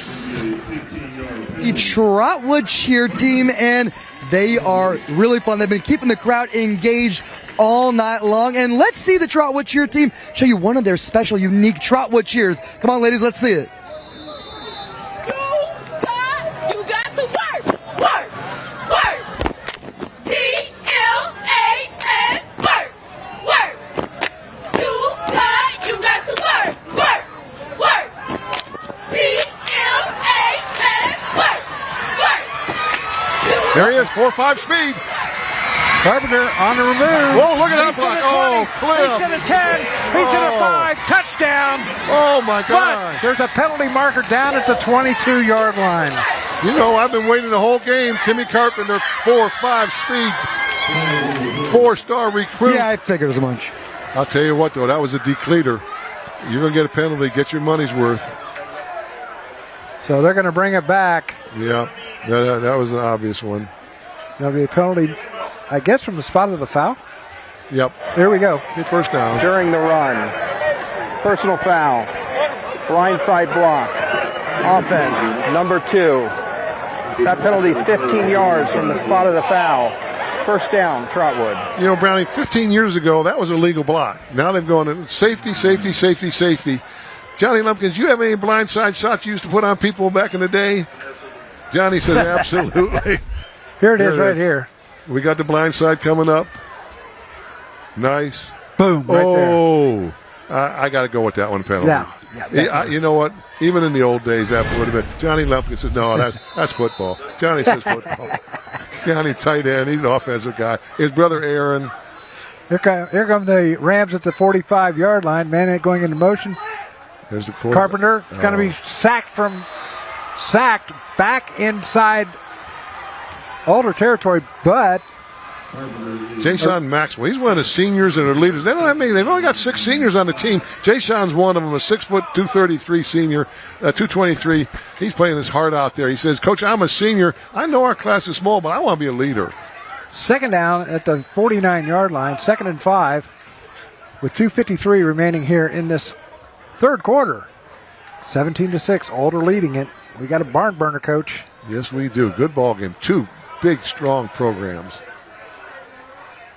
Speaker 3: The Trotwood cheer team, and they are really fun. They've been keeping the crowd engaged all night long. And let's see the Trotwood cheer team show you one of their special, unique Trotwood cheers. Come on, ladies, let's see it.
Speaker 17: You got to work. TLHS, work. You got to work. TLHS, work.
Speaker 2: There he is, 4.5 speed.
Speaker 1: Carpenter on the remove.
Speaker 2: Whoa, look at that block. Cliff.
Speaker 1: He's to the 10. He's to the 5. Touchdown.
Speaker 2: Oh, my God.
Speaker 1: But there's a penalty marker down at the 22-yard line.
Speaker 2: You know, I've been waiting the whole game. Timmy Carpenter, 4.5 speed. 4-star recruit.
Speaker 3: Yeah, I figured as much.
Speaker 2: I'll tell you what, though, that was a decleater. You're going to get a penalty. Get your money's worth.
Speaker 1: So they're going to bring it back.
Speaker 2: Yeah, that was an obvious one.
Speaker 1: There'll be a penalty, I guess, from the spot of the foul.
Speaker 2: Yep.
Speaker 1: Here we go.
Speaker 2: Good first down.
Speaker 5: During the run. Personal foul. Blindside block. Offense, number 2. That penalty is 15 yards from the spot of the foul. First down, Trotwood.
Speaker 2: You know, Brownie, 15 years ago, that was a legal block. Now they've gone to safety. Johnny Lumpkins, you have any blindside shots you used to put on people back in the day? Johnny says absolutely.
Speaker 1: Here it is right here.
Speaker 2: We got the blind side coming up.
Speaker 16: Nice.
Speaker 1: Boom, right there.
Speaker 16: Oh, I got to go with that one penalty.
Speaker 1: Yeah,
Speaker 16: you know what? Even in the old days, that would have been. Johnny Lumpkin says, no, that's football. Johnny says football. Johnny tight end. He's an offensive guy. His brother Aaron.
Speaker 1: Here come the Rams at the 45-yard line. Man going into motion.
Speaker 16: There's the
Speaker 1: Carpenter. It's going to be sacked back inside Alder territory, but
Speaker 16: Jay-Sean Maxwell, he's one of the seniors and their leaders. They don't have many. They've only got 6 seniors on the team. Jay-Sean's one of them, a 6 foot, 233 senior, 223. He's playing his heart out there. He says, Coach, I'm a senior. I know our class is small, but I want to be a leader.
Speaker 1: Second down at the 49-yard line, 2nd and 5, with 2:53 remaining here in this third quarter. 17-6, Alder leading it. We got a barn burner, Coach.
Speaker 16: Yes, we do. Good ball game. 2 big, strong programs.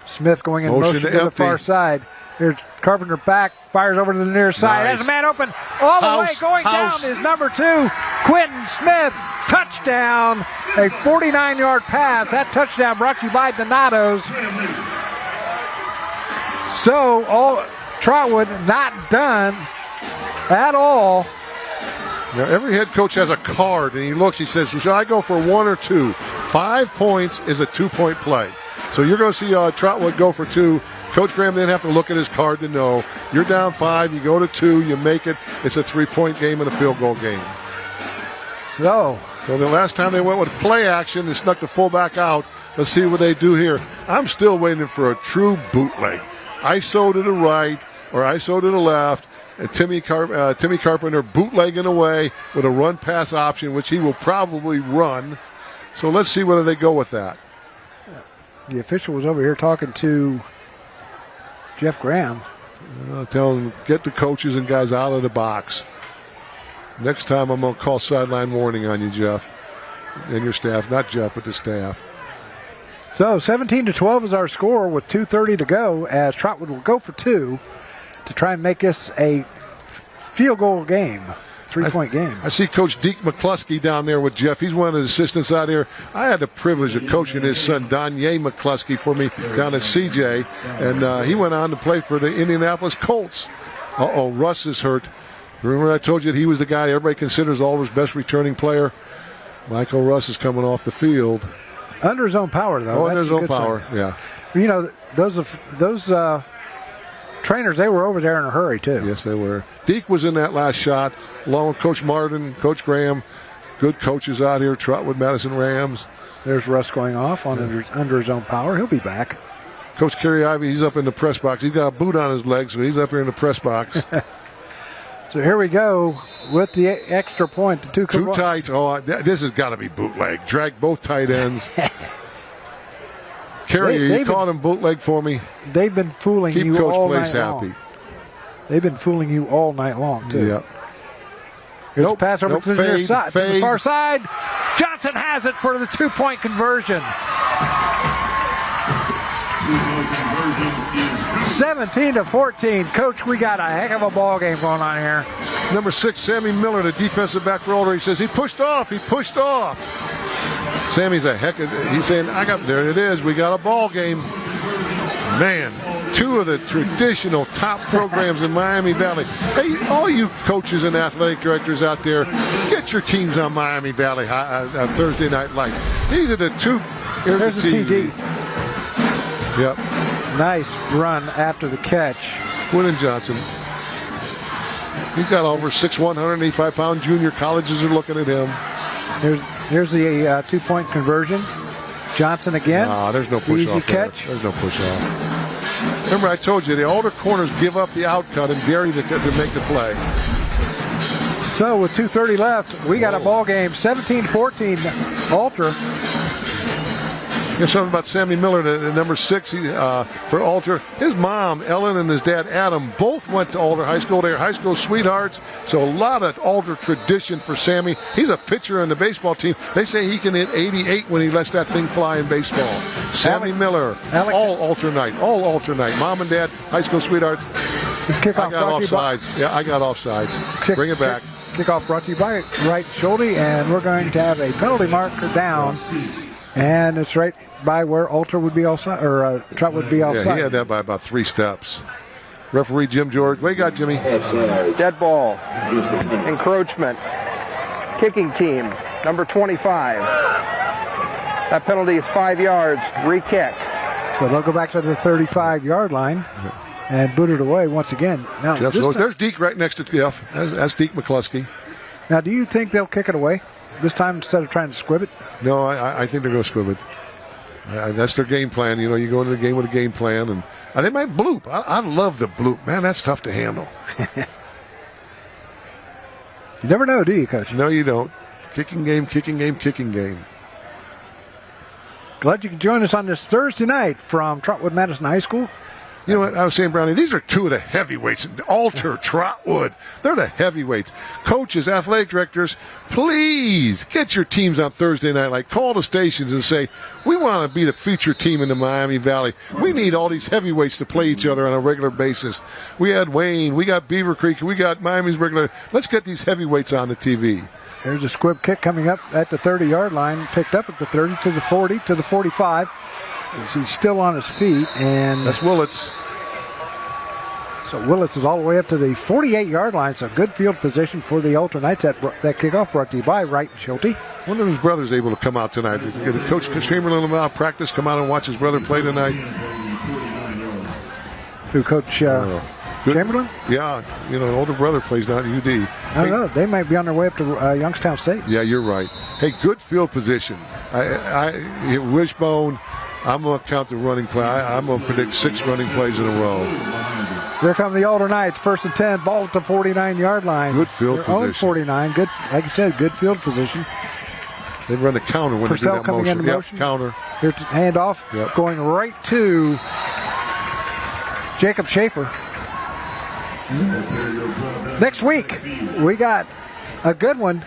Speaker 1: Smith going in motion to the far side. Here's Carpenter back, fires over to the near side.
Speaker 16: Nice.
Speaker 1: Has a man open all the way. Going down is number 2, Quentin Smith. Touchdown. A 49-yard pass. That touchdown brought to you by Donato's. So, Trotwood not done at all.
Speaker 16: Now, every head coach has a card, and he looks, he says, should I go for 1 or 2? 5 points is a 2-point play. So you're going to see Trotwood go for 2. Coach Graham didn't have to look at his card to know. You're down 5, you go to 2, you make it. It's a 3-point game and a field goal game.
Speaker 1: So
Speaker 16: the last time they went with play action, they snuck the fullback out. Let's see what they do here. I'm still waiting for a true bootleg. ISO to the right or ISO to the left. And Timmy Carpenter bootlegging away with a run-pass option, which he will probably run. So let's see whether they go with that.
Speaker 1: The official was over here talking to Jeff Graham.
Speaker 16: Tell him, get the coaches and guys out of the box. Next time I'm going to call sideline warning on you, Jeff, and your staff. Not Jeff, but the staff.
Speaker 1: So 17-12 is our score with 2:30 to go, as Trotwood will go for 2 to try and make this a field goal game, 3-point game.
Speaker 16: I see Coach Deke McCluskey down there with Jeff. He's one of the assistants out here. I had the privilege of coaching his son, Donye McCluskey, for me down at CJ, and he went on to play for the Indianapolis Colts. Russ is hurt. Remember I told you that he was the guy everybody considers Alder's best returning player? Michael Russ is coming off the field.
Speaker 1: Under his own power, though.
Speaker 16: Under his own power, yeah.
Speaker 1: You know, those trainers, they were over there in a hurry, too.
Speaker 16: Yes, they were. Deke was in that last shot, along with Coach Martin, Coach Graham. Good coaches out here, Trotwood-Madison Rams.
Speaker 1: There's Russ going off under his own power. He'll be back.
Speaker 16: Coach Kerry Ivey, he's up in the press box. He's got a boot on his leg, so he's up here in the press box.
Speaker 1: So here we go with the extra point. The
Speaker 16: two tights. Oh, this has got to be bootleg. Drag both tight ends. Kerry, you caught him bootleg for me.
Speaker 1: They've been fooling you all night long.
Speaker 16: Keep Coach Place happy.
Speaker 1: They've been fooling you all night long, too.
Speaker 16: Yep.
Speaker 1: Here's pass over to the near side, to the far side. Johnson has it for the 2-point conversion. 17-14. Coach, we got a heck of a ball game going on here.
Speaker 16: Number 6, Sammy Miller, the defensive back for Alder. He says he pushed off. Sammy's he's saying, there it is. We got a ball game. Man, 2 of the traditional top programs in Miami Valley. Hey, all you coaches and athletic directors out there, get your teams on Miami Valley Thursday Night Lights. These are the 2.
Speaker 1: There's the TD.
Speaker 16: Yep.
Speaker 1: Nice run after the catch.
Speaker 16: Quinton Johnson. He's got over 6'1", 185-pound junior. Colleges are looking at him.
Speaker 1: Here's the 2-point conversion. Johnson again.
Speaker 16: There's no push
Speaker 1: Easy
Speaker 16: off
Speaker 1: catch.
Speaker 16: There's no push off. Remember, I told you, the Alder corners give up the outcut and dare you to make the play.
Speaker 1: So with 2:30 left, we got a ball game. 17-14 Alder.
Speaker 16: Here's something about Sammy Miller, the number 6 for Alder. His mom, Ellen, and his dad, Adam, both went to Alder High School. They're high school sweethearts, so a lot of Alder tradition for Sammy. He's a pitcher on the baseball team. They say he can hit 88 when he lets that thing fly in baseball. Sammy Miller, all alternate. Mom and dad, high school sweethearts.
Speaker 1: Kickoff
Speaker 16: I got offsides. I got offsides. Bring it back.
Speaker 1: Kickoff brought to you by Wright Schulte, and we're going to have a penalty marker down And it's right by where Alter would be offside, or Trot would be offside.
Speaker 18: Yeah, he had that by about 3 steps. Referee Jim George. What you got, Jimmy?
Speaker 5: Dead ball. Encroachment. Kicking team, number 25. That penalty is 5 yards. Re-kick.
Speaker 1: So they'll go back to the 35-yard line and boot it away once again. Now,
Speaker 18: There's Deke right next to Jeff. That's Deke McCluskey.
Speaker 1: Now, do you think they'll kick it away this time instead of trying to squib it?
Speaker 18: No, I think they're going to squib it. That's their game plan. You know, you go into the game with a game plan, and they might bloop. I love the bloop. Man, that's tough to handle.
Speaker 1: You never know, do you, Coach?
Speaker 18: No, you don't. Kicking game, kicking game, kicking game.
Speaker 1: Glad you can join us on this Thursday night from Trotwood-Madison High School.
Speaker 18: You know what I was saying, Brownie? These are 2 of the heavyweights. Alter, Trotwood. They're the heavyweights. Coaches, athletic directors, please get your teams on Thursday night. Like, call the stations and say, we want to be the feature team in the Miami Valley. We need all these heavyweights to play each other on a regular basis. We had Wayne. We got Beaver Creek. We got Miami's regular. Let's get these heavyweights on the TV.
Speaker 1: There's a squib kick coming up at the 30-yard line. Picked up at the 30 to the 40 to the 45. He's still on his feet, and
Speaker 18: that's Willits.
Speaker 1: So Willits is all the way up to the 48-yard line. So good field position for the Alter Knights. That kickoff brought to you by Wright and Schulte.
Speaker 18: One of his brothers able to come out tonight. Did Coach Chamberlain out practice? Come out and watch his brother play tonight.
Speaker 1: Who, Coach Chamberlain?
Speaker 18: Yeah, you know, an older brother plays down at UD.
Speaker 1: I don't know. They might be on their way up to Youngstown State.
Speaker 18: Yeah, you're right. Hey, good field position. Wishbone. I'm going to count the running play. I'm going to predict 6 running plays in a row.
Speaker 1: Here come the Alter Knights. 1st and 10. Ball at the 49-yard line.
Speaker 18: Good field position.
Speaker 1: Own 49. Good, like you said, good field position.
Speaker 18: They run the counter when
Speaker 1: Purcell
Speaker 18: they do that
Speaker 1: coming
Speaker 18: motion.
Speaker 1: into motion.
Speaker 18: Counter.
Speaker 1: Here's the handoff.
Speaker 18: Yep.
Speaker 1: Going right to Jacob Schaefer. Next week, we got a good one.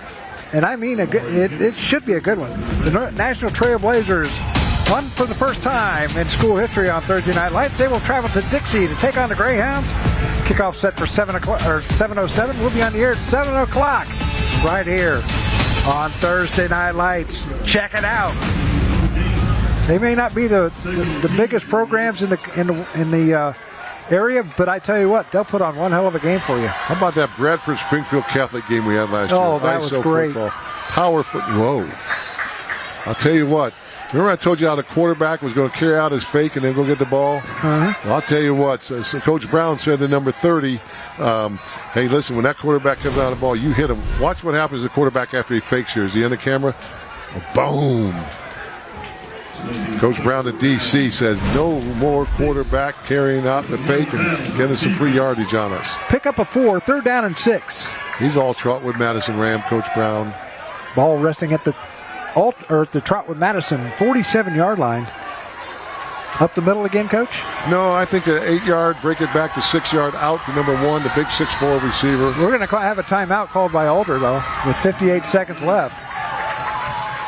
Speaker 1: And I mean, it should be a good one. The National Trailblazers won for the first time in school history on Thursday Night Lights. They will travel to Dixie to take on the Greyhounds. Kickoff set for 7 o'clock or 7:07. We'll be on the air at 7 o'clock right here on Thursday Night Lights. Check it out. They may not be the biggest programs in the area, but I tell you what, they'll put on one hell of a game for you.
Speaker 18: How about that Bradford Springfield Catholic game we had last year?
Speaker 1: Oh, that was great.
Speaker 18: Football. Power foot. Whoa. I'll tell you what. Remember I told you how the quarterback was going to carry out his fake and then go get the ball?
Speaker 1: Uh-huh.
Speaker 18: Well, I'll tell you what. So Coach Brown said to number 30, hey, listen, when that quarterback comes out of the ball, you hit him. Watch what happens to the quarterback after he fakes here. Is he in the camera? Oh, boom. Coach Brown at DC says no more quarterback carrying out the fake and getting some free yardage on us.
Speaker 1: Pick up a 4, 3rd down and 6.
Speaker 18: He's all Trotwood-Madison Ram, Coach Brown.
Speaker 1: Ball resting at the Trotwood-Madison 47-yard line. Up the middle again, Coach?
Speaker 18: No, I think an 8-yard, break it back to 6-yard out to number 1, the big 6'4 receiver.
Speaker 1: We're going to have a timeout called by Alter, though, with 58 seconds left.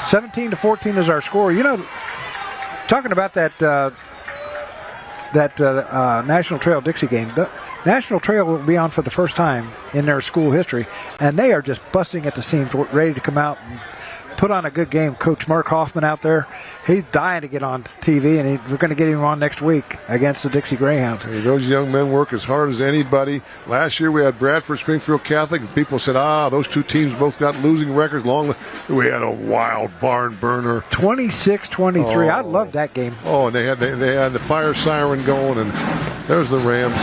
Speaker 1: 17-14 is our score. You know, talking about that National Trail Dixie game, the National Trail will be on for the first time in their school history, and they are just busting at the seams, ready to come out and put on a good game. Coach Mark Hoffman out there, he's dying to get on TV, and we're going to get him on next week against the Dixie Greyhounds.
Speaker 18: Hey, those young men work as hard as anybody. Last year we had Bradford Springfield Catholic, and people said, those two teams both got losing records. We had a wild barn burner.
Speaker 1: 26-23. I love that game.
Speaker 18: Oh, and they had the fire siren going, and there's the Rams.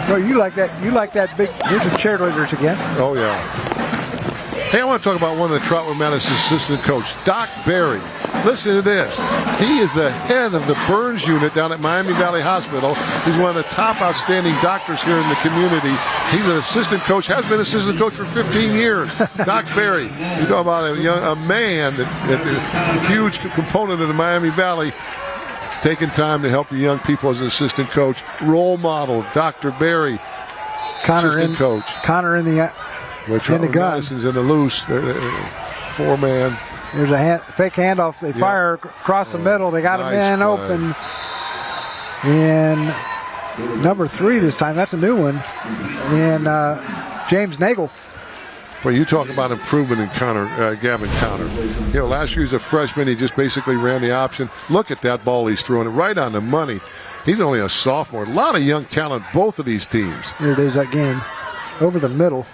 Speaker 1: Well, you like that. You like that big. Here's the cheerleaders again.
Speaker 18: Oh, yeah. Hey, I want to talk about one of the Trotwood-Madison assistant coach, Doc Berry. Listen to this. He is the head of the burns unit down at Miami Valley Hospital. He's one of the top outstanding doctors here in the community. He's an assistant coach, has been assistant coach for 15 years. Doc Berry. You talk about a man that a huge component of the Miami Valley, taking time to help the young people as an assistant coach. Role model, Dr. Berry, assistant coach.
Speaker 1: Connor in the gun.
Speaker 18: Madison's in the loose. 4-man.
Speaker 1: There's a fake handoff. They fire across the middle. They got a man open. And number 3 this time. That's a new one. And James Nagel.
Speaker 18: Well, you talk about improvement in Gavin Conner. You know, last year he was a freshman. He just basically ran the option. Look at that ball he's throwing, right on the money. He's only a sophomore. A lot of young talent, both of these teams.
Speaker 1: Here it is again, over the middle.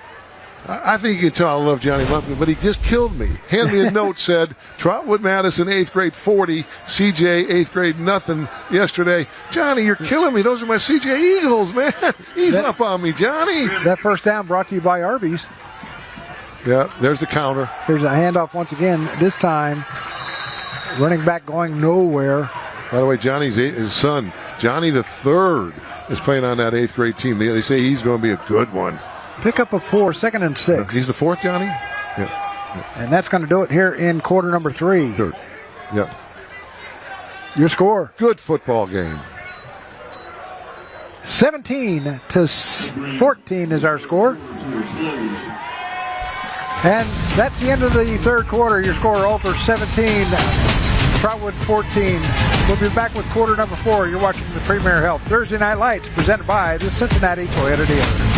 Speaker 18: I think you can tell I love Johnny Lumpkin, but he just killed me. Hand me a note, said, Trotwood-Madison, 8th grade 40, CJ, 8th grade nothing yesterday. Johnny, you're killing me. Those are my CJ Eagles, man. Ease up on me, Johnny.
Speaker 1: That first down brought to you by Arby's.
Speaker 18: Yeah, there's the counter.
Speaker 1: Here's a handoff once again. This time, running back going nowhere.
Speaker 18: By the way, Johnny's his son, Johnny the third, is playing on that 8th grade team. They say he's going to be a good one.
Speaker 1: Pick up a 4, 2nd and 6.
Speaker 18: He's the fourth, Johnny? Yeah.
Speaker 1: And that's going to do it here in quarter number 3.
Speaker 18: Third. Yeah.
Speaker 1: Your score.
Speaker 18: Good football game.
Speaker 1: 17-14 is our score. And that's the end of the third quarter. Your score, Alter 17, Trotwood 14. We'll be back with quarter number 4. You're watching the Premier Health Thursday Night Lights, presented by the Cincinnati Toyota dealers.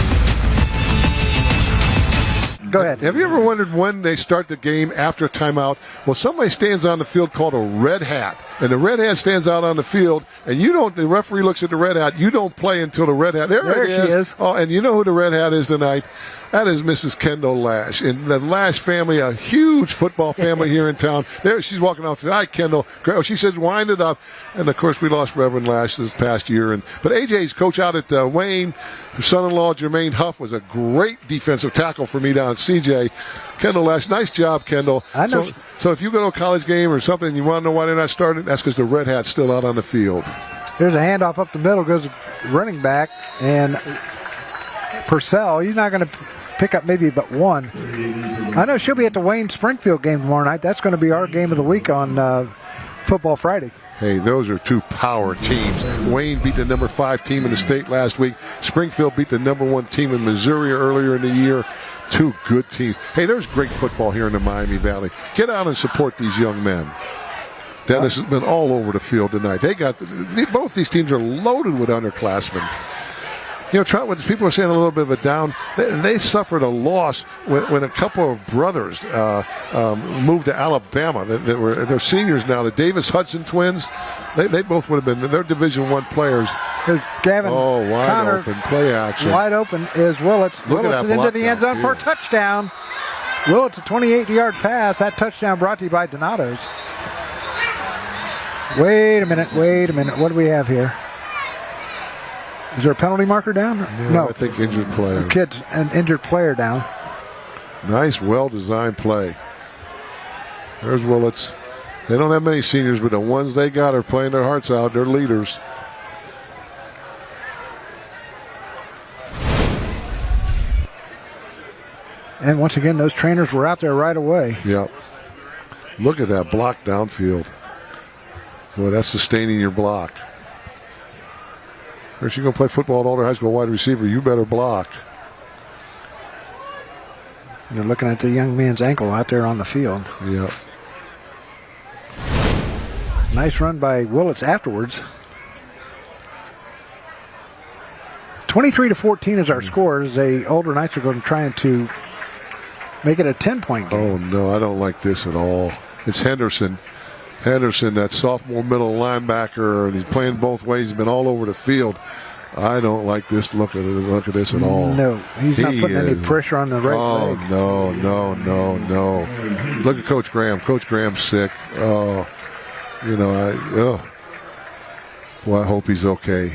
Speaker 1: Go ahead.
Speaker 18: Have you ever wondered when they start the game after timeout? Well, somebody stands on the field called a red hat, and the red hat stands out on the field, and you don't. The referee looks at the red hat. You don't play until the red hat. There
Speaker 1: she is.
Speaker 18: Oh, and you know who the red hat is tonight? That is Mrs. Kendall Lash. And the Lash family, a huge football family here in town. There she's walking off the Hi, Kendall. She says, wind it up. And, of course, we lost Reverend Lash this past year. But AJ's coach out at Wayne, his son-in-law, Jermaine Huff, was a great defensive tackle for me down at CJ. Kendall Lash, nice job, Kendall.
Speaker 1: I know.
Speaker 18: So if you go to a college game or something and you want to know why they're not starting, that's because the red hat's still out on the field.
Speaker 1: There's a handoff up the middle, goes running back, and Purcell, he's not going to pick up maybe but one. I know she'll be at the Wayne Springfield game tomorrow night. That's going to be our game of the week on Football Friday.
Speaker 18: Hey, those are two power teams. Wayne beat the number 5 team in the state last week. Springfield beat the number 1 team in Missouri earlier in the year. Two good teams. Hey, there's great football here in the Miami Valley. Get out and support these young men. Dennis has been all over the field tonight. Both these teams are loaded with underclassmen. You know, Trotwood, people are saying a little bit of a down. They suffered a loss when a couple of brothers moved to Alabama. They're seniors now. The Davis-Hudson twins, they both would have been. They're Division I players.
Speaker 1: Here's Gavin
Speaker 18: wide
Speaker 1: Conner,
Speaker 18: open play action.
Speaker 1: Wide open is Willits. Willits into the end zone for a touchdown. Willits, a 28-yard pass. That touchdown brought to you by Donato's. Wait a minute. What do we have here? Is there a penalty marker down? No.
Speaker 18: I think injured player.
Speaker 1: The kid's an injured player down.
Speaker 18: Nice, well-designed play. There's Willits. They don't have many seniors, but the ones they got are playing their hearts out. They're leaders.
Speaker 1: And once again, those trainers were out there right away.
Speaker 18: Yep. Look at that block downfield. Boy, that's sustaining your block. If you're going to play football at Alder High School wide receiver, you better block.
Speaker 1: You're looking at the young man's ankle out there on the field.
Speaker 18: Yep.
Speaker 1: Nice run by Willits afterwards. 23-14 is our score. As the Alder Knights are going to try to make it a 10-point game.
Speaker 18: Oh, no, I don't like this at all. It's Henderson. That sophomore middle linebacker, and he's playing both ways. He's been all over the field. I don't like this. Look at this at all.
Speaker 1: No, he's not putting any pressure on the right leg.
Speaker 18: Oh, no. Look at Coach Graham. Coach Graham's sick. Oh, Well, I hope he's okay.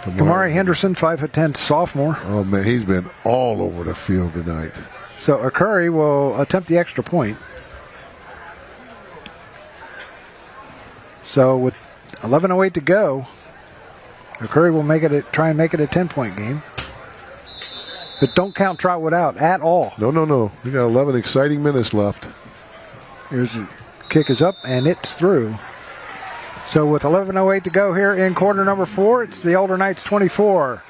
Speaker 1: Kamari Henderson, 5'10", sophomore.
Speaker 18: Oh, man, he's been all over the field tonight.
Speaker 1: So Curry will attempt the extra point. So with 11:08 to go, Curry will try and make it a 10-point game. But don't count Trotwood out at all.
Speaker 18: No. We got 11 exciting minutes left.
Speaker 1: Here's the kick is up, and it's through. So with 11:08 to go here in quarter number 4, it's the Alder Knights 24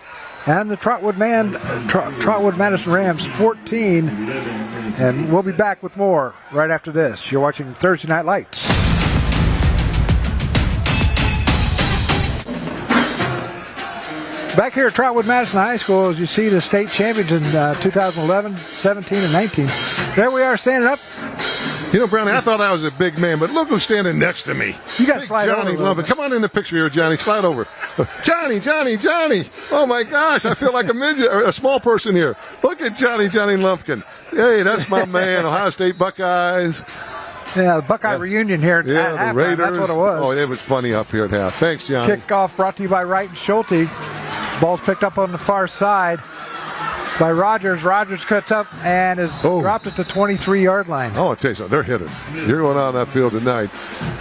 Speaker 1: and the Trotwood-Madison Rams 14. And we'll be back with more right after this. You're watching Thursday Night Lights. Back here at Trotwood-Madison High School, as you see the state champions in 2011, 17, and 19. There we are standing up.
Speaker 18: You know, Brownie, I thought I was a big man, but look who's standing next to me.
Speaker 1: You got to slide
Speaker 18: Johnny
Speaker 1: over.
Speaker 18: Lumpkin. Come on in the picture here, Johnny. Slide over. Johnny. Oh, my gosh. I feel like a midget, or a small person here. Look at Johnny Lumpkin. Hey, that's my man, Ohio State Buckeyes.
Speaker 1: Yeah, the Buckeye reunion here at halftime.
Speaker 18: The Raiders.
Speaker 1: That's what it was.
Speaker 18: Oh, it was funny up here at half. Thanks, Johnny.
Speaker 1: Kickoff brought to you by Wright and Schulte. Ball's picked up on the far side by Rogers. Rogers cuts up and is dropped at the 23-yard line.
Speaker 18: Oh, I'll tell you something. They're hitting. You're going out on that field tonight.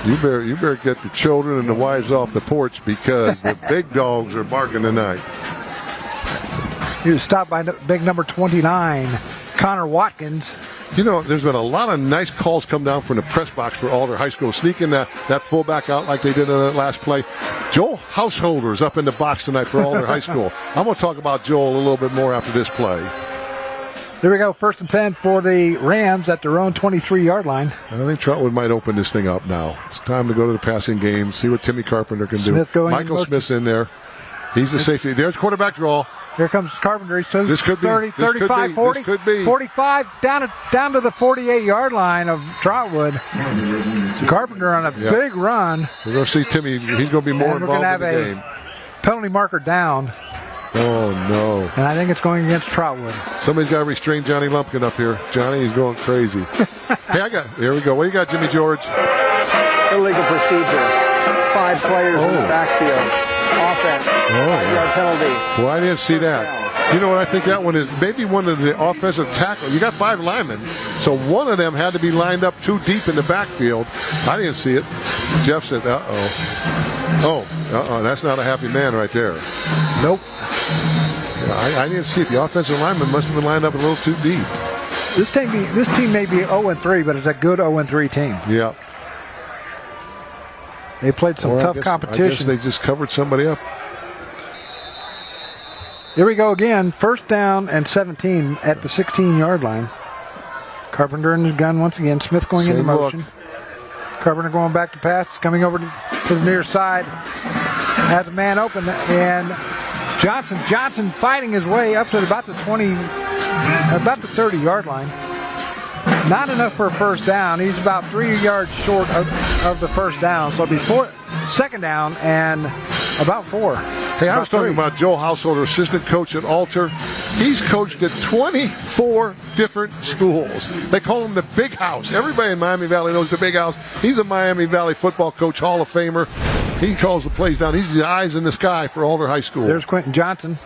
Speaker 18: You better get the children and the wives off the porch because the big dogs are barking tonight.
Speaker 1: He was stopped by big number 29, Connor Watkins.
Speaker 18: You know, there's been a lot of nice calls come down from the press box for Alder High School, sneaking that fullback out like they did in that last play. Joel Householder's up in the box tonight for Alder High School. I'm going to talk about Joel a little bit more after this play.
Speaker 1: There we go, 1st and 10 for the Rams at their own 23-yard line.
Speaker 18: I think Trotwood might open this thing up now. It's time to go to the passing game, see what Timmy Carpenter can do. Michael Smith's in there. He's the safety. There's quarterback draw.
Speaker 1: Here comes Carpenter. He's to
Speaker 18: this could
Speaker 1: 30,
Speaker 18: be.
Speaker 1: 35, 40, 45, down to the 48-yard line of Trotwood. Carpenter on a big run.
Speaker 18: We're going to see Timmy. He's going to be more involved in the game.
Speaker 1: Penalty marker down.
Speaker 18: Oh, no.
Speaker 1: And I think it's going against Trotwood.
Speaker 18: Somebody's got to restrain Johnny Lumpkin up here. Johnny is going crazy. Here we go. What do you got, Jimmy George?
Speaker 5: Illegal procedure. 5 players in the backfield. Offense. 5-yard penalty.
Speaker 18: Well, I didn't see that. You know what I think that one is? Maybe one of the offensive tackles. You got 5 linemen, so one of them had to be lined up too deep in the backfield. I didn't see it. Jeff said, that's not a happy man right there.
Speaker 1: Nope.
Speaker 18: Yeah, I didn't see it. The offensive lineman must have been lined up a little too deep.
Speaker 1: This team may be 0-3, but it's a good 0-3 team.
Speaker 18: Yeah.
Speaker 1: They played some tough competition.
Speaker 18: I guess they just covered somebody up.
Speaker 1: Here we go again. 1st down and 17 at the 16-yard line. Carpenter in his gun once again. Smith going into motion. Carpenter going back to pass. Coming over to the near side. Has a man open. And Johnson fighting his way up to about the 30-yard line. Not enough for a 1st down. He's about 3 yards short of the 1st down. So it'll be 2nd down and about 4.
Speaker 18: Hey, I was talking about Joel Householder, assistant coach at Alter. He's coached at 24 different schools. They call him the Big House. Everybody in Miami Valley knows the Big House. He's a Miami Valley football coach, Hall of Famer. He calls the plays down. He's the eyes in the sky for Alder High School.
Speaker 1: There's Quentin Johnson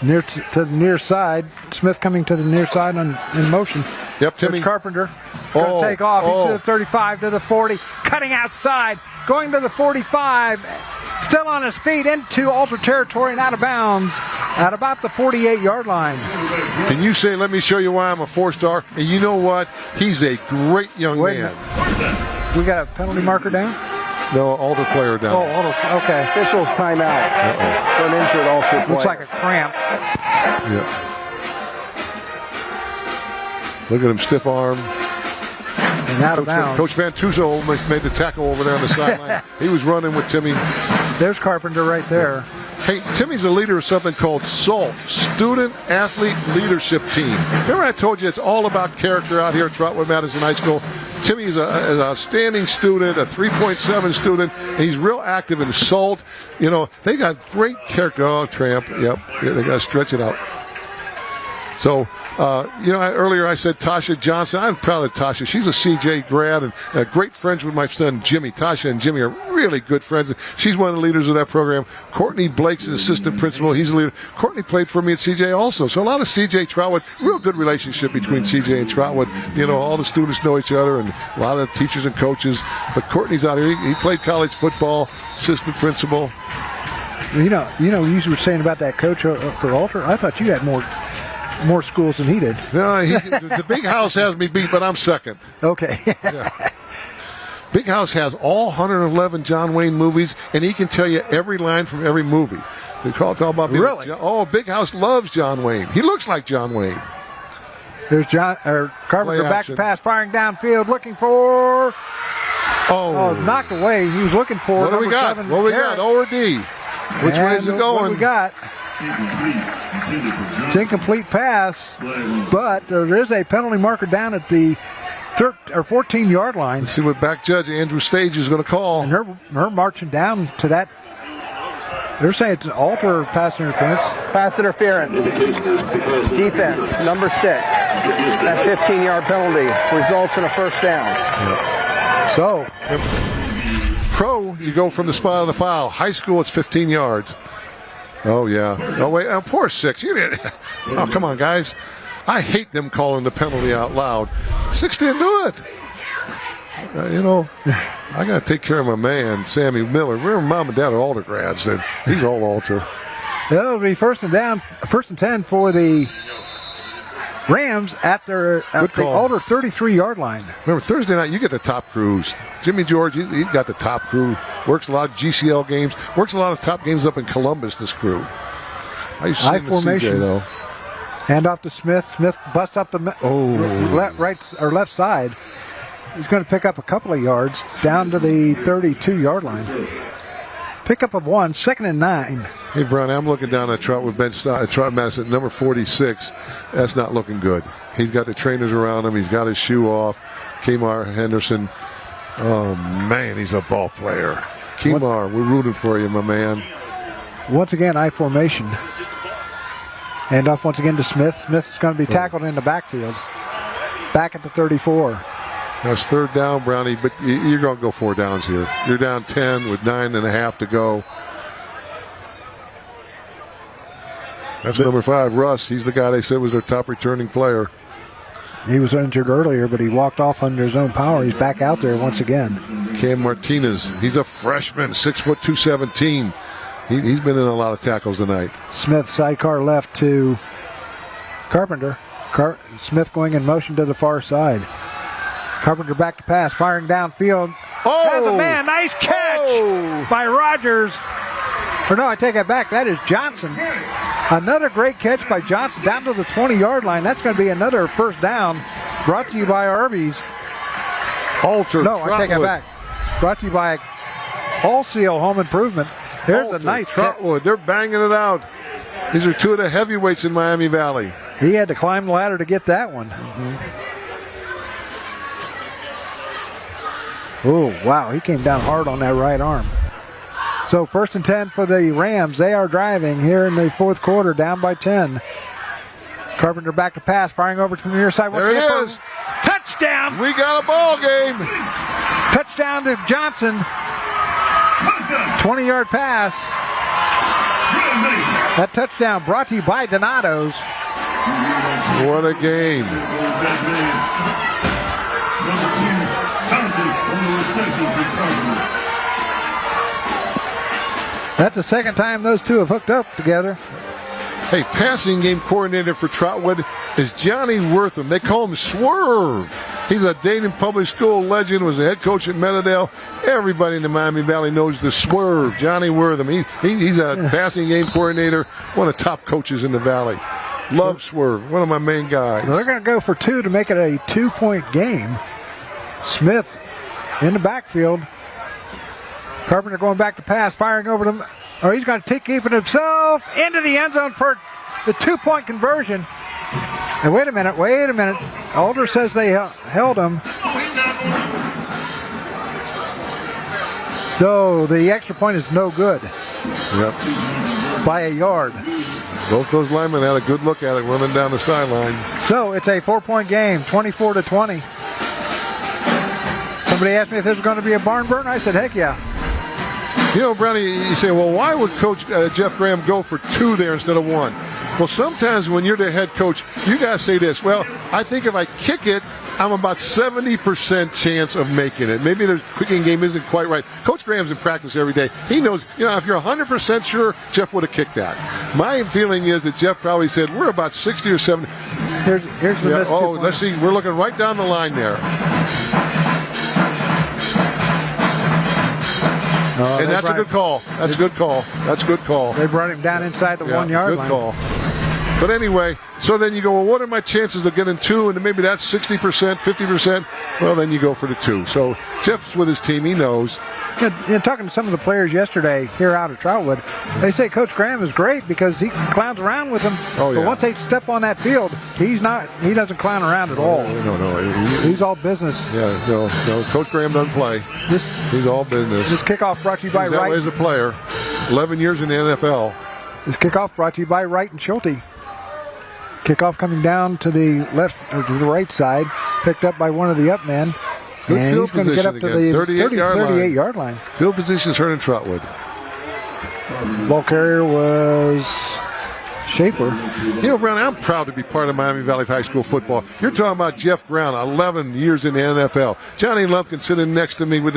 Speaker 1: near to the near side. Smith coming to the near side in motion.
Speaker 18: Yep, Timmy.
Speaker 1: There's Carpenter going to take off. He's to the 35, to the 40, cutting outside, going to the 45, still on his feet into Alter territory and out of bounds at about the 48-yard line.
Speaker 18: Can you say, let me show you why I'm a 4-star? And you know what? He's a great young man.
Speaker 1: We got a penalty marker down?
Speaker 18: No, Alder player down.
Speaker 1: Oh, Alder, okay.
Speaker 5: Officials timeout. For an injured Alter player.
Speaker 1: Looks like a cramp.
Speaker 18: Yeah. Look at him, stiff arm.
Speaker 1: And out of bounds.
Speaker 18: Coach Van Tuzo almost made the tackle over there on the sideline. He was running with Timmy.
Speaker 1: There's Carpenter right there.
Speaker 18: Hey, Timmy's a leader of something called SALT, Student Athlete Leadership Team. Remember I told you it's all about character out here at Trotwood-Madison High School? Timmy is an outstanding student, a 3.7 student, and he's real active in SALT. You know, they got great character. Oh, Tramp, yep, they got to stretch it out. So, earlier I said Tasha Johnson. I'm proud of Tasha. She's a CJ grad and great friends with my son Jimmy. Tasha and Jimmy are really good friends. She's one of the leaders of that program. Courtney Blake's an assistant principal. He's a leader. Courtney played for me at CJ also. So a lot of CJ Trotwood, real good relationship between CJ and Trotwood. You know, all the students know each other and a lot of teachers and coaches. But Courtney's out here. He played college football, assistant principal.
Speaker 1: You were saying about that coach for Alter. I thought you had more schools than he did.
Speaker 18: No, the Big House has me beat, but I'm second.
Speaker 1: Okay.
Speaker 18: Yeah. Big House has all 111 John Wayne movies, and he can tell you every line from every movie. We talk about
Speaker 1: really?
Speaker 18: Big House loves John Wayne. He looks like John Wayne.
Speaker 1: There's Carpenter back to pass, firing downfield, looking for. Oh, knocked away. He was looking for.
Speaker 18: What do we got? What we got? O or D? Which way is it going?
Speaker 1: What we got? It's incomplete pass, but there is a penalty marker down at the 14-yard line.
Speaker 18: Let's see what back judge Andrew Stage is going to call.
Speaker 1: And her marching down to that. They're saying it's an alter pass interference.
Speaker 5: Pass interference. Defense, number 6. That 15-yard penalty results in a first down.
Speaker 1: So,
Speaker 18: pro, you go from the spot of the foul. High school, it's 15 yards. Oh, yeah. Oh, wait. Oh, poor 6. You didn't. Oh, come on, guys. I hate them calling the penalty out loud. 6 didn't do it. I got to take care of my man, Sammy Miller. We're mom and dad are Alder grads, and he's all Alter.
Speaker 1: It'll be first and 10 for the Rams at the Alder 33-yard line.
Speaker 18: Remember, Thursday night, you get the top crews. Jimmy George, he's got the top crew. Works a lot of GCL games. Works a lot of top games up in Columbus, this crew. I used to see him in CJ, though.
Speaker 1: Hand off to Smith. Smith busts up the left side. He's going to pick up a couple of yards down to the 32-yard line. Pickup of 1, 2nd and 9.
Speaker 18: Hey, Brown, I'm looking down at Trotwood-Madison, number 46. That's not looking good. He's got the trainers around him. He's got his shoe off. Kemar Henderson. Oh, man, he's a ball player. Kemar, we're rooting for you, my man.
Speaker 1: Once again, I formation. Hand off once again to Smith. Smith's going to be tackled in the backfield. Back at the 34.
Speaker 18: That's 3rd down, Brownie, but you're going to go 4 downs here. You're down 10 with 9.5 to go. That's number 5, Russ. He's the guy they said was their top returning player.
Speaker 1: He was injured earlier, but he walked off under his own power. He's back out there once again.
Speaker 18: Cam Martinez, he's a freshman, 6 foot 217. He's been in a lot of tackles tonight.
Speaker 1: Smith sidecar left to Carpenter. Smith going in motion to the far side. Carpenter back to pass, firing downfield. Has a man, nice catch by Rogers. Or no, I take that back. That is Johnson. Another great catch by Johnson down to the 20-yard line. That's going to be another first down. Brought to you by Arby's.
Speaker 18: Alter.
Speaker 1: No, I take that back. Brought to you by All Seal Home Improvement. Here's a nice
Speaker 18: Trotwood. They're banging it out. These are 2 of the heavyweights in Miami Valley.
Speaker 1: He had to climb the ladder to get that one. Oh, wow. He came down hard on that right arm. So 1st and 10 for the Rams. They are driving here in the 4th quarter, down by 10. Carpenter back to pass, firing over to the near side.
Speaker 18: There it is.
Speaker 1: Touchdown.
Speaker 18: We got a ball game.
Speaker 1: Touchdown to Johnson. 20-yard pass. That touchdown brought to you by Donato's.
Speaker 18: What a game.
Speaker 1: That's the second time those two have hooked up together.
Speaker 18: Hey, passing game coordinator for Trotwood is Johnny Wortham. They call him Swerve. He's a Dayton Public School legend, was the head coach at Meadowdale. Everybody in the Miami Valley knows the Swerve, Johnny Wortham. He's a passing game coordinator, one of the top coaches in the Valley. Love Swerve, one of my main guys.
Speaker 1: They're going to go for 2 to make it a 2-point game. Smith in the backfield. Carpenter going back to pass, firing over them. Oh, he's going to keep it himself into the end zone for the 2-point conversion. And wait a minute. Alder says they held him. So the extra point is no good.
Speaker 18: Yep.
Speaker 1: By a yard.
Speaker 18: Both those linemen had a good look at it running down the sideline.
Speaker 1: So it's a 4-point game, 24-20. Somebody asked me if this was going to be a barn burner. I said, heck yeah.
Speaker 18: You know, Brownie, you say, well, why would Coach Jeff Graham go for 2 there instead of 1? Well, sometimes when you're the head coach, you got to say this. Well, I think if I kick it, I'm about 70% chance of making it. Maybe the kicking game isn't quite right. Coach Graham's in practice every day. He knows, if you're 100% sure, Jeff would have kicked that. My feeling is that Jeff probably said, we're about 60 or 70.
Speaker 1: Here's the
Speaker 18: let's see. We're looking right down the line there. And that's a good call. That's a good call.
Speaker 1: They brought him down inside the 1-yard line.
Speaker 18: Good call. But anyway, so then you go, well, what are my chances of getting 2? And maybe that's 60%, 50%. Well, then you go for the 2. So Jeff's with his team. He knows.
Speaker 1: Talking to some of the players yesterday here out of Trotwood, they say Coach Graham is great because he clowns around with them.
Speaker 18: Oh, yeah.
Speaker 1: But once they step on that field, he doesn't clown around at all.
Speaker 18: No.
Speaker 1: He's all business.
Speaker 18: Yeah, no. Coach Graham doesn't play. He's all business.
Speaker 1: This kickoff brought to you by
Speaker 18: He's that
Speaker 1: Wright.
Speaker 18: way as a player. 11 years in the NFL.
Speaker 1: This kickoff brought to you by Wright and Schulte. Kickoff coming down to the left or to the right side, picked up by one of the up men.
Speaker 18: Good
Speaker 1: and
Speaker 18: field
Speaker 1: he's going to get up
Speaker 18: position
Speaker 1: to the
Speaker 18: again.
Speaker 1: 38-yard line.
Speaker 18: Field position is Hernan Trotwood.
Speaker 1: Ball carrier was Schaefer.
Speaker 18: Brown, I'm proud to be part of Miami Valley High School football. You're talking about Jeff Brown, 11 years in the NFL. Johnny Lumpkin sitting next to me with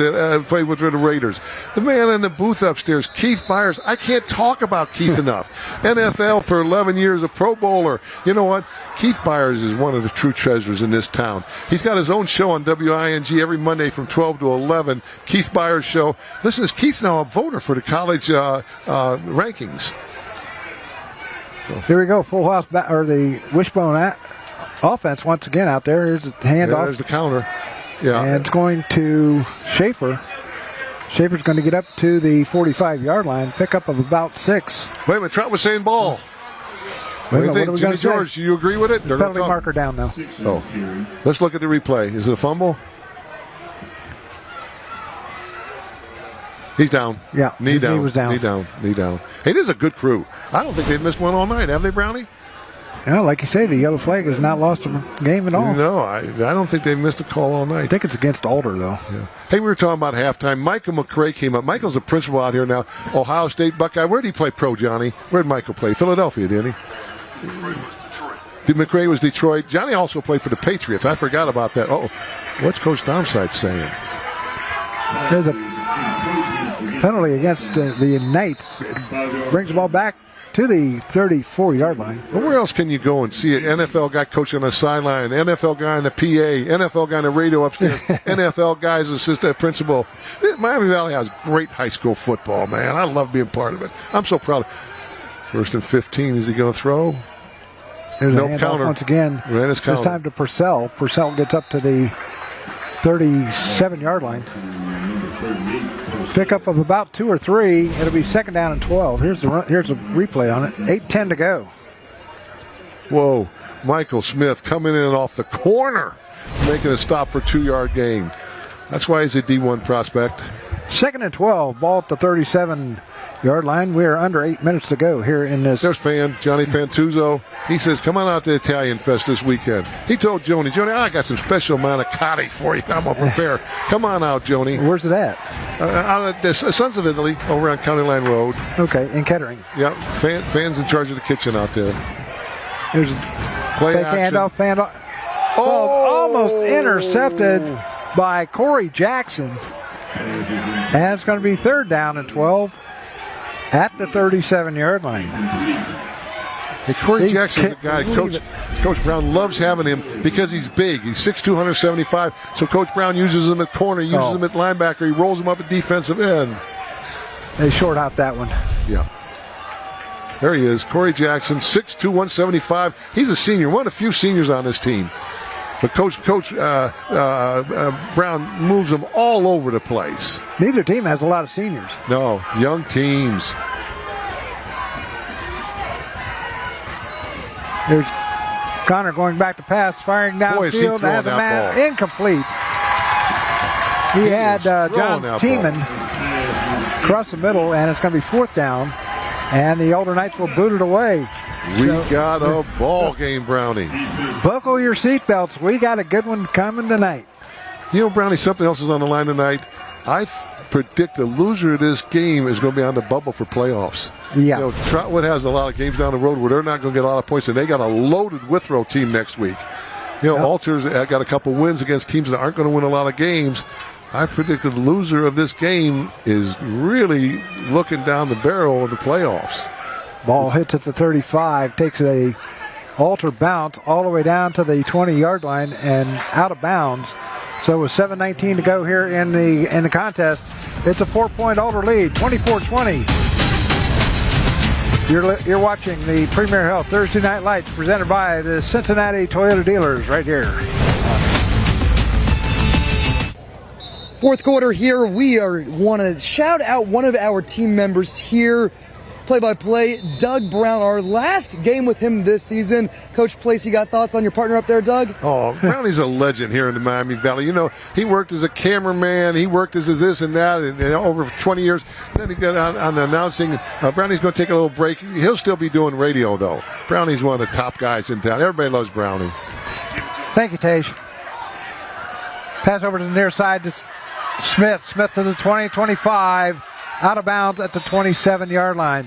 Speaker 18: played with the Raiders. The man in the booth upstairs, Keith Byers. I can't talk about Keith enough. NFL for 11 years, a Pro Bowler. You know what? Keith Byers is one of the true treasures in this town. He's got his own show on WING every Monday from 12 to 11. Keith Byers Show. Listen, Keith's now a voter for the college rankings.
Speaker 1: Here we go, full house or the wishbone offense once again out there. Here's the handoff.
Speaker 18: Yeah, there's the counter. Yeah,
Speaker 1: and it's going to Schaefer. Schaefer's going to get up to the 45-yard line, pickup of about 6.
Speaker 18: Wait a minute, Trot was saying ball. What do you think, Jimmy George? Do you agree with it?
Speaker 1: Penalty marker down though.
Speaker 18: Oh, let's look at the replay. Is it a fumble? He's down.
Speaker 1: Yeah,
Speaker 18: knee down.
Speaker 1: Knee was down.
Speaker 18: Knee down. Hey, this is a good crew. I don't think they've missed one all night, have they, Brownie?
Speaker 1: Yeah, like you say, the yellow flag has not lost a game at all.
Speaker 18: No, I don't think they've missed a call all night.
Speaker 1: I think it's against Alder, though.
Speaker 18: Yeah. Hey, we were talking about halftime. Michael McCray came up. Michael's a principal out here now. Ohio State Buckeye. Where did he play pro, Johnny? Where did Michael play? Philadelphia, didn't he? McCray was Detroit. Johnny also played for the Patriots. I forgot about that. Oh, what's Coach Domside saying?
Speaker 1: There's a penalty against the Knights. It brings the ball back to the 34-yard line.
Speaker 18: Well, where else can you go and see an NFL guy coaching on the sideline, NFL guy in the PA, NFL guy in the radio upstairs, NFL guys assistant principal? Miami Valley has great high school football, man. I love being part of it. I'm so proud. First and 15. Is he going to throw?
Speaker 1: There's no counter. Once again, it's time to Purcell. Purcell gets up to the 37-yard line. Pickup of about 2 or 3. It'll be second down and 12. Here's a replay on it. 8:10 to go.
Speaker 18: Whoa. Michael Smith coming in off the corner, making a stop for 2-yard gain. That's why he's a D1 prospect.
Speaker 1: Second and 12. Ball at the 37-yard line. We are under 8 minutes to go here in this.
Speaker 18: There's Johnny Fantuzzo. He says, come on out to Italian Fest this weekend. He told Joni, I got some special manicotti for you. I'm going to prepare. Come on out, Joni.
Speaker 1: Where's it at?
Speaker 18: The Sons of Italy over on County Line Road.
Speaker 1: Okay, in Kettering.
Speaker 18: Yeah, fans in charge of the kitchen out there.
Speaker 1: There's
Speaker 18: play
Speaker 1: fake handoff. Almost intercepted by Corey Jackson. And it's going to be third down and 12 at the 37-yard line.
Speaker 18: Hey, Corey Jackson's a guy. Coach Brown loves having him because he's big. He's 6'2", 175. So Coach Brown uses him at corner, uses him at linebacker. He rolls him up at defensive end.
Speaker 1: They short out that one.
Speaker 18: Yeah. There he is, Corey Jackson, 6'2", 175. He's a senior, one of the few seniors on this team. But Coach Brown moves them all over the place.
Speaker 1: Neither team has a lot of seniors.
Speaker 18: No, young teams.
Speaker 1: There's Connor going back to pass, firing downfield. Has a man incomplete. He had John Tiemann across the middle, and it's going to be fourth down. And the Alder Knights will boot it away.
Speaker 18: We got a ball game, Brownie.
Speaker 1: Buckle your seatbelts. We got a good one coming tonight.
Speaker 18: Brownie, something else is on the line tonight. I predict the loser of this game is going to be on the bubble for playoffs.
Speaker 1: Yeah.
Speaker 18: Trotwood has a lot of games down the road where they're not going to get a lot of points, and they got a loaded Withrow team next week. Alter's got a couple wins against teams that aren't going to win a lot of games. I predict the loser of this game is really looking down the barrel of the playoffs.
Speaker 1: Ball hits at the 35, takes a Alter bounce all the way down to the 20-yard line and out of bounds. So with 7:19 to go here in the contest, it's a 4-point Alter lead, 24-20. You're watching the Premier Health Thursday Night Lights presented by the Cincinnati Toyota dealers right here.
Speaker 3: Fourth quarter here. We want to shout out one of our team members here. Play-by-play, Doug Brown, our last game with him this season. Coach Place, you got thoughts on your partner up there, Doug?
Speaker 18: Oh, Brownie's a legend here in the Miami Valley. You know, he worked as a cameraman, he worked as this and that, and over 20 years. Then he got on announcing. Brownie's going to take a little break. He'll still be doing radio, though. Brownie's one of the top guys in town. Everybody loves Brownie.
Speaker 1: Thank you, Tage. Pass over to the near side to Smith. Smith to the 20, 25. Out of bounds at the 27-yard line.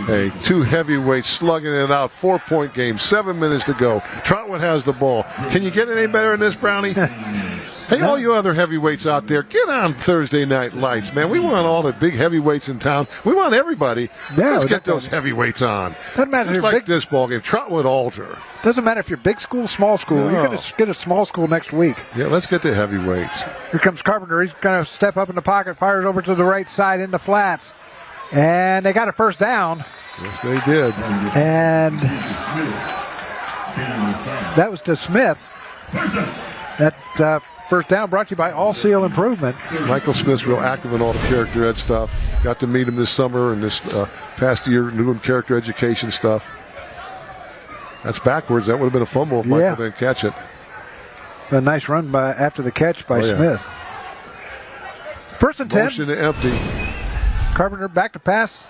Speaker 18: Hey, two heavyweights slugging it out. 4-point game, 7 minutes to go. Trotwood has the ball. Can you get any better than this, Brownie? Hey, all you other heavyweights out there, get on Thursday Night Lights, man. We want all the big heavyweights in town. We want everybody.
Speaker 1: Yeah,
Speaker 18: let's get those heavyweights on.
Speaker 1: Doesn't matter
Speaker 18: Just
Speaker 1: if you're
Speaker 18: like
Speaker 1: big,
Speaker 18: this ball game. Trotwood Alter.
Speaker 1: Doesn't matter if you're big school, small school.
Speaker 18: No.
Speaker 1: You're going to get a small school next week.
Speaker 18: Yeah, let's get the heavyweights.
Speaker 1: Here comes Carpenter. He's going to step up in the pocket, fires over to the right side in the flats. And they got a first down.
Speaker 18: Yes, they did.
Speaker 1: And that was to Smith. That first down brought to you by All Seal Improvement.
Speaker 18: Michael Smith's real active in all the character ed stuff. Got to meet him this summer and this past year doing character education stuff. That's backwards. That would have been a fumble if Michael didn't catch it.
Speaker 1: A nice run after the catch by Smith. First and 10.
Speaker 18: Motion to empty.
Speaker 1: Carpenter back to pass.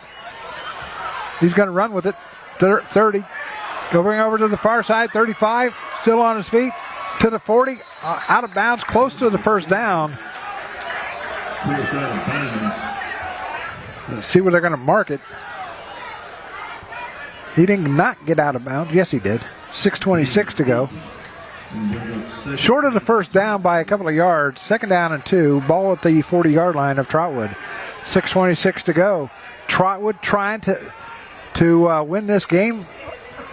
Speaker 1: He's going to run with it. 30. Going over to the far side. 35. Still on his feet. To the 40. Out of bounds. Close to the first down. Let's see where they're going to mark it. He did not get out of bounds. Yes, he did. 6:26 to go. Short of the first down by a couple of yards. Second down and 2. Ball at the 40-yard line of Trotwood. 6:26 to go. Trotwood trying to win this game.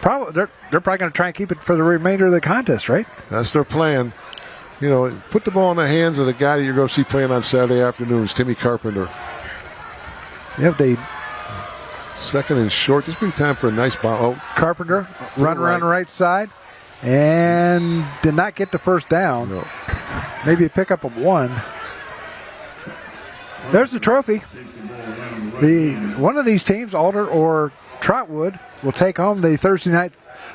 Speaker 1: Probably they're probably going to try and keep it for the remainder of the contest, right?
Speaker 18: That's their plan. You know, put the ball in the hands of the guy that you're going to see playing on Saturday afternoons, Timmy Carpenter.
Speaker 1: Yep, they.
Speaker 18: Second and short. This would be time for a nice ball. Oh,
Speaker 1: Carpenter run around the right side and did not get the first down.
Speaker 18: No.
Speaker 1: Maybe a pickup of 1. There's the trophy. One of these teams, Alder or Trotwood, will take home the Thursday Night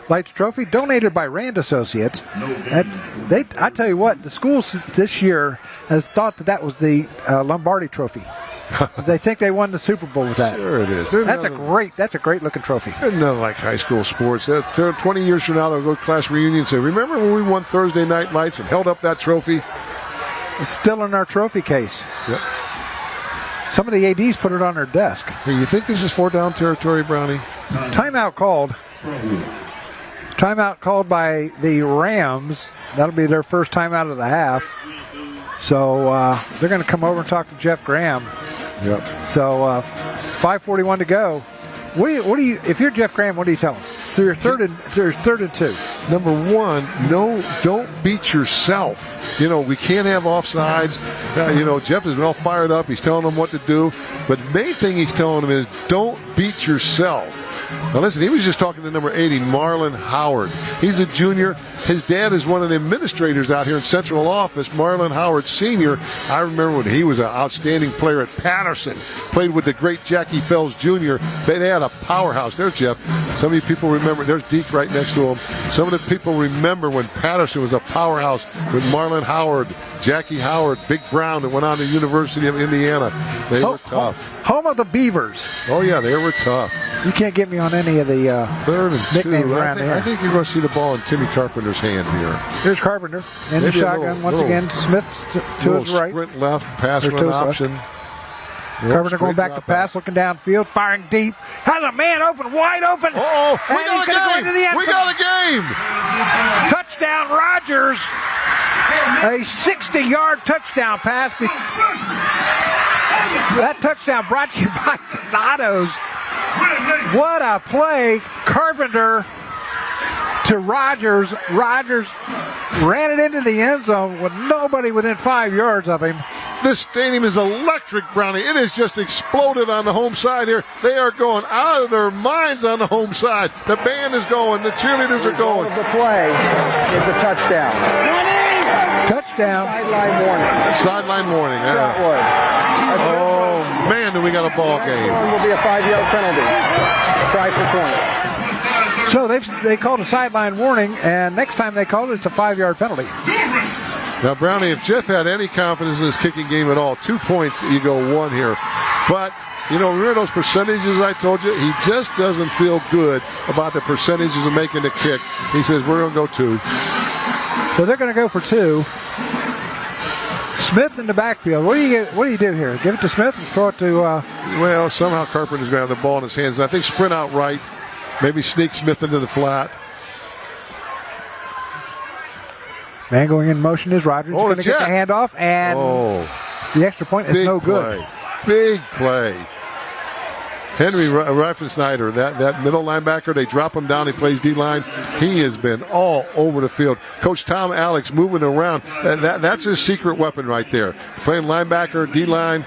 Speaker 1: Lights trophy donated by Rand Associates. I tell you what, the schools this year has thought that was the Lombardi trophy. They think they won the Super Bowl with that.
Speaker 18: Sure it is.
Speaker 1: That's a great looking trophy.
Speaker 18: It's nothing like high school sports. 20 years from now, they'll go to class reunion and say, remember when we won Thursday Night Lights and held up that trophy?
Speaker 1: It's still in our trophy case.
Speaker 18: Yep.
Speaker 1: Some of the ADs put it on their desk.
Speaker 18: Hey, you think this is 4 down territory, Brownie?
Speaker 1: Timeout called. Timeout called by the Rams. That'll be their first timeout of the half. So they're going to come over and talk to Jeff Graham.
Speaker 18: Yep.
Speaker 1: So 5:41 to go. What do you? If you're Jeff Graham, what do you tell him? So you're third and 2.
Speaker 18: Number 1, don't beat yourself. You know, we can't have offsides. Jeff is all fired up. He's telling them what to do. But the main thing he's telling them is don't beat yourself. Now listen, he was just talking to number 80, Marlon Howard. He's a junior. His dad is one of the administrators out here in central office, Marlon Howard Sr. I remember when he was an outstanding player at Patterson. Played with the great Jackie Fells Jr. They had a powerhouse. There's Jeff. Some of you people remember. There's Deke right next to him. Some of the people remember when Patterson was a powerhouse with Marlon Howard, Jackie Howard, Big Brown that went on to the University of Indiana. They were tough.
Speaker 1: Home of the Beavers.
Speaker 18: Oh, yeah, they were tough.
Speaker 1: You can't get me on any of the
Speaker 18: third and
Speaker 1: nicknames
Speaker 18: 2.
Speaker 1: around here.
Speaker 18: I think you're going to see the ball in Timmy Carpenter's hand here.
Speaker 1: Here's Carpenter in the shotgun once again. Smith to his right.
Speaker 18: Sprint left, pass run option.
Speaker 1: Carpenter going back to pass, looking downfield, firing deep. Has a man open, wide open.
Speaker 18: Oh, we got a game. We got a game.
Speaker 1: Touchdown, Rogers. A 60-yard touchdown pass. That touchdown brought to you by Donato's. What a play. Carpenter to Rogers. Rogers ran it into the end zone with nobody within 5 yards of him.
Speaker 18: This stadium is electric, Brownie. It has just exploded on the home side here. They are going out of their minds on the home side. The band is going. The cheerleaders are going.
Speaker 5: The play is a touchdown.
Speaker 1: Touchdown.
Speaker 5: Sideline warning.
Speaker 18: Sideline warning.
Speaker 5: Trotwood.
Speaker 18: Oh, man, do we got a ball game.
Speaker 5: This one will be a 5-yard penalty. Try for point.
Speaker 1: So they called a sideline warning, and next time they called it, it's a 5-yard penalty.
Speaker 18: Now, Brownie, if Jeff had any confidence in his kicking game at all, 2 points, you go 1 here. But, remember those percentages I told you? He just doesn't feel good about the percentages of making the kick. He says, we're going to go 2.
Speaker 1: So they're going to go for 2. Smith in the backfield. What do you do here? Give it to Smith and throw it to...
Speaker 18: Well, somehow Carpenter's going to have the ball in his hands. I think sprint out right. Maybe sneak Smith into the flat.
Speaker 1: Man going in motion is Rogers. Going to get the handoff, and the extra point is no good.
Speaker 18: Big play. Henry Reifensnyder, that middle linebacker, they drop him down. He plays D-line. He has been all over the field. Coach Tom Alex moving around. That's his secret weapon right there. Playing linebacker, D-line,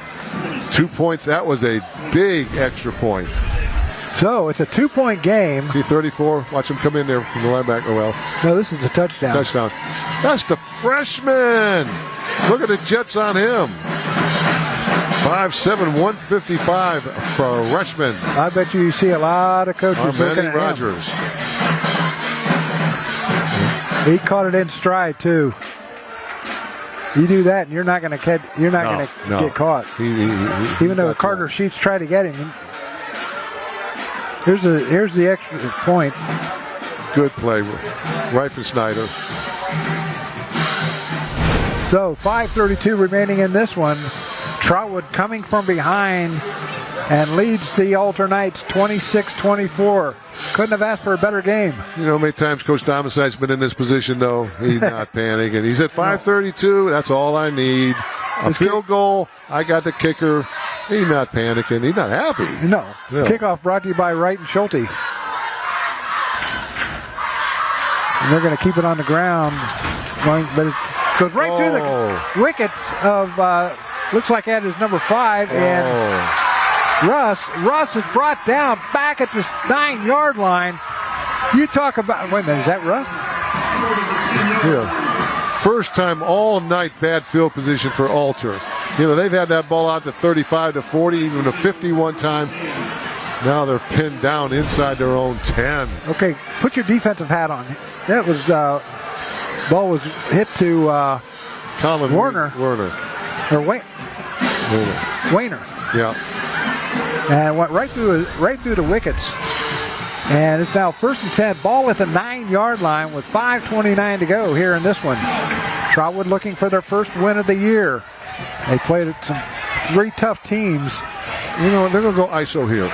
Speaker 18: 2 points. That was a big extra point.
Speaker 1: So it's a 2-point game.
Speaker 18: See 34. Watch him come in there from the linebacker. Well,
Speaker 1: no, this is a touchdown.
Speaker 18: Touchdown. That's the freshman. Look at the Jets on him. 5'7", 155 for a freshman.
Speaker 1: I bet you see a lot of coaches looking at
Speaker 18: Rogers.
Speaker 1: He caught it in stride too. You do that, and you're not going to catch. You're not going to get caught. Even though Carter Sheets tried to get him. Here's the extra point.
Speaker 18: Good play, Reifensnyder.
Speaker 1: So 5:32 remaining in this one. Trotwood coming from behind and leads the Alter Knights 26-24. Couldn't have asked for a better game.
Speaker 18: You know how many times Coach Domicide's been in this position, though? He's not panicking. He's at 5:32. That's all I need. A field goal. I got the kicker. He's not panicking. He's not happy.
Speaker 1: No. Kickoff brought to you by Wright and Schulte. And they're going to keep it on the ground. But it goes right through the wickets of, looks like that is number 5. And Russ is brought down back at the 9-yard line. You talk about, wait a minute, is that Russ?
Speaker 18: Yeah. First time all night bad field position for Alter. They've had that ball out to 35 to 40, even to 51 time. Now they're pinned down inside their own 10.
Speaker 1: Okay, put your defensive hat on. That was, ball was hit to
Speaker 18: Colin
Speaker 1: Warner. Or Wayner.
Speaker 18: Yeah.
Speaker 1: And went right through the wickets. And it's now 1st and 10. Ball at the 9-yard line with 5:29 to go here in this one. Trotwood looking for their first win of the year. They played some 3 tough teams.
Speaker 18: They're going to go ISO here.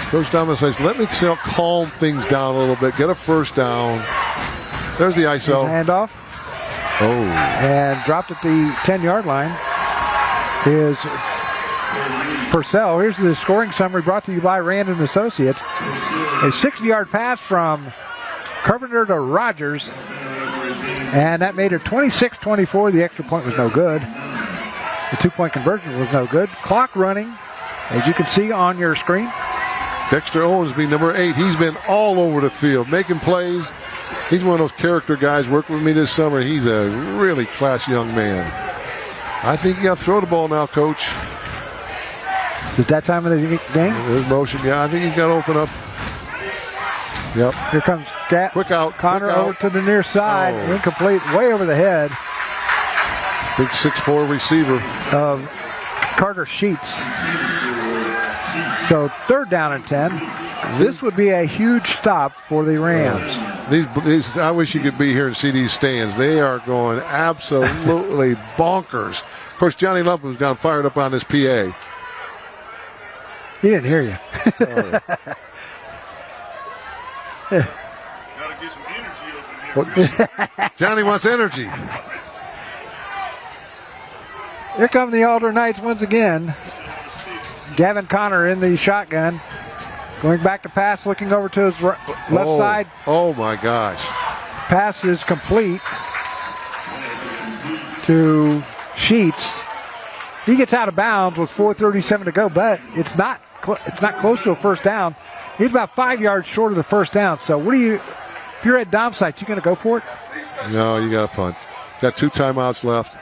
Speaker 18: Coach Thomas says, let me calm things down a little bit. Get a first down. There's the ISO.
Speaker 1: Handoff. And dropped at the 10-yard line is Purcell. Here's the scoring summary brought to you by Rand and Associates. A 60-yard pass from Carpenter to Rogers. And that made it 26-24. The extra point was no good. The 2-point conversion was no good. Clock running, as you can see on your screen.
Speaker 18: Dexter Owensby, number 8. He's been all over the field, making plays. He's one of those character guys working with me this summer. He's a really classy young man. I think you got to throw the ball now, Coach.
Speaker 1: Is it that time of the game?
Speaker 18: There's motion. Yeah, I think he's got to open up. Yep.
Speaker 1: Here comes
Speaker 18: quick out.
Speaker 1: Connor over to the near side. Incomplete, way over the head.
Speaker 18: Big 6'4" receiver.
Speaker 1: Of Carter Sheets. So 3rd down and 10. This would be a huge stop for the Rams.
Speaker 18: These, I wish you could be here and see these stands. They are going absolutely bonkers. Of course, Johnny Lumpham's gone fired up on his PA.
Speaker 1: He didn't hear you.
Speaker 6: Gotta get some energy up in here.
Speaker 18: Johnny wants energy.
Speaker 1: Here come the Alder Knights once again. Gavin Connor in the shotgun. Going back to pass, looking over to his left side.
Speaker 18: Oh, my gosh.
Speaker 1: Pass is complete to Sheets. He gets out of bounds with 4:37 to go, but it's not close to a first down. He's about 5 yards short of the first down. So if you're at Dom's site, you going to go for it?
Speaker 18: No, you got to punt. Got 2 timeouts left.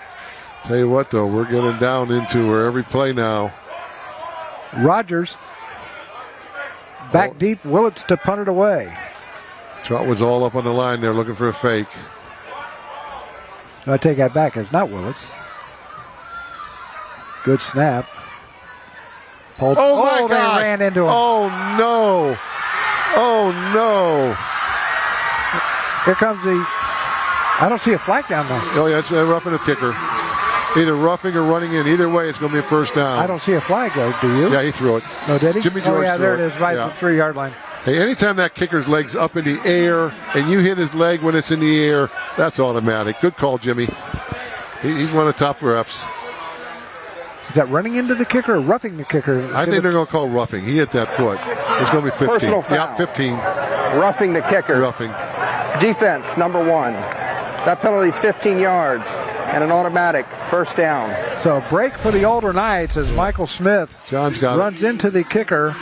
Speaker 18: Tell you what, though, we're getting down into where every play now.
Speaker 1: Rogers back deep. Willits to punt it away.
Speaker 18: Trotwood's all up on the line there looking for a fake.
Speaker 1: I take that back. It's not Willits. Good snap. Pulled.
Speaker 18: Oh, my God.
Speaker 1: They ran into him.
Speaker 18: Oh, no. Oh, no.
Speaker 1: Here comes I don't see a flag down there.
Speaker 18: Oh, yeah, it's roughing the kicker. Either roughing or running in. Either way, it's going to be a first down.
Speaker 1: I don't see a flag, though. Do you?
Speaker 18: Yeah, he threw it.
Speaker 1: Oh, did he?
Speaker 18: Jimmy George
Speaker 1: yeah,
Speaker 18: threw
Speaker 1: there it is, right at the 3-yard line.
Speaker 18: Hey, anytime that kicker's leg's up in the air and you hit his leg when it's in the air, that's automatic. Good call, Jimmy. He's one of the top refs.
Speaker 1: Is that running into the kicker or roughing the kicker?
Speaker 18: I think they're going to call roughing. He hit that foot. It's going to be 15.
Speaker 5: Personal foul.
Speaker 18: Yeah, 15.
Speaker 5: Roughing the kicker.
Speaker 18: Roughing.
Speaker 5: Defense, number 1. That penalty's 15 yards and an automatic first down.
Speaker 1: So a break for the Older Knights as Michael Smith runs into the kicker.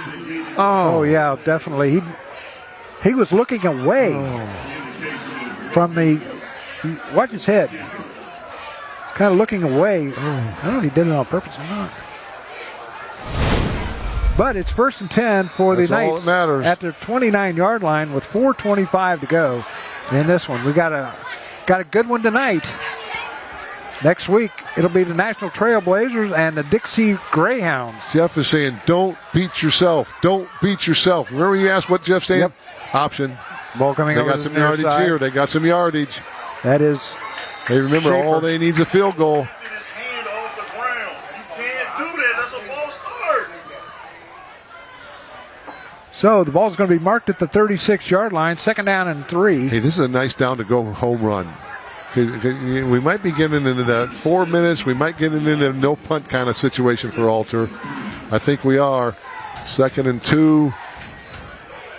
Speaker 1: Oh, yeah, definitely. He was looking away from watch his head. Kind of looking away. I don't know if he did it on purpose or not. But it's 1st and 10 for the Knights
Speaker 18: all that matters.
Speaker 1: at their 29-yard line with 4:25 to go in this one. We got a good one tonight. Next week, it'll be the National Trailblazers and the Dixie Greyhounds.
Speaker 18: Jeff is saying, don't beat yourself. Don't beat yourself. Remember you asked what Jeff's saying?
Speaker 1: Yep.
Speaker 18: Option.
Speaker 1: Ball coming
Speaker 18: they
Speaker 1: over
Speaker 18: got
Speaker 1: to
Speaker 18: some
Speaker 1: the near
Speaker 18: yardage
Speaker 1: side.
Speaker 18: here. They got some yardage.
Speaker 1: That is
Speaker 18: Hey, remember,
Speaker 1: Schaefer.
Speaker 18: all they need is a field goal.
Speaker 6: His hand off the ground. You can't do that. That's a false start.
Speaker 1: So the ball's going to be marked at the 36-yard line. 2nd down and 3.
Speaker 18: Hey, this is a nice down-to-go home run. We might be getting into that 4 minutes. We might get into the no punt kind of situation for Alter. I think we are. 2nd and 2.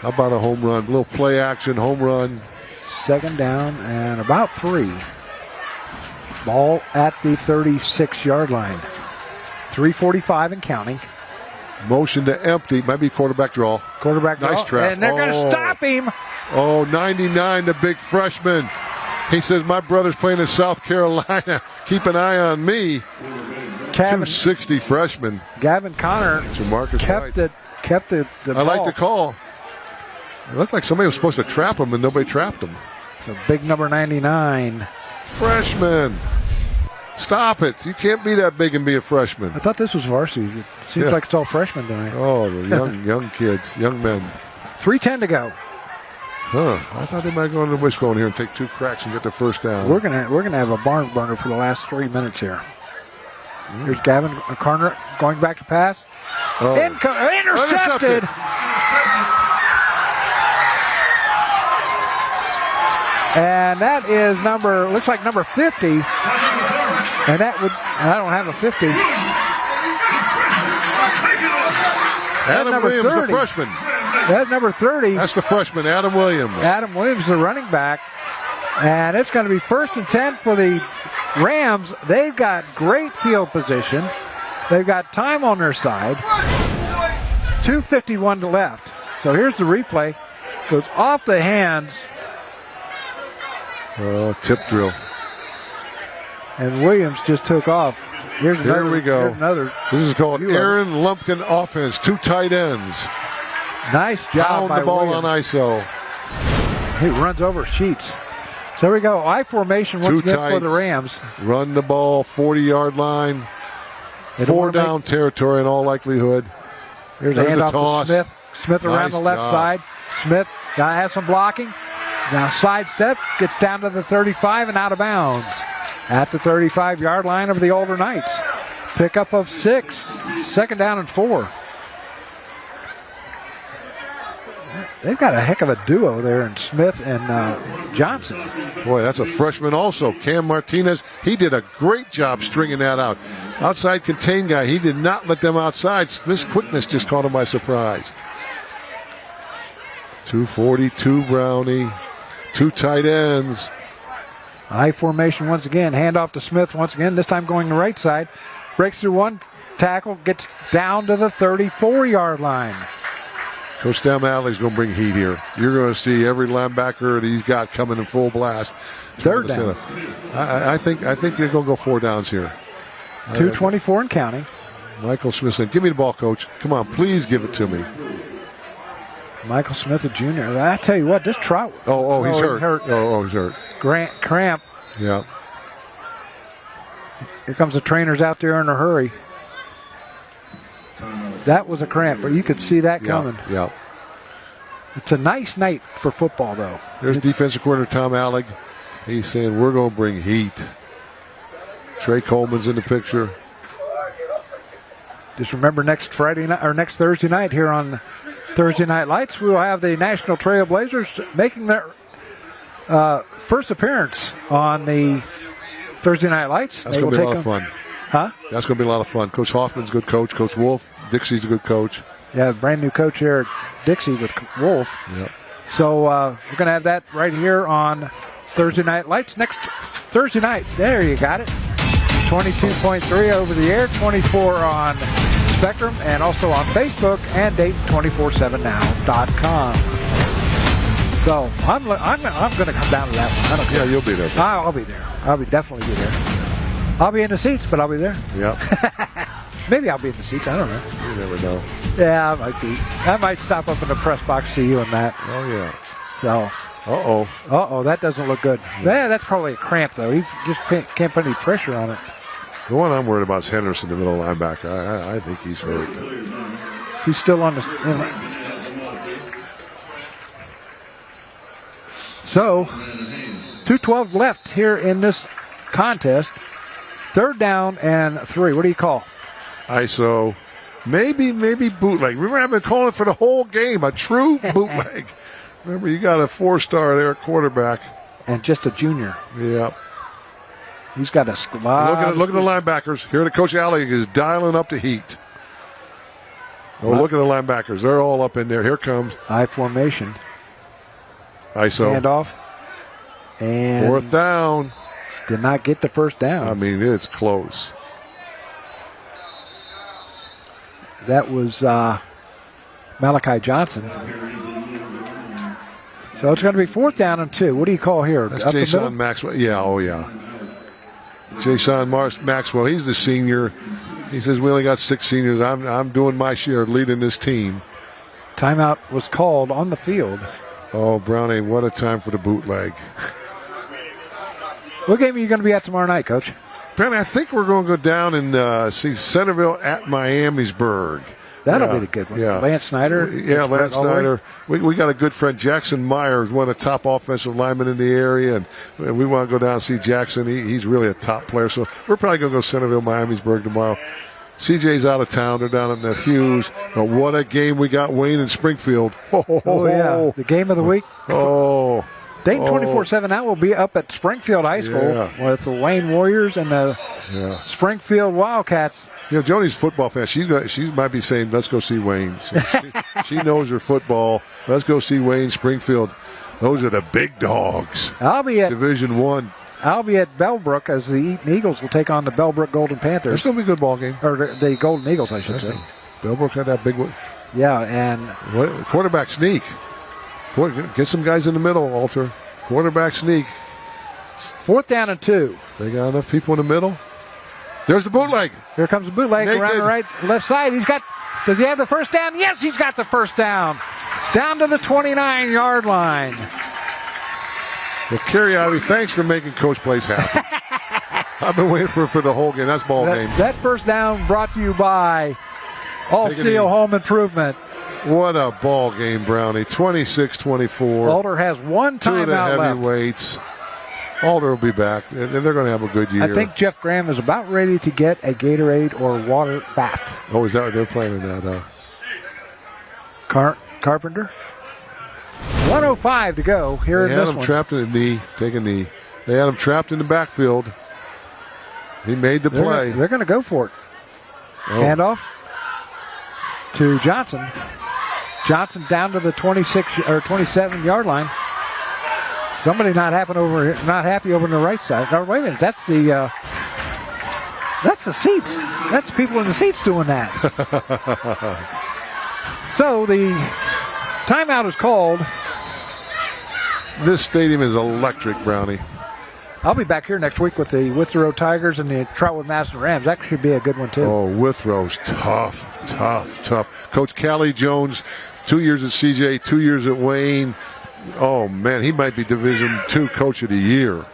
Speaker 18: How about a home run? A little play action, home run.
Speaker 1: 2nd down and about 3. Ball at the 36-yard line. 3:45 and counting.
Speaker 18: Motion to empty. Might be quarterback draw.
Speaker 1: Quarterback draw.
Speaker 18: Nice trap.
Speaker 1: And they're going to stop him.
Speaker 18: Oh, 99, the big freshman. He says, my brother's playing in South Carolina. Keep an eye on me. 260 freshman.
Speaker 1: Gavin Connor kept the
Speaker 18: I
Speaker 1: ball.
Speaker 18: like the call. It looked like somebody was supposed to trap him, and nobody trapped him.
Speaker 1: So big number 99.
Speaker 18: Freshman. Stop it. You can't be that big and be a freshman.
Speaker 1: I thought this was varsity. It seems like it's all freshmen tonight.
Speaker 18: Oh, the young kids, young men.
Speaker 1: 3:10 to go.
Speaker 18: Huh. I thought they might go on the wishbone here and take 2 cracks and get the first down.
Speaker 1: We're gonna have a barn burner for the last 3 minutes here. Here's Gavin Connor going back to pass.
Speaker 18: Oh.
Speaker 1: Intercepted. And that is looks like number 50. And I don't have a 50.
Speaker 18: Adam Williams, 30. The freshman.
Speaker 1: That's number 30.
Speaker 18: That's the freshman, Adam Williams.
Speaker 1: Adam Williams, the running back. And it's going to be 1st and 10 for the Rams. They've got great field position. They've got time on their side. 2:51 to left. So here's the replay. Goes off the hands.
Speaker 18: Tip drill.
Speaker 1: And Williams just took off. Here
Speaker 18: we go.
Speaker 1: Another.
Speaker 18: This is called Aaron Lumpkin offense. 2 tight ends.
Speaker 1: Nice job by
Speaker 18: the ball
Speaker 1: Williams.
Speaker 18: on ISO.
Speaker 1: He runs over Sheets. So there we go. I formation once again for the Rams.
Speaker 18: Run the ball, 40-yard line. 4 down territory in all likelihood.
Speaker 1: There's a handoff to Smith. Smith around the left side. Smith has some blocking. Now sidestep, gets down to the 35 and out of bounds. At the 35-yard line of the Older Knights. Pickup of 6. 2nd down and 4. They've got a heck of a duo there in Smith and Johnson.
Speaker 18: Boy, that's a freshman also. Cam Martinez, he did a great job stringing that out. Outside contain guy, he did not let them outside. Smith's quickness just caught him by surprise. 242 Brownie, 2 tight ends.
Speaker 1: I formation once again. Handoff to Smith once again, this time going the right side. breaks through one tackle, gets down to the 34-yard line.
Speaker 18: Coach Madley's going to bring heat here. You're going to see every linebacker that he's got coming in full blast.
Speaker 1: Third down.
Speaker 18: I think they're going to go 4 downs here.
Speaker 1: 2:24 and counting.
Speaker 18: Michael Smith said, "Give me the ball, Coach. Come on, please give it to me."
Speaker 1: Michael Smith, Jr. I tell you what, this Trot.
Speaker 18: Oh, he's hurt. Oh, he's hurt.
Speaker 1: Cramp.
Speaker 18: Yeah.
Speaker 1: Here comes the trainers out there in a hurry. That was a cramp, but you could see that coming.
Speaker 18: Yeah.
Speaker 1: It's a nice night for football, though.
Speaker 18: There's defensive coordinator Tom Alleg. He's saying, we're going to bring heat. Trey Coleman's in the picture.
Speaker 1: Just remember next Thursday night here on Thursday Night Lights, we will have the National Trailblazers making their first appearance on the Thursday Night Lights.
Speaker 18: That's going to be a lot of fun.
Speaker 1: Huh?
Speaker 18: That's going to be a lot of fun. Coach Hoffman's a good coach. Coach Wolf, Dixie's a good coach.
Speaker 1: Yeah, brand new coach here at Dixie with Wolf.
Speaker 18: Yep.
Speaker 1: So we're going to have that right here on Thursday Night Lights next Thursday night. There, you got it. 22.3 over the air, 24 on Spectrum, and also on Facebook and Dayton247now.com. So I'm going to come down to that one. I don't care.
Speaker 18: Yeah, you'll be there.
Speaker 1: I'll be there. I'll definitely be there. I'll be in the seats, but I'll be there.
Speaker 18: Yep.
Speaker 1: Maybe I'll be in the seats. I don't know.
Speaker 18: You never know.
Speaker 1: Yeah, I might be. I might stop up in the press box, see you and Matt.
Speaker 18: Oh, yeah.
Speaker 1: So. Uh-oh, that doesn't look good. Yeah, that's probably a cramp, though. He just can't put any pressure on it.
Speaker 18: The one I'm worried about is Henderson, the middle linebacker. I think he's hurt.
Speaker 1: He's still on the... So, 2:12 left here in this contest. 3rd down and 3. What do you call?
Speaker 18: ISO. Maybe bootleg. Remember, I've been calling it for the whole game. A true bootleg. Remember, you got a 4-star there at quarterback.
Speaker 1: And just a junior.
Speaker 18: Yep.
Speaker 1: He's got a squad.
Speaker 18: Look at the linebackers. Here, the Coach Alleg is dialing up the heat. Oh, look at the linebackers. They're all up in there. Here comes.
Speaker 1: I formation.
Speaker 18: ISO.
Speaker 1: Handoff. And
Speaker 18: 4th down.
Speaker 1: Did not get the 1st down.
Speaker 18: I mean, it's close.
Speaker 1: That was Malachi Johnson. So it's going to be 4th down and 2. What do you call here?
Speaker 18: That's Jason Maxwell. Yeah, Jason Maxwell, he's the senior. He says, we only got 6 seniors. I'm doing my share, leading this team.
Speaker 1: Timeout was called on the field.
Speaker 18: Oh, Brownie, what a time for the bootleg.
Speaker 1: What game are you going to be at tomorrow night, Coach?
Speaker 18: Brownie, I think we're going to go down and see Centerville at Miamisburg.
Speaker 1: That'll be the good one.
Speaker 18: Yeah.
Speaker 1: Lance Snyder.
Speaker 18: Yeah, Lance Snyder. We got a good friend, Jackson Myers, one of the top offensive linemen in the area, and we want to go down and see Jackson. He's really a top player, so we're probably going to go Centerville, Miamisburg tomorrow. CJ's out of town. They're down in the Hughes. But what a game we got, Wayne and Springfield.
Speaker 1: Oh, yeah. The game of the week.
Speaker 18: Oh.
Speaker 1: Dayton 24/7 now will be up at Springfield High School with the Wayne Warriors and the Springfield Wildcats.
Speaker 18: You know, Joni's a football fan. She might be saying, let's go see Wayne. She knows her football. Let's go see Wayne, Springfield. Those are the big dogs.
Speaker 1: I'll be at
Speaker 18: Division I.
Speaker 1: I'll be at Bellbrook as the Eaton Eagles will take on the Bellbrook Golden Panthers.
Speaker 18: It's going to be a good ball game.
Speaker 1: Or the Golden Eagles, I should say.
Speaker 18: Bellbrook had that big one.
Speaker 1: Yeah, and...
Speaker 18: Quarterback sneak. Get some guys in the middle, Alter. Quarterback sneak.
Speaker 1: 4th down and 2.
Speaker 18: They got enough people in the middle. There's the bootleg.
Speaker 1: Here comes the bootleg around the left side. Does he have the 1st down? Yes, he's got the 1st down. Down to the 29-yard line.
Speaker 18: Well, Kerry Ivy, thanks for making Coach Place happy. I've been waiting for the whole game. That's ball game.
Speaker 1: That 1st down brought to you by All Seal Home Improvement.
Speaker 18: What a ball game, Brownie. 26-24.
Speaker 1: Alder has one timeout left.
Speaker 18: 2 of the heavyweights. Alder will be back, and they're going to have a good year.
Speaker 1: I think Jeff Graham is about ready to get a Gatorade or water bath.
Speaker 18: Oh, is that what they're planning that?
Speaker 1: Carpenter. 1:05 to go here in this one.
Speaker 18: They had him trapped in the knee. Take a knee. They had him trapped in the backfield. He made the play.
Speaker 1: They're going to go for it. Handoff to Johnson. Johnson down to the 26 or 27-yard line. Somebody not happy over on the right side. No, wait a minute. That's the That's the seats. That's people in the seats doing that. So the timeout is called.
Speaker 18: This stadium is electric, Brownie.
Speaker 1: I'll be back here next week with the Withrow Tigers and the Trotwood-Madison Rams. That should be a good one, too.
Speaker 18: Oh, Withrow's tough. Coach Callie Jones, 2 years at CJ, 2 years at Wayne. Oh, man, he might be Division II Coach of the Year.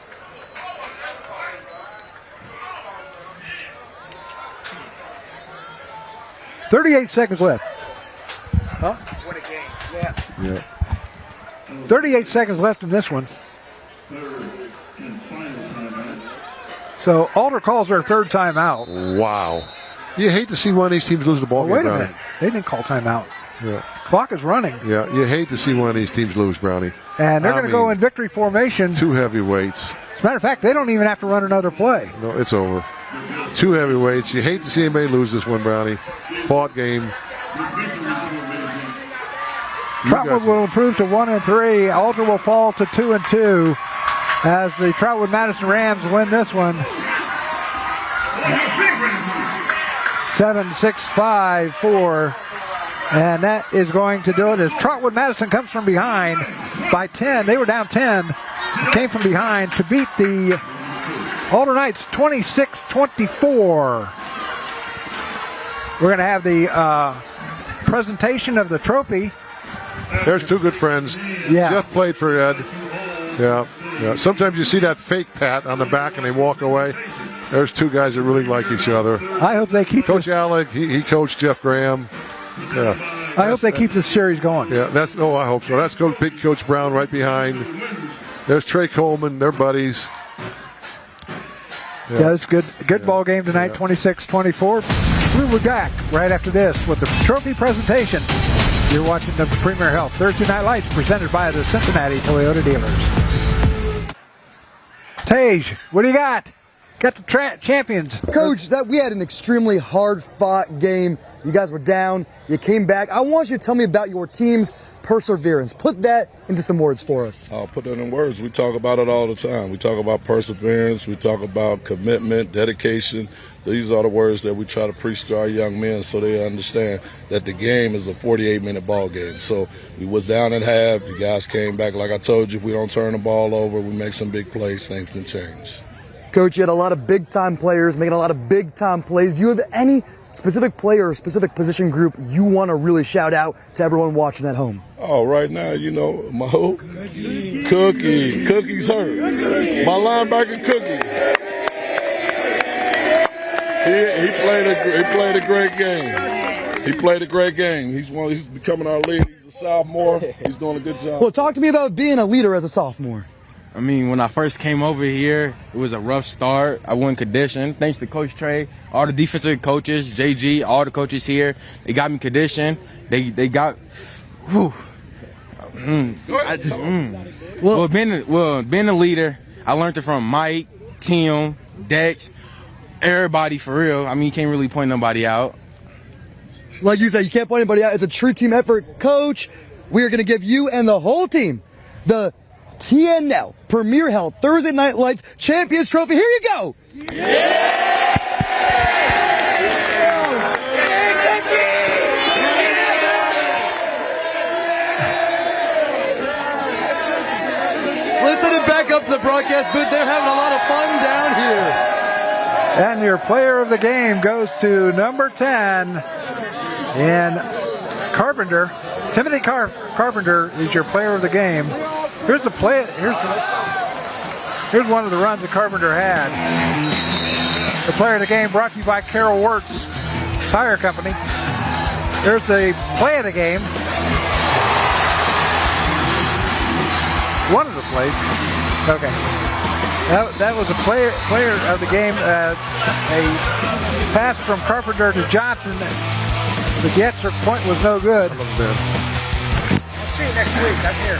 Speaker 1: $38 seconds left. Huh?
Speaker 3: What a game.
Speaker 18: Yeah.
Speaker 1: 38 seconds left in this one. So Alder calls their third timeout.
Speaker 18: Wow. You hate to see one of these teams lose the ball game.
Speaker 1: Wait a minute. They didn't call timeout.
Speaker 18: Yeah.
Speaker 1: Clock is running.
Speaker 18: Yeah, you hate to see one of these teams lose, Brownie.
Speaker 1: And they're going to go in victory formation.
Speaker 18: 2 heavyweights.
Speaker 1: As a matter of fact, they don't even have to run another play.
Speaker 18: No, it's over. 2 heavyweights. You hate to see anybody lose this one, Brownie. Fought game.
Speaker 1: Trotwood will improve to 1-3. Alder will fall to 2-2 as the Trotwood-Madison Rams win this one. 7-6-5-4. And that is going to do it as Trotwood-Madison comes from behind by 10. They were down 10. Came from behind to beat the Alder Knights 26-24. We're going to have the presentation of the trophy.
Speaker 18: There's 2 good friends.
Speaker 1: Yeah.
Speaker 18: Jeff played for Ed. Yeah. Sometimes you see that fake pat on the back and they walk away. There's 2 guys that really like each other.
Speaker 1: I hope they keep
Speaker 18: Coach Alec, he coached Jeff Graham. Yeah.
Speaker 1: I hope they keep this series going.
Speaker 18: Yeah, I hope so. That's big Coach Brown right behind. There's Trey Coleman, they're buddies.
Speaker 1: Yeah, it's good ball game tonight, 26-24. We'll be back right after this with the trophy presentation. You're watching the Premier Health Thursday Night Lights presented by the Cincinnati Toyota dealers. Tage, what do you got? Got the champions.
Speaker 3: Coach, we had an extremely hard-fought game. You guys were down. You came back. I want you to tell me about your team's perseverance. Put that into some words for us.
Speaker 16: I'll put that in words. We talk about it all the time. We talk about perseverance. We talk about commitment, dedication. These are the words that we try to preach to our young men so they understand that the game is a 48-minute ball game. So we was down at half. The guys came back. Like I told you, if we don't turn the ball over, we make some big plays, things can change.
Speaker 3: Coach, you had a lot of big-time players making a lot of big-time plays. Do you have any specific player or specific position group you want to really shout out to everyone watching at home?
Speaker 16: Oh, right now, my hope. Cookie. Cookie's hurt. My linebacker, Cookie. He played a great game. He played a great game. He's becoming our leader. He's a sophomore. He's doing a good job.
Speaker 3: Well, talk to me about being a leader as a sophomore.
Speaker 19: I mean, when I first came over here, it was a rough start. I wasn't conditioned. Thanks to Coach Trey, all the defensive coaches, JG, all the coaches here, they got me conditioned. They got. Whew. Well, being a leader, I learned it from Mike, Tim, Dex, everybody for real. I mean, you can't really point nobody out.
Speaker 3: Like you said, you can't point anybody out. It's a true team effort. Coach, we are going to give you and the whole team the TNL Premier Health Thursday Night Lights Champions Trophy. Here you go. Let's send it back up to the broadcast booth. They're having a lot of fun down here.
Speaker 1: And your player of the game goes to number 10 in Carpenter. Timothy Carpenter is your player of the game. Here's the play. Here's one of the runs that Carpenter had. The player of the game brought to you by Carol Wirtz Tire Company. Here's the play of the game. One of the plays. Okay. That was a player of the game. A pass from Carpenter to Johnson. The extra point was no good. I'll see you next week. I'm here.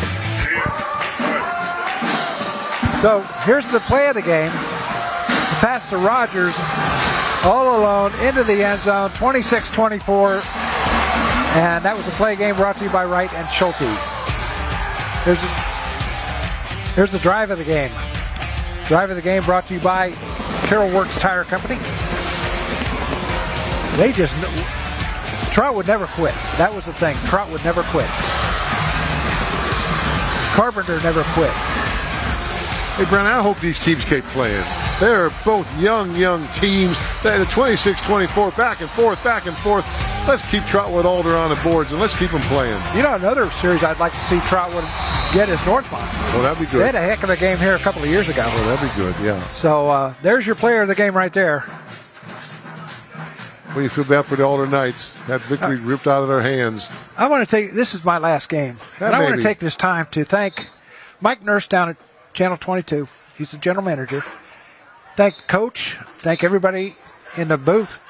Speaker 1: So here's the play of the game. The pass to Rogers, all alone, into the end zone, 26-24. And that was the play game brought to you by Wright and Schulte. Here's the drive of the game. Drive of the game brought to you by Carol Wirtz Tire Company. They just, Trot would never quit. That was the thing. Trot would never quit. Carpenter never quit.
Speaker 18: Hey, Brent, I hope these teams keep playing. They're both young teams. They're the 26-24, back and forth. Let's keep Trotwood Alder on the boards, and let's keep them playing.
Speaker 1: You know, another series I'd like to see Trotwood get is Northmont.
Speaker 18: Oh, that'd be good.
Speaker 1: They had a heck of a game here a couple of years ago.
Speaker 18: Oh, that'd be good, yeah.
Speaker 1: So there's your player of the game right there.
Speaker 18: Well, you feel bad for the Alder Knights. That victory ripped out of their hands.
Speaker 1: I want to take, this is my last game, and I want to take this time to thank Mike Nurse down at Channel 22. He's the general manager. Thank the coach. Thank everybody in the booth,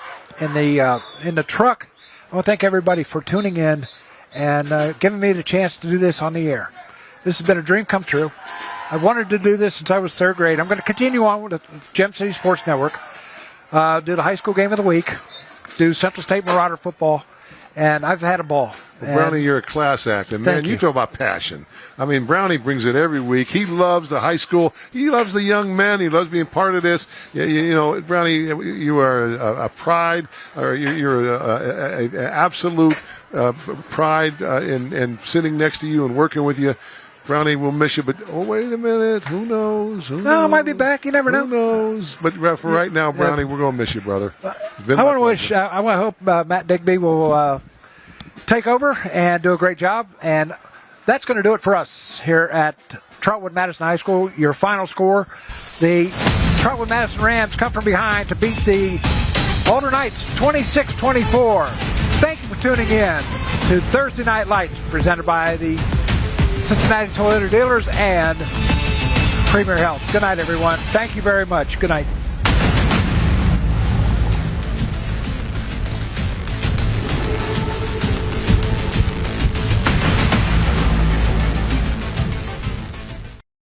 Speaker 1: in the truck. I want to thank everybody for tuning in and giving me the chance to do this on the air. This has been a dream come true. I wanted to do this since I was third grade. I'm going to continue on with the Gem City Sports Network, do the high school game of the week, do Central State Marauder football, and I've had a ball.
Speaker 18: Well, Brownie, you're a class act, and man, you talk about passion. I mean, Brownie brings it every week. He loves the high school. He loves the young men. He loves being part of this. You know, Brownie, you are a pride, or you're an absolute pride in sitting next to you and working with you. Brownie, we'll miss you, but wait a minute. Who knows?
Speaker 1: No, I might be back. You never know.
Speaker 18: Who knows? But for right now, Brownie, we're going to miss you, brother.
Speaker 1: I want to hope Matt Digby will take over and do a great job. And that's going to do it for us here at Trotwood-Madison High School. Your final score, the Trotwood-Madison Rams come from behind to beat the Alder Knights 26-24. Thank you for tuning in to Thursday Night Lights, presented by the Cincinnati Toyota Dealers and Premier Health. Good night, everyone. Thank you very much. Good night.